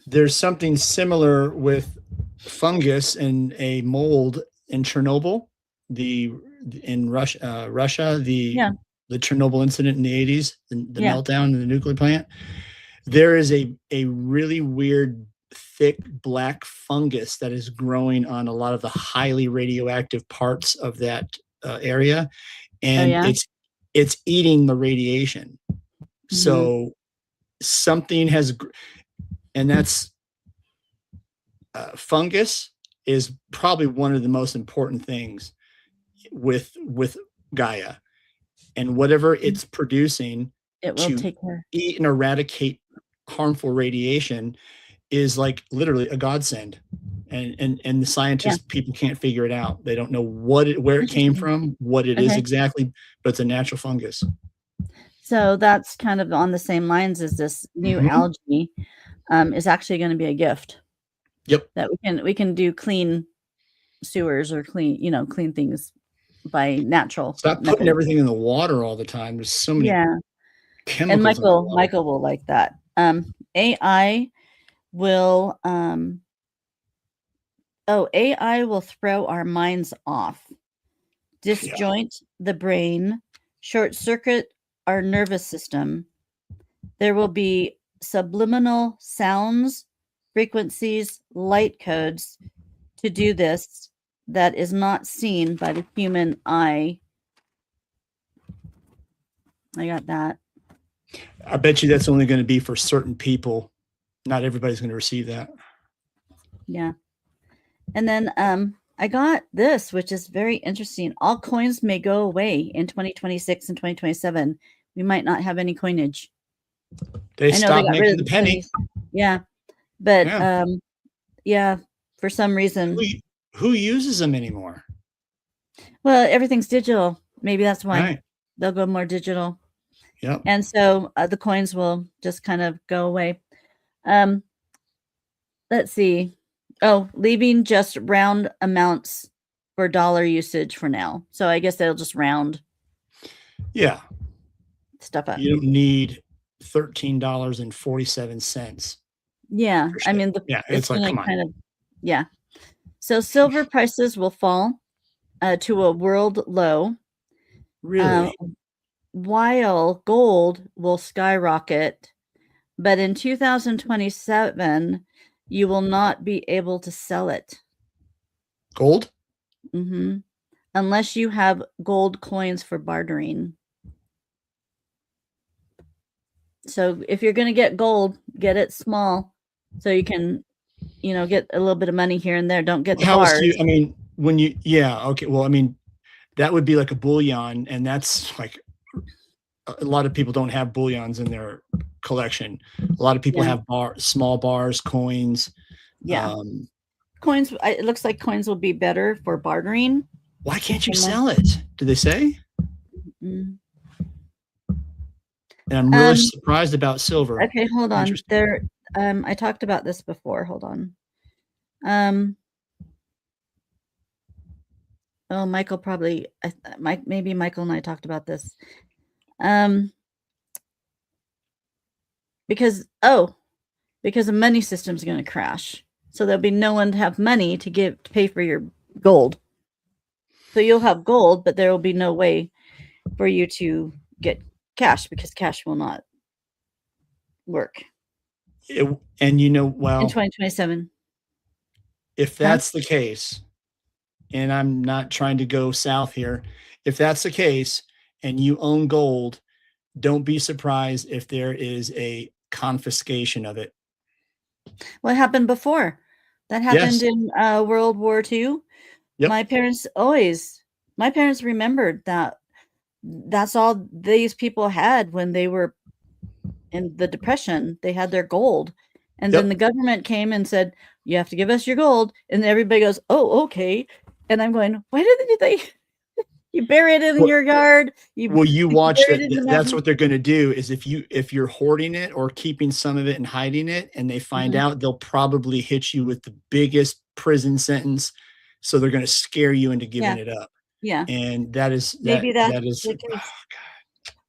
[SPEAKER 1] There's something similar with fungus and a mold in Chernobyl, in Russia, the Chernobyl incident in the 80s, the meltdown in the nuclear plant. There is a really weird, thick black fungus that is growing on a lot of the highly radioactive parts of that area, and it's eating the radiation. So something has. And that's fungus is probably one of the most important things with Gaia, and whatever it's producing,
[SPEAKER 2] it will take care.
[SPEAKER 1] Eat and eradicate harmful radiation is like literally a godsend. And the scientists, people can't figure it out. They don't know where it came from, what it is exactly, but it's a natural fungus.
[SPEAKER 2] So that's kind of on the same lines as this new algae is actually going to be a gift.
[SPEAKER 1] Yep.
[SPEAKER 2] That we can do clean sewers or clean things by natural.
[SPEAKER 1] Stop putting everything in the water all the time. There's so many chemicals.
[SPEAKER 2] And Michael will like that. AI will AI will throw our minds off, disjoint the brain, short circuit our nervous system. There will be subliminal sounds, frequencies, light codes to do this that is not seen by the human eye. I got that.
[SPEAKER 1] I bet you that's only going to be for certain people. Not everybody's going to receive that.
[SPEAKER 2] Yeah. And then I got this, which is very interesting. All coins may go away in 2026 and 2027. We might not have any coinage.
[SPEAKER 1] They stopped making the penny.
[SPEAKER 2] Yeah. But for some reason.
[SPEAKER 1] Who uses them anymore?
[SPEAKER 2] Well, everything's digital. Maybe that's why they'll go more digital.
[SPEAKER 1] Yeah.
[SPEAKER 2] And so the coins will just kind of go away. Let's see. Oh, leaving just round amounts for dollar usage for now. So I guess they'll just round.
[SPEAKER 1] Yeah.
[SPEAKER 2] Stuff up.
[SPEAKER 1] You don't need $13.47.
[SPEAKER 2] Yeah. I mean,
[SPEAKER 1] it's like, come on.
[SPEAKER 2] Kind of, yeah. So silver prices will fall to a world low.
[SPEAKER 1] Really?
[SPEAKER 2] While gold will skyrocket, but in 2027, you will not be able to sell it.
[SPEAKER 1] Gold?
[SPEAKER 2] Mm-hmm. Unless you have gold coins for bartering. So if you're going to get gold, get it small so you can, get a little bit of money here and there. Don't get the bars.
[SPEAKER 1] Okay. Well, I mean, that would be like a bullion, and that's like a lot of people don't have bullions in their collection. A lot of people have small bars, coins.
[SPEAKER 2] Yeah. Coins. It looks like coins will be better for bartering.
[SPEAKER 1] Why can't you sell it? Do they say?
[SPEAKER 2] Mm-hmm.
[SPEAKER 1] And I'm really surprised about silver.
[SPEAKER 2] Okay, hold on. I talked about this before. Hold on. Michael probably. Maybe Michael and I talked about this. Because the money system is going to crash, so there'll be no one to have money to pay for your gold. So you'll have gold, but there will be no way for you to get cash because cash will not work.
[SPEAKER 1] In
[SPEAKER 2] 2027.
[SPEAKER 1] If that's the case, and I'm not trying to go south here, if that's the case and you own gold, don't be surprised if there is a confiscation of it.
[SPEAKER 2] What happened before? That happened in World War II. Yep. My parents remembered that that's all these people had when they were in the Depression. They had their gold. And then the government came and said, you have to give us your gold. And everybody goes, oh, okay. And I'm going, why did they you bury it in your yard?
[SPEAKER 1] You watch that. That's what they're going to do is if you're hoarding it or keeping some of it and hiding it and they find out, they'll probably hit you with the biggest prison sentence. So they're going to scare you into giving it up.
[SPEAKER 2] Yeah.
[SPEAKER 1] And that is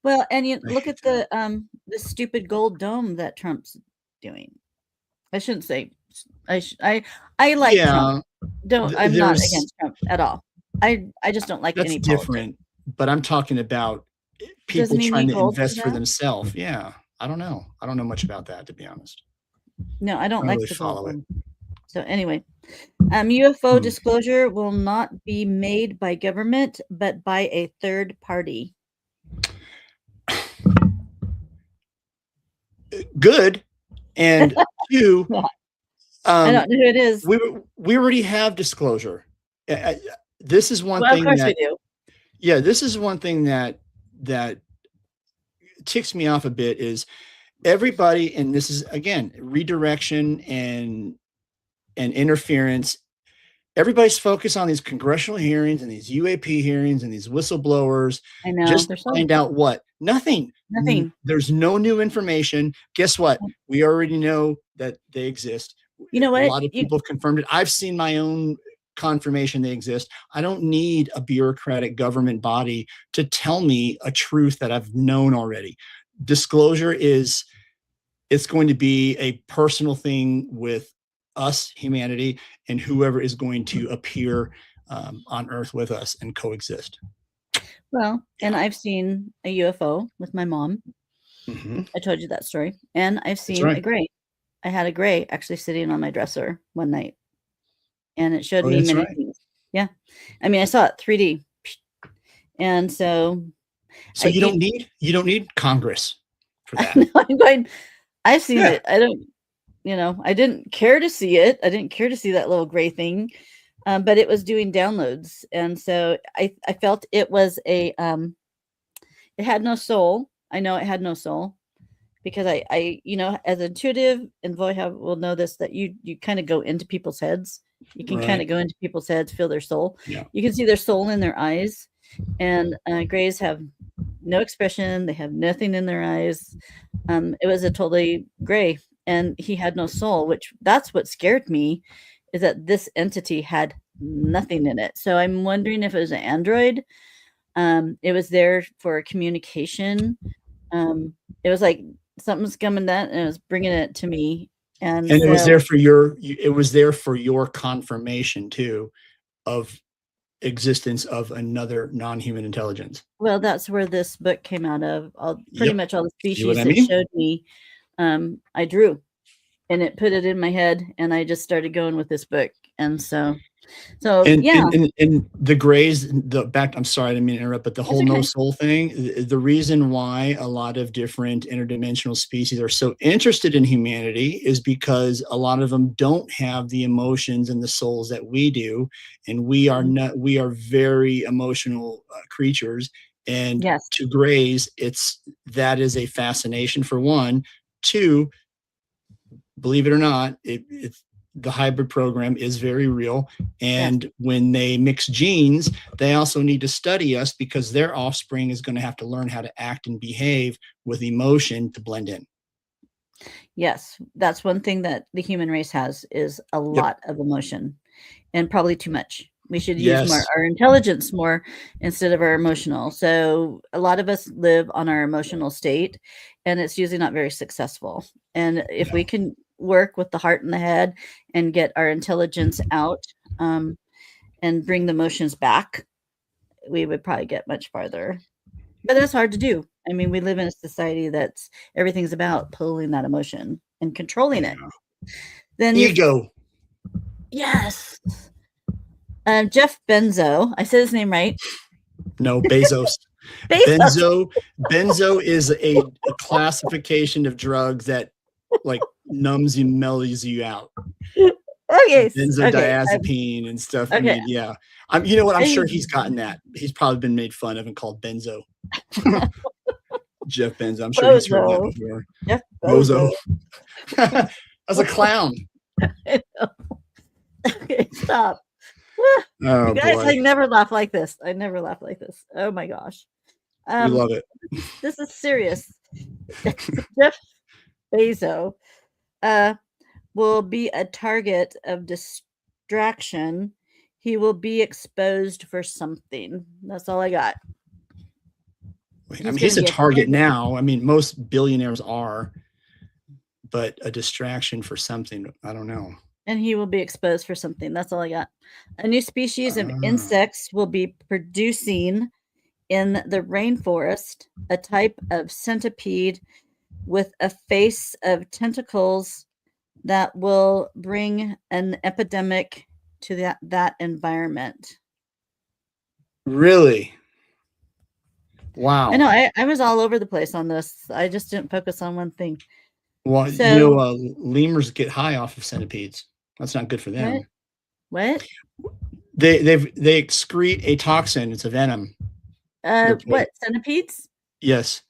[SPEAKER 2] well, and you look at the stupid gold dome that Trump's doing. I shouldn't say I like Trump. I'm not against Trump at all. I just don't like any
[SPEAKER 1] different
[SPEAKER 2] politics.
[SPEAKER 1] But I'm talking about people trying to invest for themselves. Yeah. I don't know much about that, to be honest.
[SPEAKER 2] No, I don't like really the follow it. So anyway, UFO disclosure will not be made by government, but by a third party.
[SPEAKER 1] Good. And Two,
[SPEAKER 2] I don't know who it is.
[SPEAKER 1] We already have disclosure. This is one thing
[SPEAKER 2] of course we do.
[SPEAKER 1] Yeah, this is one thing that ticks me off a bit is everybody, and this is again redirection and interference. Everybody's focused on these congressional hearings and these UAP hearings and these whistleblowers.
[SPEAKER 2] I know.
[SPEAKER 1] Just to find out what? Nothing. There's no new information. Guess what? We already know that they exist.
[SPEAKER 2] You know what?
[SPEAKER 1] A lot of people have confirmed it. I've seen my own confirmation they exist. I don't need a bureaucratic government body to tell me a truth that I've known already. Disclosure it's going to be a personal thing with us, humanity, and whoever is going to appear on Earth with us and coexist.
[SPEAKER 2] Well, and I've seen a UFO with my mom. I told you that story. And I've seen a gray. I had a gray actually sitting on my dresser one night. And it showed me many things. Yeah. I mean, I saw it 3D. And so
[SPEAKER 1] you don't need Congress for that.
[SPEAKER 2] I've seen it. I don't, I didn't care to see it. I didn't care to see that little gray thing. But it was doing downloads. And so I felt it was it had no soul. I know it had no soul because I as intuitive, and Voiha will know this, that you kind of go into people's heads. You can kind of go into people's heads, feel their soul. Yeah. You can see their soul in their eyes. And grays have no expression. They have nothing in their eyes. It was a totally gray, and he had no soul, that's what scared me, is that this entity had nothing in it. So I'm wondering if it was an android. It was there for communication. It was like something's coming that, and it was bringing it to me. And
[SPEAKER 1] it was there for your confirmation too of existence of another non-human intelligence.
[SPEAKER 2] Well, that's where this book came out of. Pretty much all the species it showed me, I drew, and it put it in my head, and I just started going with this book. And so
[SPEAKER 1] and the grays, I'm sorry, I didn't mean to interrupt, but the whole no soul thing, the reason why a lot of different interdimensional species are so interested in humanity is because a lot of them don't have the emotions and the souls that we do. And we are very emotional creatures. And to grays, that is a fascination for one. Two, believe it or not, the hybrid program is very real. And when they mix genes, they also need to study us because their offspring is going to have to learn how to act and behave with emotion to blend in.
[SPEAKER 2] Yes, that's one thing that the human race has, is a lot of emotion, and probably too much. We should use our intelligence more instead of our emotional. So a lot of us live on our emotional state, and it's usually not very successful. And if we can work with the heart and the head and get our intelligence out, and bring the emotions back, we would probably get much farther. But that's hard to do. I mean, we live in a society that's everything's about pulling that emotion and controlling it. Then
[SPEAKER 1] ego.
[SPEAKER 2] Yes. Jeff Benzo. I said his name right.
[SPEAKER 1] No, Bezos. Benzo is a classification of drugs that like numbs you, mellows you out.
[SPEAKER 2] Okay.
[SPEAKER 1] Benzodiazepine and stuff. I mean, yeah. You know what? I'm sure he's gotten that. He's probably been made fun of and called Benzo. Jeff Benzo. I'm sure he's heard that before.
[SPEAKER 2] Jeff
[SPEAKER 1] Bozo. As a clown.
[SPEAKER 2] Okay, stop.
[SPEAKER 1] Oh,
[SPEAKER 2] you guys,
[SPEAKER 1] boy.
[SPEAKER 2] I never laugh like this. Oh my gosh.
[SPEAKER 1] We love it.
[SPEAKER 2] This is serious. Jeff Bezos will be a target of distraction. He will be exposed for something. That's all I got.
[SPEAKER 1] I mean, he's a target now. I mean, most billionaires are, but a distraction for something, I don't know.
[SPEAKER 2] And he will be exposed for something. That's all I got. A new species of insects will be producing in the rainforest, a type of centipede with a face of tentacles that will bring an epidemic to that environment.
[SPEAKER 1] Really? Wow.
[SPEAKER 2] I know. I was all over the place on this. I just didn't focus on one thing.
[SPEAKER 1] Well,
[SPEAKER 2] So
[SPEAKER 1] lemurs get high off of centipedes. That's not good for them.
[SPEAKER 2] What?
[SPEAKER 1] They excrete a toxin. It's a venom.
[SPEAKER 2] What, centipedes?
[SPEAKER 1] Yes.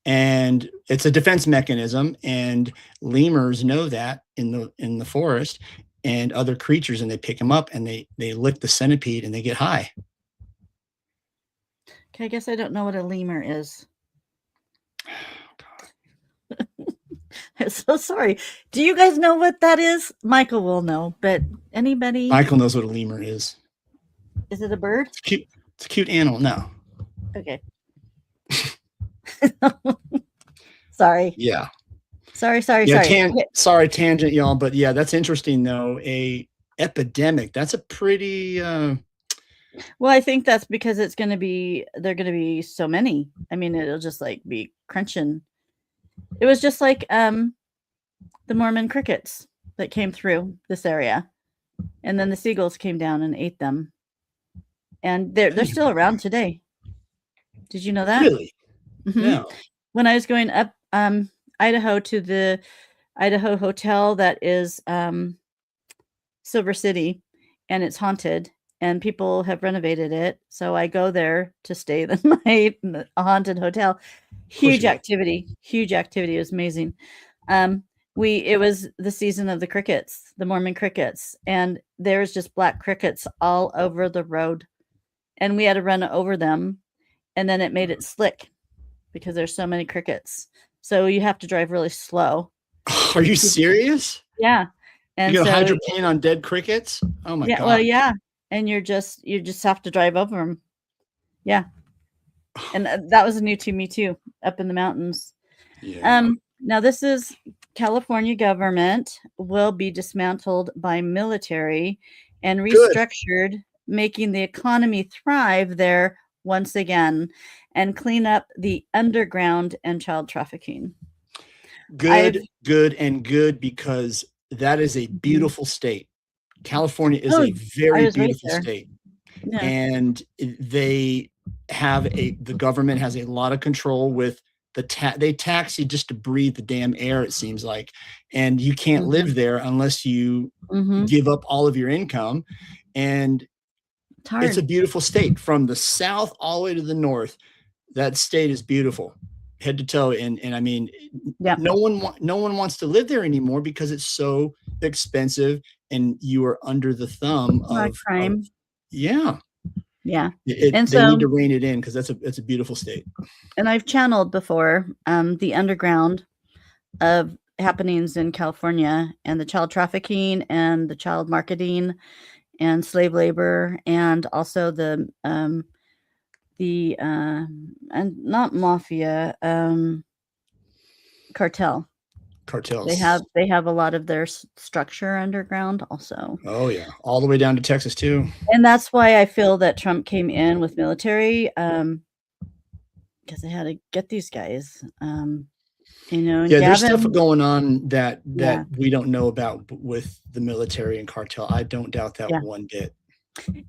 [SPEAKER 1] And it's a defense mechanism, and lemurs know that in the forest and other creatures, and they pick them up and they lick the centipede and they get high.
[SPEAKER 2] Okay, I guess I don't know what a lemur is. I'm so sorry. Do you guys know what that is? Michael will know, but anybody?
[SPEAKER 1] Michael knows what a lemur is.
[SPEAKER 2] Is it a bird?
[SPEAKER 1] It's cute. It's a cute animal. No.
[SPEAKER 2] Okay. Sorry.
[SPEAKER 1] Yeah.
[SPEAKER 2] Sorry.
[SPEAKER 1] Sorry, tangent, y'all. But yeah, that's interesting though. A epidemic. That's a pretty.
[SPEAKER 2] Well, I think that's because they're going to be so many. I mean, it'll just like be crunching. It was just like the Mormon crickets that came through this area, and then the seagulls came down and ate them, and they're still around today. Did you know that?
[SPEAKER 1] Really?
[SPEAKER 2] Mm-hmm. Yeah. When I was going up Idaho to the Idaho hotel that is Silver City, and it's haunted, and people have renovated it. So I go there to stay the night in a haunted hotel. Huge activity. It was amazing. It was the season of the crickets, the Mormon crickets, and there's just black crickets all over the road, and we had to run over them, and then it made it slick because there's so many crickets. So you have to drive really slow.
[SPEAKER 1] Are you serious?
[SPEAKER 2] Yeah. And
[SPEAKER 1] you got a hydroplane on dead crickets? Oh my God.
[SPEAKER 2] Well, yeah. And you just have to drive over them. Yeah. And that was new to me too, up in the mountains. Yeah. Now this is California government will be dismantled by military and restructured, making the economy thrive there once again, and clean up the underground and child trafficking.
[SPEAKER 1] Good, because that is a beautiful state. California is a very beautiful state. Yeah. And the government has a lot of control with they tax you just to breathe the damn air, it seems like. And you can't live there unless you give up all of your income. And it's a beautiful state from the south all the way to the north. That state is beautiful, head to toe. And I mean, no one wants to live there anymore because it's so expensive, and you are under the thumb of crime. Yeah. They need to rein it in because it's a beautiful state. And
[SPEAKER 2] I've channeled before the underground of happenings in California, and the child trafficking and the child marketing and slave labor, and also the and not mafia, cartels. They have a lot of their structure underground also.
[SPEAKER 1] Oh yeah, all the way down to Texas too.
[SPEAKER 2] And that's why I feel that Trump came in with military, because they had to get these guys.
[SPEAKER 1] There's stuff going on that we don't know about with the military and cartel. I don't doubt that one bit.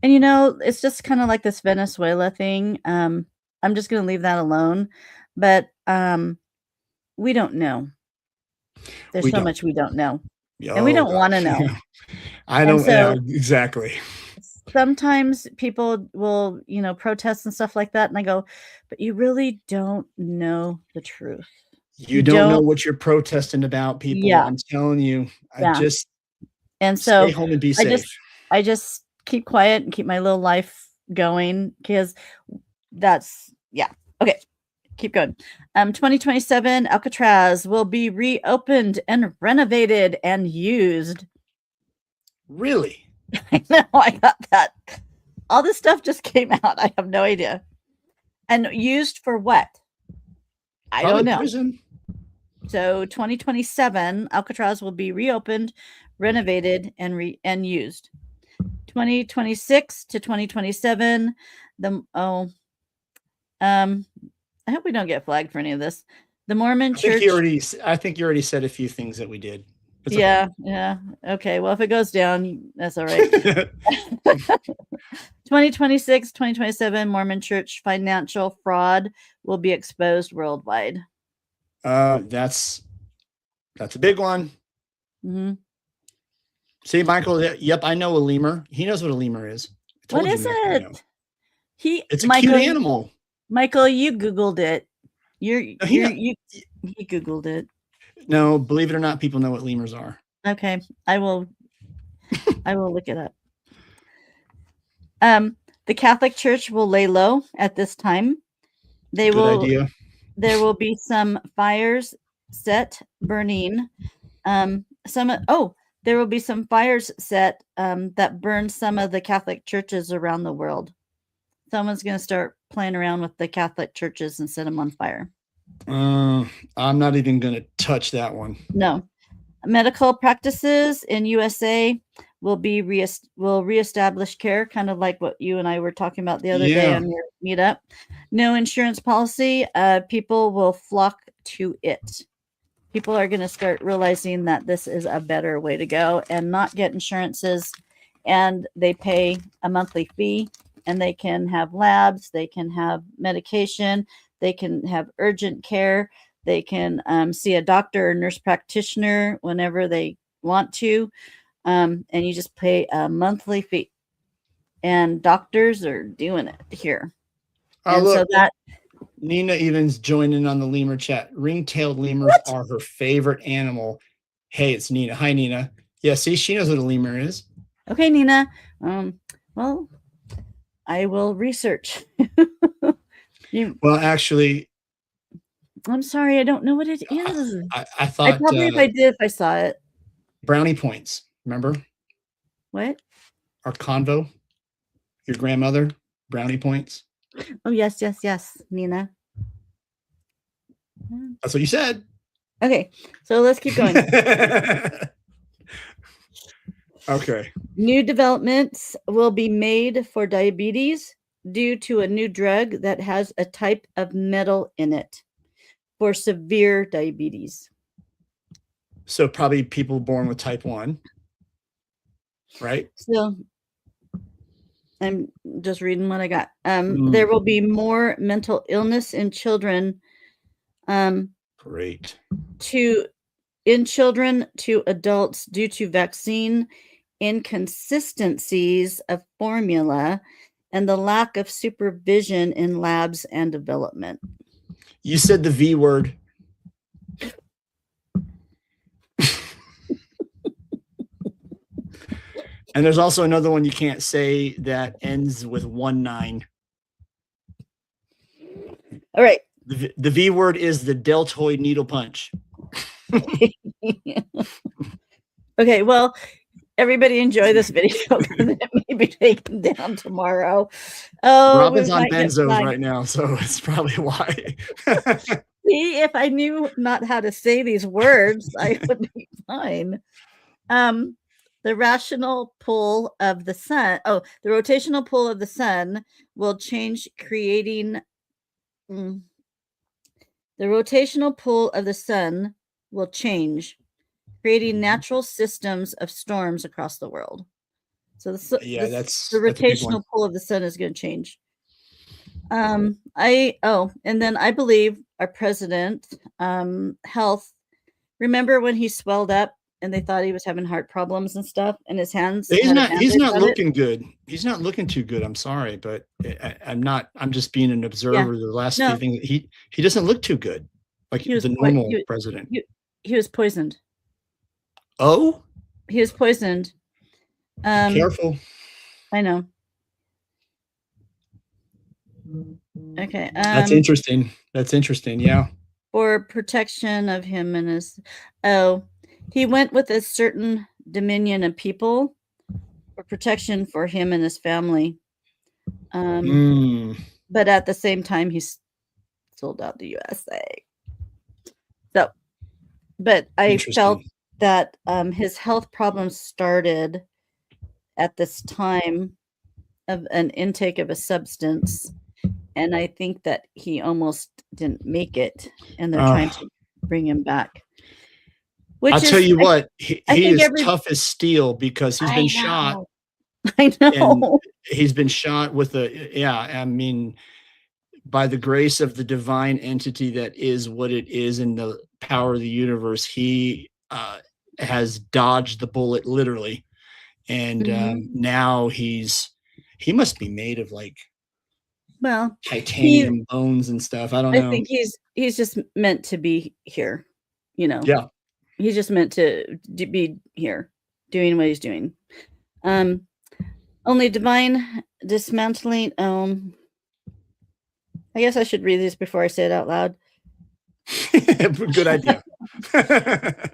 [SPEAKER 2] And it's just kind of like this Venezuela thing. I'm just going to leave that alone, but we don't know. There's so much we don't know, and we don't want to know.
[SPEAKER 1] I don't exactly.
[SPEAKER 2] Sometimes people will, protest and stuff like that, and I go, but you really don't know the truth.
[SPEAKER 1] You don't know what you're protesting about, people. Yeah. I'm telling you. Stay home and be safe.
[SPEAKER 2] I just keep quiet and keep my little life going, because okay. Keep going. 2027 Alcatraz will be reopened and renovated and used.
[SPEAKER 1] Really?
[SPEAKER 2] I know. I got that. All this stuff just came out. I have no idea. And used for what? I don't know. Prison. So 2027 Alcatraz will be reopened, renovated, and used. 2026 to 2027. I hope we don't get flagged for any of this. The Mormon Church.
[SPEAKER 1] I think you already said a few things that we did.
[SPEAKER 2] It's okay. Yeah. Okay. Well, if it goes down, that's all right. 2026, 2027, Mormon Church financial fraud will be exposed worldwide.
[SPEAKER 1] That's That's a big one.
[SPEAKER 2] Mm-hmm.
[SPEAKER 1] See, Michael, yep, I know a lemur. He knows what a lemur is.
[SPEAKER 2] What is it?
[SPEAKER 1] It's a cute animal.
[SPEAKER 2] Michael, you Googled it. He Googled it.
[SPEAKER 1] No, believe it or not, people know what lemurs are.
[SPEAKER 2] Okay, I will look it up. The Catholic Church will lay low at this time. There will be some fires set burning. There will be some fires set that burn some of the Catholic churches around the world. Someone's going to start playing around with the Catholic churches and set them on fire.
[SPEAKER 1] I'm not even going to touch that one. No.
[SPEAKER 2] Medical practices in USA will reestablish care, kind of like what you and I were talking about the other day on your meetup. No insurance policy. People will flock to it. People are going to start realizing that this is a better way to go and not get insurances, and they pay a monthly fee, and they can have labs, they can have medication, they can have urgent care, they can see a doctor or nurse practitioner whenever they want to, and you just pay a monthly fee. And doctors are doing it here.
[SPEAKER 1] Oh, look. So Nina even's joining on the lemur chat. Ring-tailed lemurs are her favorite animal. Hey, it's Nina. Hi, Nina. Yeah, see, she knows what a lemur is.
[SPEAKER 2] Okay, Nina. Well, I will research.
[SPEAKER 1] Well, actually,
[SPEAKER 2] I'm sorry, I don't know what it is.
[SPEAKER 1] I thought
[SPEAKER 2] probably if I did, if I saw it.
[SPEAKER 1] Brownie points. Remember?
[SPEAKER 2] What?
[SPEAKER 1] Our convo. Your grandmother. Brownie points.
[SPEAKER 2] Oh, yes, Nina.
[SPEAKER 1] That's what you said.
[SPEAKER 2] Okay, so let's keep going.
[SPEAKER 1] Okay.
[SPEAKER 2] New developments will be made for diabetes due to a new drug that has a type of metal in it for severe diabetes.
[SPEAKER 1] So probably people born with type 1, right?
[SPEAKER 2] So I'm just reading what I got. There will be more mental illness in children.
[SPEAKER 1] Great.
[SPEAKER 2] In children to adults due to vaccine inconsistencies of formula and the lack of supervision in labs and development.
[SPEAKER 1] You said the V word. And there's also another one you can't say that ends with 19.
[SPEAKER 2] All right.
[SPEAKER 1] The V word is the deltoid needle punch.
[SPEAKER 2] Okay, well, everybody enjoy this video because it may be taken down tomorrow. Oh,
[SPEAKER 1] Robyn's on benzos right now, so it's probably why.
[SPEAKER 2] See, if I knew not how to say these words, I would be fine. The rotational pull of the sun. Oh, the rotational pull of the sun will change, creating. The rotational pull of the sun will change, creating natural systems of storms across the world. So the rotational pull of the sun is going to change. And then I believe our president, health. Remember when he swelled up and they thought he was having heart problems and stuff, and his hands.
[SPEAKER 1] He's not looking good. He's not looking too good. I'm sorry, but I'm just being an observer. Yeah. The last few things, he doesn't look too good, like the normal president.
[SPEAKER 2] He was poisoned.
[SPEAKER 1] Oh,
[SPEAKER 2] he was poisoned.
[SPEAKER 1] Careful.
[SPEAKER 2] I know. Okay.
[SPEAKER 1] That's interesting. Yeah.
[SPEAKER 2] For protection of him and his. He went with a certain dominion of people for protection for him and his family. But at the same time, he sold out the USA. So, but I felt that his health problems started at this time of an intake of a substance. And I think that he almost didn't make it. And they're trying to bring him back.
[SPEAKER 1] I'll tell you what, he is tough as steel because he's been shot.
[SPEAKER 2] I know.
[SPEAKER 1] He's been shot with by the grace of the divine entity that is what it is, and power of the universe, he has dodged the bullet literally, and now he must be made of like titanium bones and stuff. I don't know.
[SPEAKER 2] I think he's just meant to be here, you know.
[SPEAKER 1] Yeah,
[SPEAKER 2] he's just meant to be here doing what he's doing. Only divine dismantling. I guess I should read this before I say it out loud.
[SPEAKER 1] Good idea.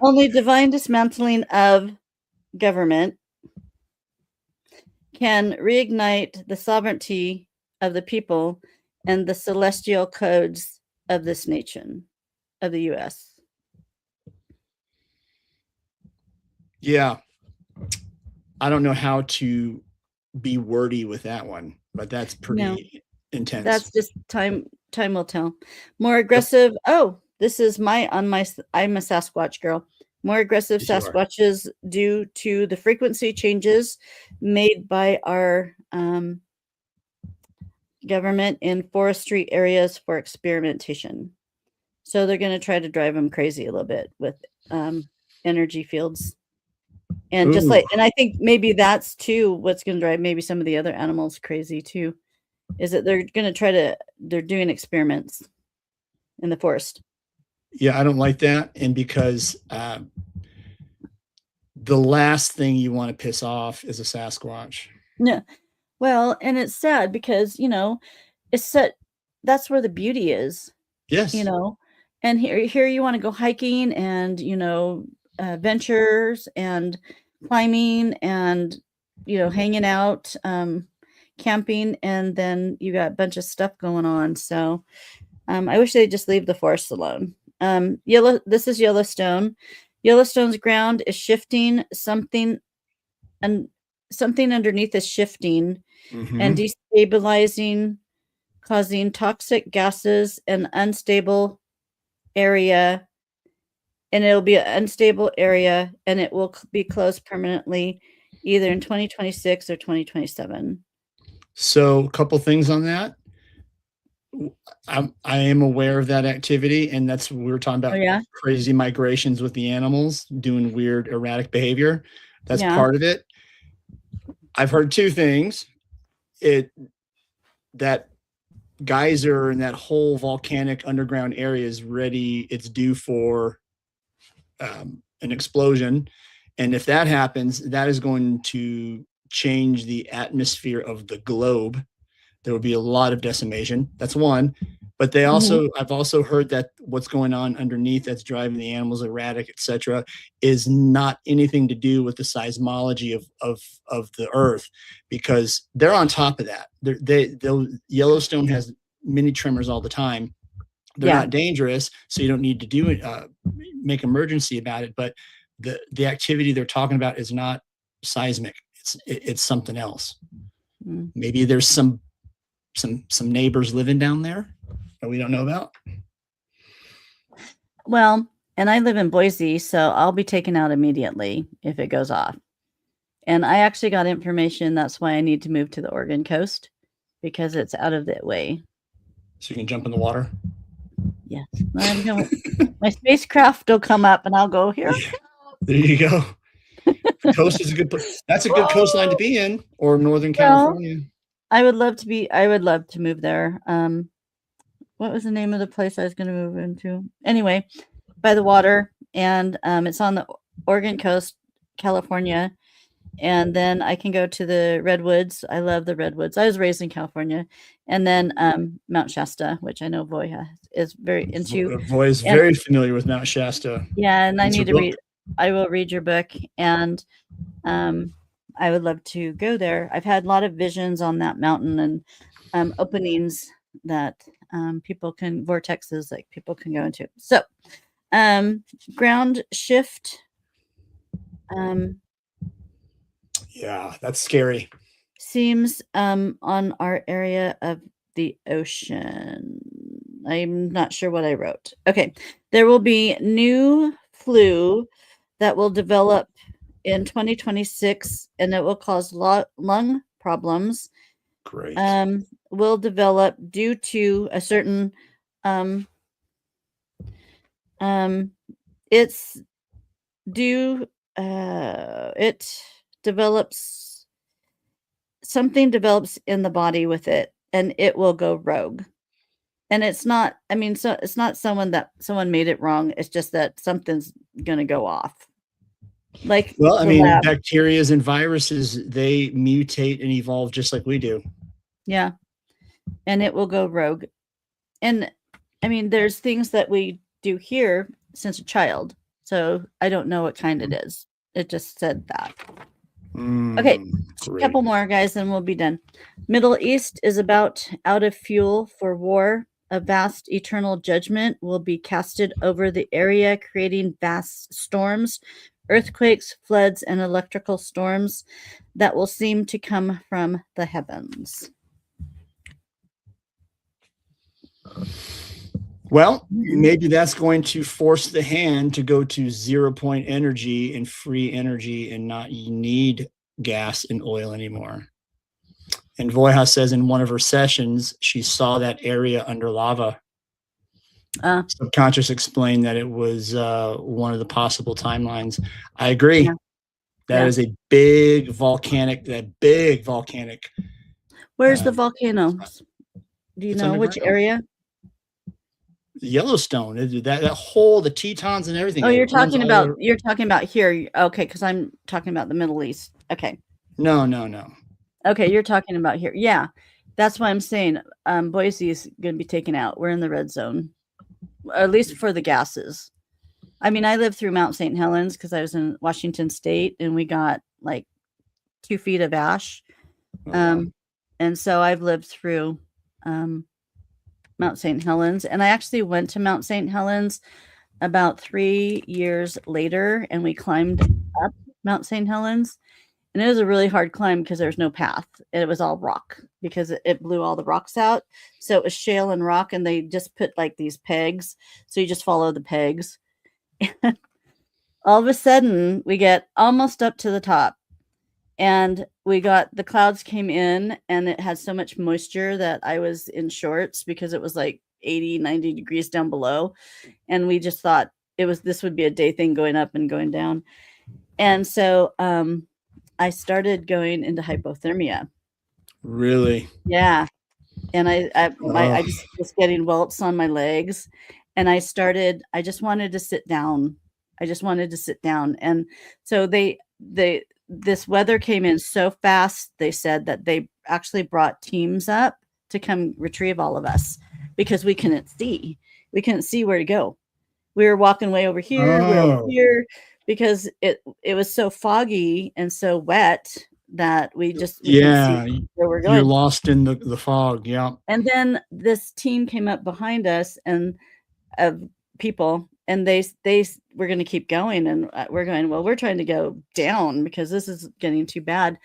[SPEAKER 2] Only divine dismantling of government can reignite the sovereignty of the people and the celestial codes of this nation, of the U.S.
[SPEAKER 1] Yeah. I don't know how to be wordy with that one, but that's pretty intense.
[SPEAKER 2] That's just time will tell. More aggressive. Yep. Oh, this is I'm a Sasquatch girl. More aggressive Sasquatches due to the frequency changes made by our government in forestry areas for experimentation. So they're going to try to drive them crazy a little bit with energy fields. And just like, and I think maybe that's too what's going to drive maybe some of the other animals crazy too, is that they're going to they're doing experiments in the forest.
[SPEAKER 1] Yeah, I don't like that. And because the last thing you want to piss off is a Sasquatch.
[SPEAKER 2] Yeah. Well, and it's sad because, it's set, that's where the beauty is.
[SPEAKER 1] Yes.
[SPEAKER 2] And here you want to go hiking and, ventures and climbing and, hanging out, camping, and then you got a bunch of stuff going on. So I wish they'd just leave the forest alone. This is Yellowstone. Yellowstone's ground is shifting, something underneath is shifting and destabilizing, causing toxic gases and unstable area. And it'll be an unstable area, and it will be closed permanently either in 2026 or 2027.
[SPEAKER 1] So a couple things on that. I am aware of that activity, and that's what we were talking about. Crazy migrations with the animals doing weird erratic behavior. That's part of it. I've heard two things. That geyser and that whole volcanic underground area is ready. It's due for an explosion. And if that happens, that is going to change the atmosphere of the globe. There will be a lot of decimation. That's one. But they also, I've also heard that what's going on underneath that's driving the animals erratic, etc., is not anything to do with the seismology of the earth, because they're on top of that. Yellowstone has mini tremors all the time. They're not dangerous, so you don't need to do it, make emergency about it. But the activity they're talking about is not seismic. It's something else. Maybe there's some neighbors living down there that we don't know about.
[SPEAKER 2] Well, and I live in Boise, so I'll be taken out immediately if it goes off. And I actually got information. That's why I need to move to the Oregon coast, because it's out of the way.
[SPEAKER 1] So you can jump in the water?
[SPEAKER 2] Yes. My spacecraft will come up and I'll go here.
[SPEAKER 1] There you go. The coast is a good place. That's a good coastline to be in, or Northern California.
[SPEAKER 2] I would love to move there. What was the name of the place I was going to move into? Anyway, by the water, and it's on the Oregon coast, California. And then I can go to the redwoods. I love the redwoods. I was raised in California. And then Mount Shasta, which I know Voy is very into.
[SPEAKER 1] Voy is very familiar with Mount Shasta.
[SPEAKER 2] Yeah, and I need to read. I will read your book, and I would love to go there. I've had a lot of visions on that mountain and openings that vortexes that people can go into. So, ground shift.
[SPEAKER 1] Yeah, that's scary.
[SPEAKER 2] Seems on our area of the ocean. I'm not sure what I wrote. Okay. There will be new flu that will develop in 2026, and it will cause lung problems.
[SPEAKER 1] Great.
[SPEAKER 2] Will develop due to a certain It's due. It develops. Something develops in the body with it, and it will go rogue. And it's not. I mean, so it's not someone made it wrong. It's just that something's gonna go off. Like,
[SPEAKER 1] well, I mean, bacteria and viruses, they mutate and evolve just like we do.
[SPEAKER 2] Yeah. And it will go rogue. And I mean, there's things that we do here since a child. So I don't know what kind it is. It just said that. Okay. A couple more, guys, and we'll be done. Middle East is about out of fuel for war. A vast eternal judgment will be casted over the area, creating vast storms, earthquakes, floods, and electrical storms that will seem to come from the heavens.
[SPEAKER 1] Well, maybe that's going to force the hand to go to 0 point energy and free energy and not need gas and oil anymore. And Voiha says in one of her sessions, she saw that area under lava. Subconscious explained that it was one of the possible timelines. I agree. Yeah. That is a big volcanic.
[SPEAKER 2] Where's the volcano? Do you know which area?
[SPEAKER 1] Yellowstone. That whole, the Tetons and everything.
[SPEAKER 2] Oh, you're talking about here. Okay, because I'm talking about the Middle East. Okay.
[SPEAKER 1] No.
[SPEAKER 2] Okay, you're talking about here. Yeah, that's why I'm saying Boise is going to be taken out. We're in the red zone, at least for the gases. I mean, I lived through Mount St. Helens because I was in Washington State, and we got like 2 feet of ash. And so I've lived through Mount St. Helens, and I actually went to Mount St. Helens about 3 years later, and we climbed up Mount St. Helens, and it was a really hard climb because there's no path. It was all rock because it blew all the rocks out. So it was shale and rock, and they just put like these pegs. So you just follow the pegs. All of a sudden, we get almost up to the top, and the clouds came in, and it had so much moisture that I was in shorts because it was like 80, 90 degrees down below. And we just thought this would be a day thing, going up and going down. And so I started going into hypothermia.
[SPEAKER 1] Really?
[SPEAKER 2] Yeah. And I just was getting welts on my legs, and I just wanted to sit down. And so this weather came in so fast. They said that they actually brought teams up to come retrieve all of us because we couldn't see where to go. We were walking way over here, we were over here, because it was so foggy and so wet that we couldn't see where we're going.
[SPEAKER 1] You're lost in the fog. Yeah.
[SPEAKER 2] And then this team came up behind us, and people, and they were going to keep going, and we're going, well, we're trying to go down because this is getting too bad.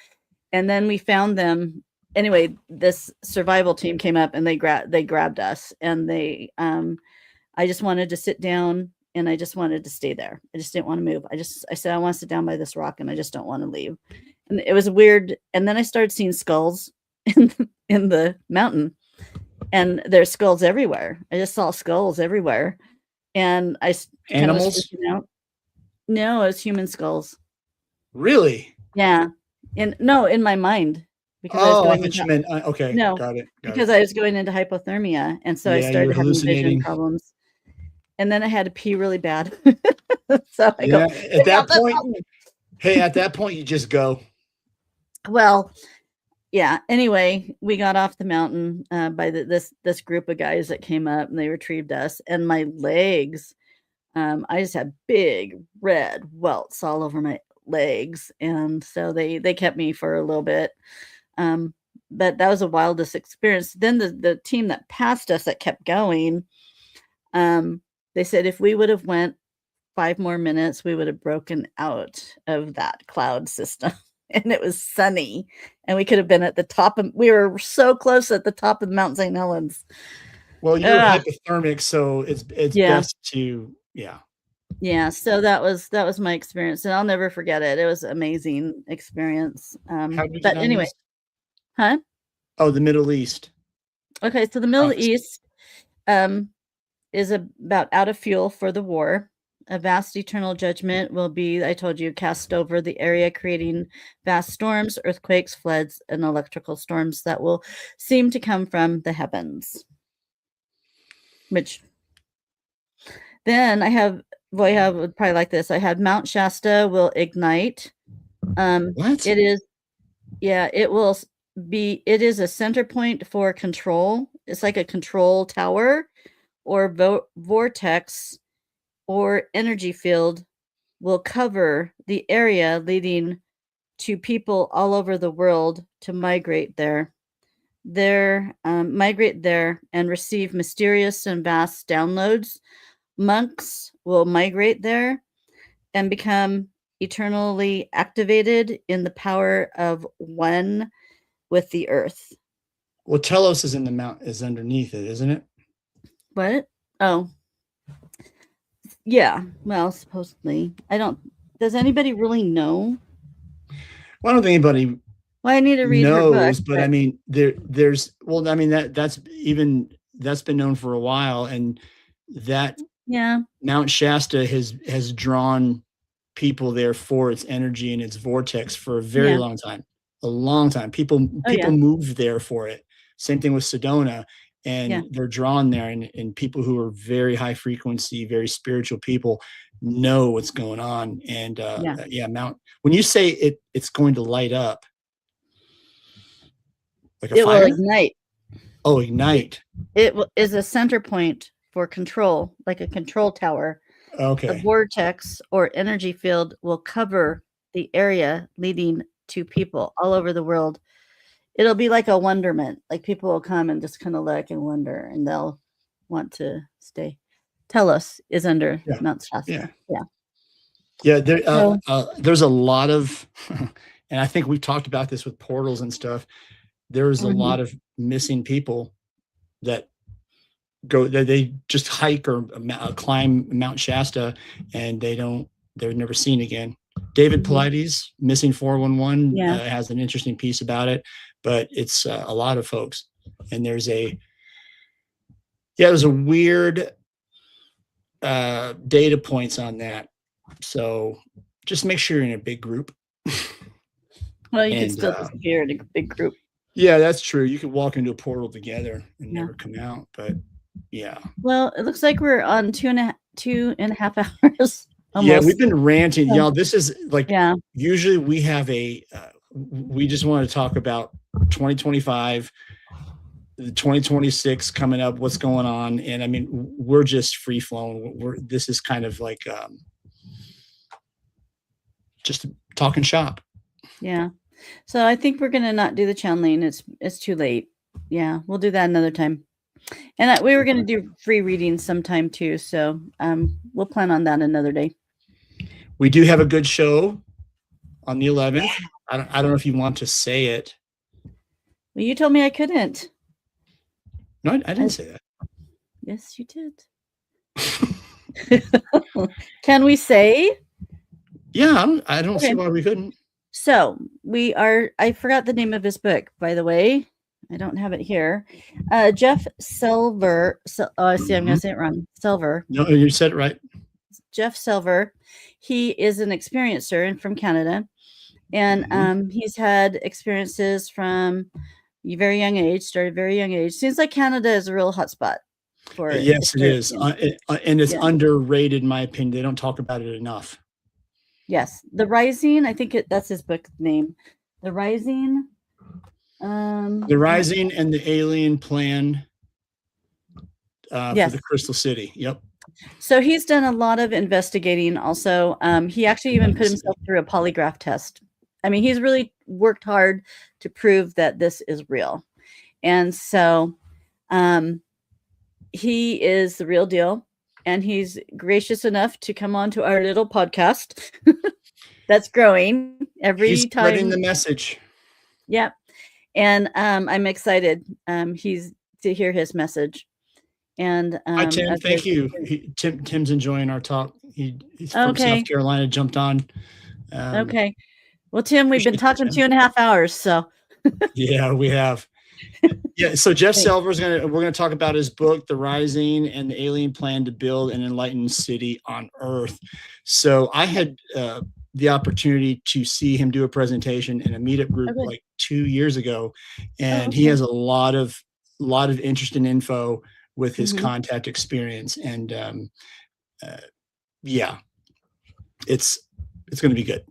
[SPEAKER 2] And then we found them. Anyway, this survival team came up, and they grabbed us, and I just wanted to sit down, and I just wanted to stay there. I just didn't want to move. I said, I want to sit down by this rock, and I just don't want to leave. And it was weird. And then I started seeing skulls in the mountain, and there's skulls everywhere. I just saw skulls everywhere. And
[SPEAKER 1] animals?
[SPEAKER 2] No, it was human skulls.
[SPEAKER 1] Really?
[SPEAKER 2] Yeah. In my mind. Because
[SPEAKER 1] I thought you meant okay.
[SPEAKER 2] No,
[SPEAKER 1] got it.
[SPEAKER 2] Because I was going into hypothermia, and so I started having vision problems. And then I had to pee really bad. So I go,
[SPEAKER 1] at that point, you just go.
[SPEAKER 2] Well, yeah. Anyway, we got off the mountain by this group of guys that came up, and they retrieved us. And my legs, I just had big red welts all over my legs, and so they kept me for a little bit. But that was the wildest experience. Then the team that passed us that kept going, they said if we would have went 5 more minutes, we would have broken out of that cloud system. And it was sunny, and we could have been at the top we were so close at the top of Mount St. Helens.
[SPEAKER 1] Well, you're hypothermic, so it's best to,
[SPEAKER 2] Yeah. So that was my experience, and I'll never forget it. It was an amazing experience. But anyway,
[SPEAKER 1] Oh, the Middle East.
[SPEAKER 2] Okay. So the Middle East, is about out of fuel for the war. A vast eternal judgment will be, I told you, cast over the area, creating vast storms, earthquakes, floods, and electrical storms that will seem to come from the heavens. Which then I have, well, I have probably like this. I had Mount Shasta will ignite.
[SPEAKER 1] What?
[SPEAKER 2] It is, yeah, it will be, it is a center point for control. It's like a control tower or vortex or energy field will cover the area, leading to people all over the world to migrate there. Migrate there and receive mysterious and vast downloads. Monks will migrate there and become eternally activated in the power of one with the earth.
[SPEAKER 1] Well, Telos is in the mount, is underneath it, isn't it?
[SPEAKER 2] What? Oh, yeah. Well, supposedly. Does anybody really know?
[SPEAKER 1] Well, I don't think anybody
[SPEAKER 2] I need to read
[SPEAKER 1] knows,
[SPEAKER 2] her book,
[SPEAKER 1] but I mean, there's, well, I mean, that's been known for a while. And that Mount Shasta has drawn people there for its energy and its vortex for a very long time. A long time. People move there for it. Same thing with Sedona. And they're drawn there, and people who are very high frequency, very spiritual people know what's going on. And when you say it's going to light up, like a fire?
[SPEAKER 2] Will ignite.
[SPEAKER 1] Oh, ignite.
[SPEAKER 2] It is a center point for control, like a control tower.
[SPEAKER 1] Okay.
[SPEAKER 2] A vortex or energy field will cover the area, leading to people all over the world. It'll be like a wonderment. Like people will come and just kind of look and wonder, and they'll want to stay. Telos is under Mount Shasta.
[SPEAKER 1] There's a lot of, and I think we've talked about this with portals and stuff. There's a lot of missing people that they just hike or climb Mount Shasta, and they're never seen again. David Paulides, Missing 411, has an interesting piece about it, but it's a lot of folks. And there's a weird data points on that. So just make sure you're in a big group.
[SPEAKER 2] Well, you can still disappear in a big group.
[SPEAKER 1] Yeah, that's true. You could walk into a portal together and never come out, but
[SPEAKER 2] Well, it looks like we're on 2.5 hours. Almost.
[SPEAKER 1] Yeah, we've been ranting. Y'all, this is like, usually we have we just want to talk about 2025, 2026 coming up, what's going on. And I mean, we're just free flowing. This is kind of like just talking shop.
[SPEAKER 2] Yeah. So I think we're going to not do the channeling. It's too late. Yeah. We'll do that another time. And we were going to do free readings sometime too. So we'll plan on that another day.
[SPEAKER 1] We do have a good show on the 11th. I don't know if you want to say it.
[SPEAKER 2] Well, you told me I couldn't.
[SPEAKER 1] No, I didn't say that.
[SPEAKER 2] Yes, you did. Can we say?
[SPEAKER 1] Yeah, I don't see why we couldn't.
[SPEAKER 2] So I forgot the name of his book, by the way. I don't have it here. Jeff Silver. I see. I'm going to say it wrong. Silver.
[SPEAKER 1] No, you said it right.
[SPEAKER 2] Jeff Silver. He is an experiencer and from Canada. And he's had experiences from a very young age, started very young age. Seems like Canada is a real hotspot for it.
[SPEAKER 1] Yes, it is. And it's underrated, in my opinion. They don't talk about it enough.
[SPEAKER 2] Yes. The Rising, I think that's his book name. The Rising.
[SPEAKER 1] The Rising and the Alien Plan for the Crystal City. Yep.
[SPEAKER 2] So he's done a lot of investigating also. He actually even put himself through a polygraph test. I mean, he's really worked hard to prove that this is real. And so he is the real deal. And he's gracious enough to come on to our little podcast that's growing every
[SPEAKER 1] he's
[SPEAKER 2] time.
[SPEAKER 1] Spreading the message.
[SPEAKER 2] Yep. And I'm excited to hear his message. And
[SPEAKER 1] hi, Tim. Thank you. Tim's enjoying our talk. He's from South Carolina, jumped on.
[SPEAKER 2] Okay. Well, Tim, we've been talking 2.5 hours, so.
[SPEAKER 1] Yeah, we have. Yeah, so Jeff Selver's we're gonna talk about his book, The Rising and the Alien Plan to Build an Enlightened City on Earth. So I had the opportunity to see him do a presentation in a meetup group like 2 years ago, and he has a lot of interesting info with his contact experience, and yeah, it's going to be good.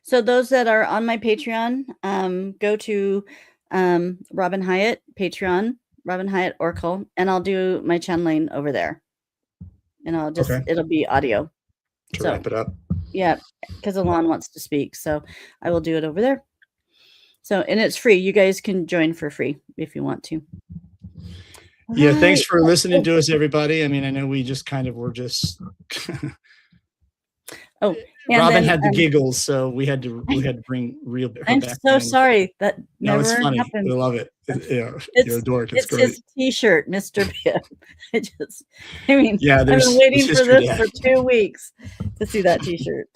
[SPEAKER 2] So those that are on my Patreon, go to Robyn Hyatt Patreon, Robyn Hyatt Oracle, and I'll do my channeling over there, and I'll just it'll be audio
[SPEAKER 1] to wrap it up.
[SPEAKER 2] Yeah, because Alon wants to speak, so I will do it over there. So, and it's free. You guys can join for free if you want to.
[SPEAKER 1] Yeah, thanks for listening to us, everybody. I mean, I know we just kind of were just. Robyn had the giggles, so we had to bring real.
[SPEAKER 2] I'm so sorry that never
[SPEAKER 1] it's funny.
[SPEAKER 2] happens.
[SPEAKER 1] I love it. You're a dork.
[SPEAKER 2] It's
[SPEAKER 1] great.
[SPEAKER 2] His T-shirt, Mr. Pip. I mean,
[SPEAKER 1] yeah,
[SPEAKER 2] I've been waiting for this for 2 weeks to see that T-shirt.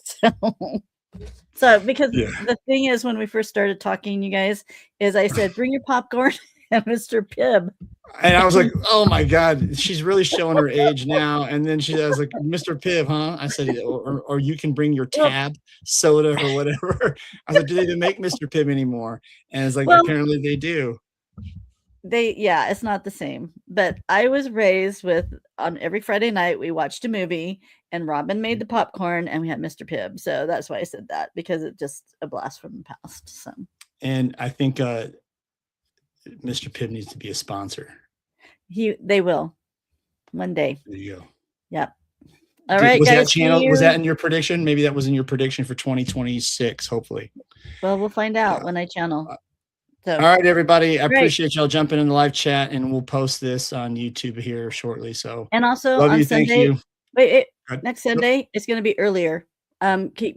[SPEAKER 2] So because the thing is, when we first started talking, you guys, is I said, bring your popcorn and Mr. Pibb.
[SPEAKER 1] And I was like, oh my God, she's really showing her age now. And then I was like, Mr. Pibb, huh? I said, or you can bring your tab soda or whatever. I was like, do they even make Mr. Pibb anymore? And it's like, apparently they do.
[SPEAKER 2] It's not the same. But I was raised with, on every Friday night, we watched a movie and Robyn made the popcorn and we had Mr. Pibb. So that's why I said that, because it's just a blast from the past. So.
[SPEAKER 1] And I think Mr. Pibb needs to be a sponsor.
[SPEAKER 2] They will one day.
[SPEAKER 1] There you go.
[SPEAKER 2] Yep. All right,
[SPEAKER 1] was
[SPEAKER 2] guys.
[SPEAKER 1] Was that in your prediction? Maybe that was in your prediction for 2026, hopefully.
[SPEAKER 2] Well, we'll find out when I channel. So,
[SPEAKER 1] all right, everybody. I appreciate y'all jumping in the live chat, and we'll post this on YouTube here shortly. So,
[SPEAKER 2] and also
[SPEAKER 1] love
[SPEAKER 2] on
[SPEAKER 1] you,
[SPEAKER 2] Sunday.
[SPEAKER 1] Thank you.
[SPEAKER 2] Wait, next Sunday it's going to be earlier.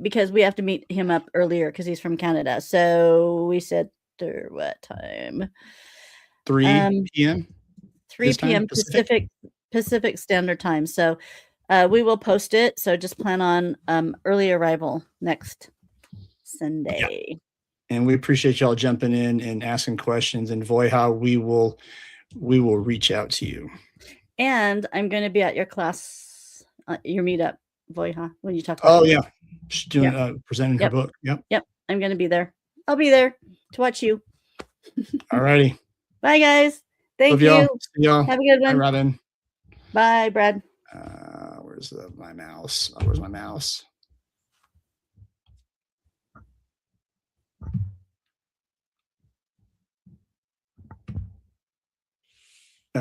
[SPEAKER 2] Because we have to meet him up earlier because he's from Canada. So we said what time?
[SPEAKER 1] 3 p.m.
[SPEAKER 2] 3 p.m. Pacific Standard Time. So we will post it. So just plan on early arrival next Sunday.
[SPEAKER 1] Yeah. And we appreciate y'all jumping in and asking questions. And Voiha, we will reach out to you.
[SPEAKER 2] And I'm going to be at your class, your meetup, Voiha, when you talk about.
[SPEAKER 1] Oh, yeah. She's doing presenting her book. Yep.
[SPEAKER 2] I'm going to be there. I'll be there to watch you.
[SPEAKER 1] All righty.
[SPEAKER 2] Bye, guys. Thank you.
[SPEAKER 1] See y'all.
[SPEAKER 2] Have a good one.
[SPEAKER 1] Bye, Robyn.
[SPEAKER 2] Bye, Brad.
[SPEAKER 1] Where's my mouse? Where's my mouse?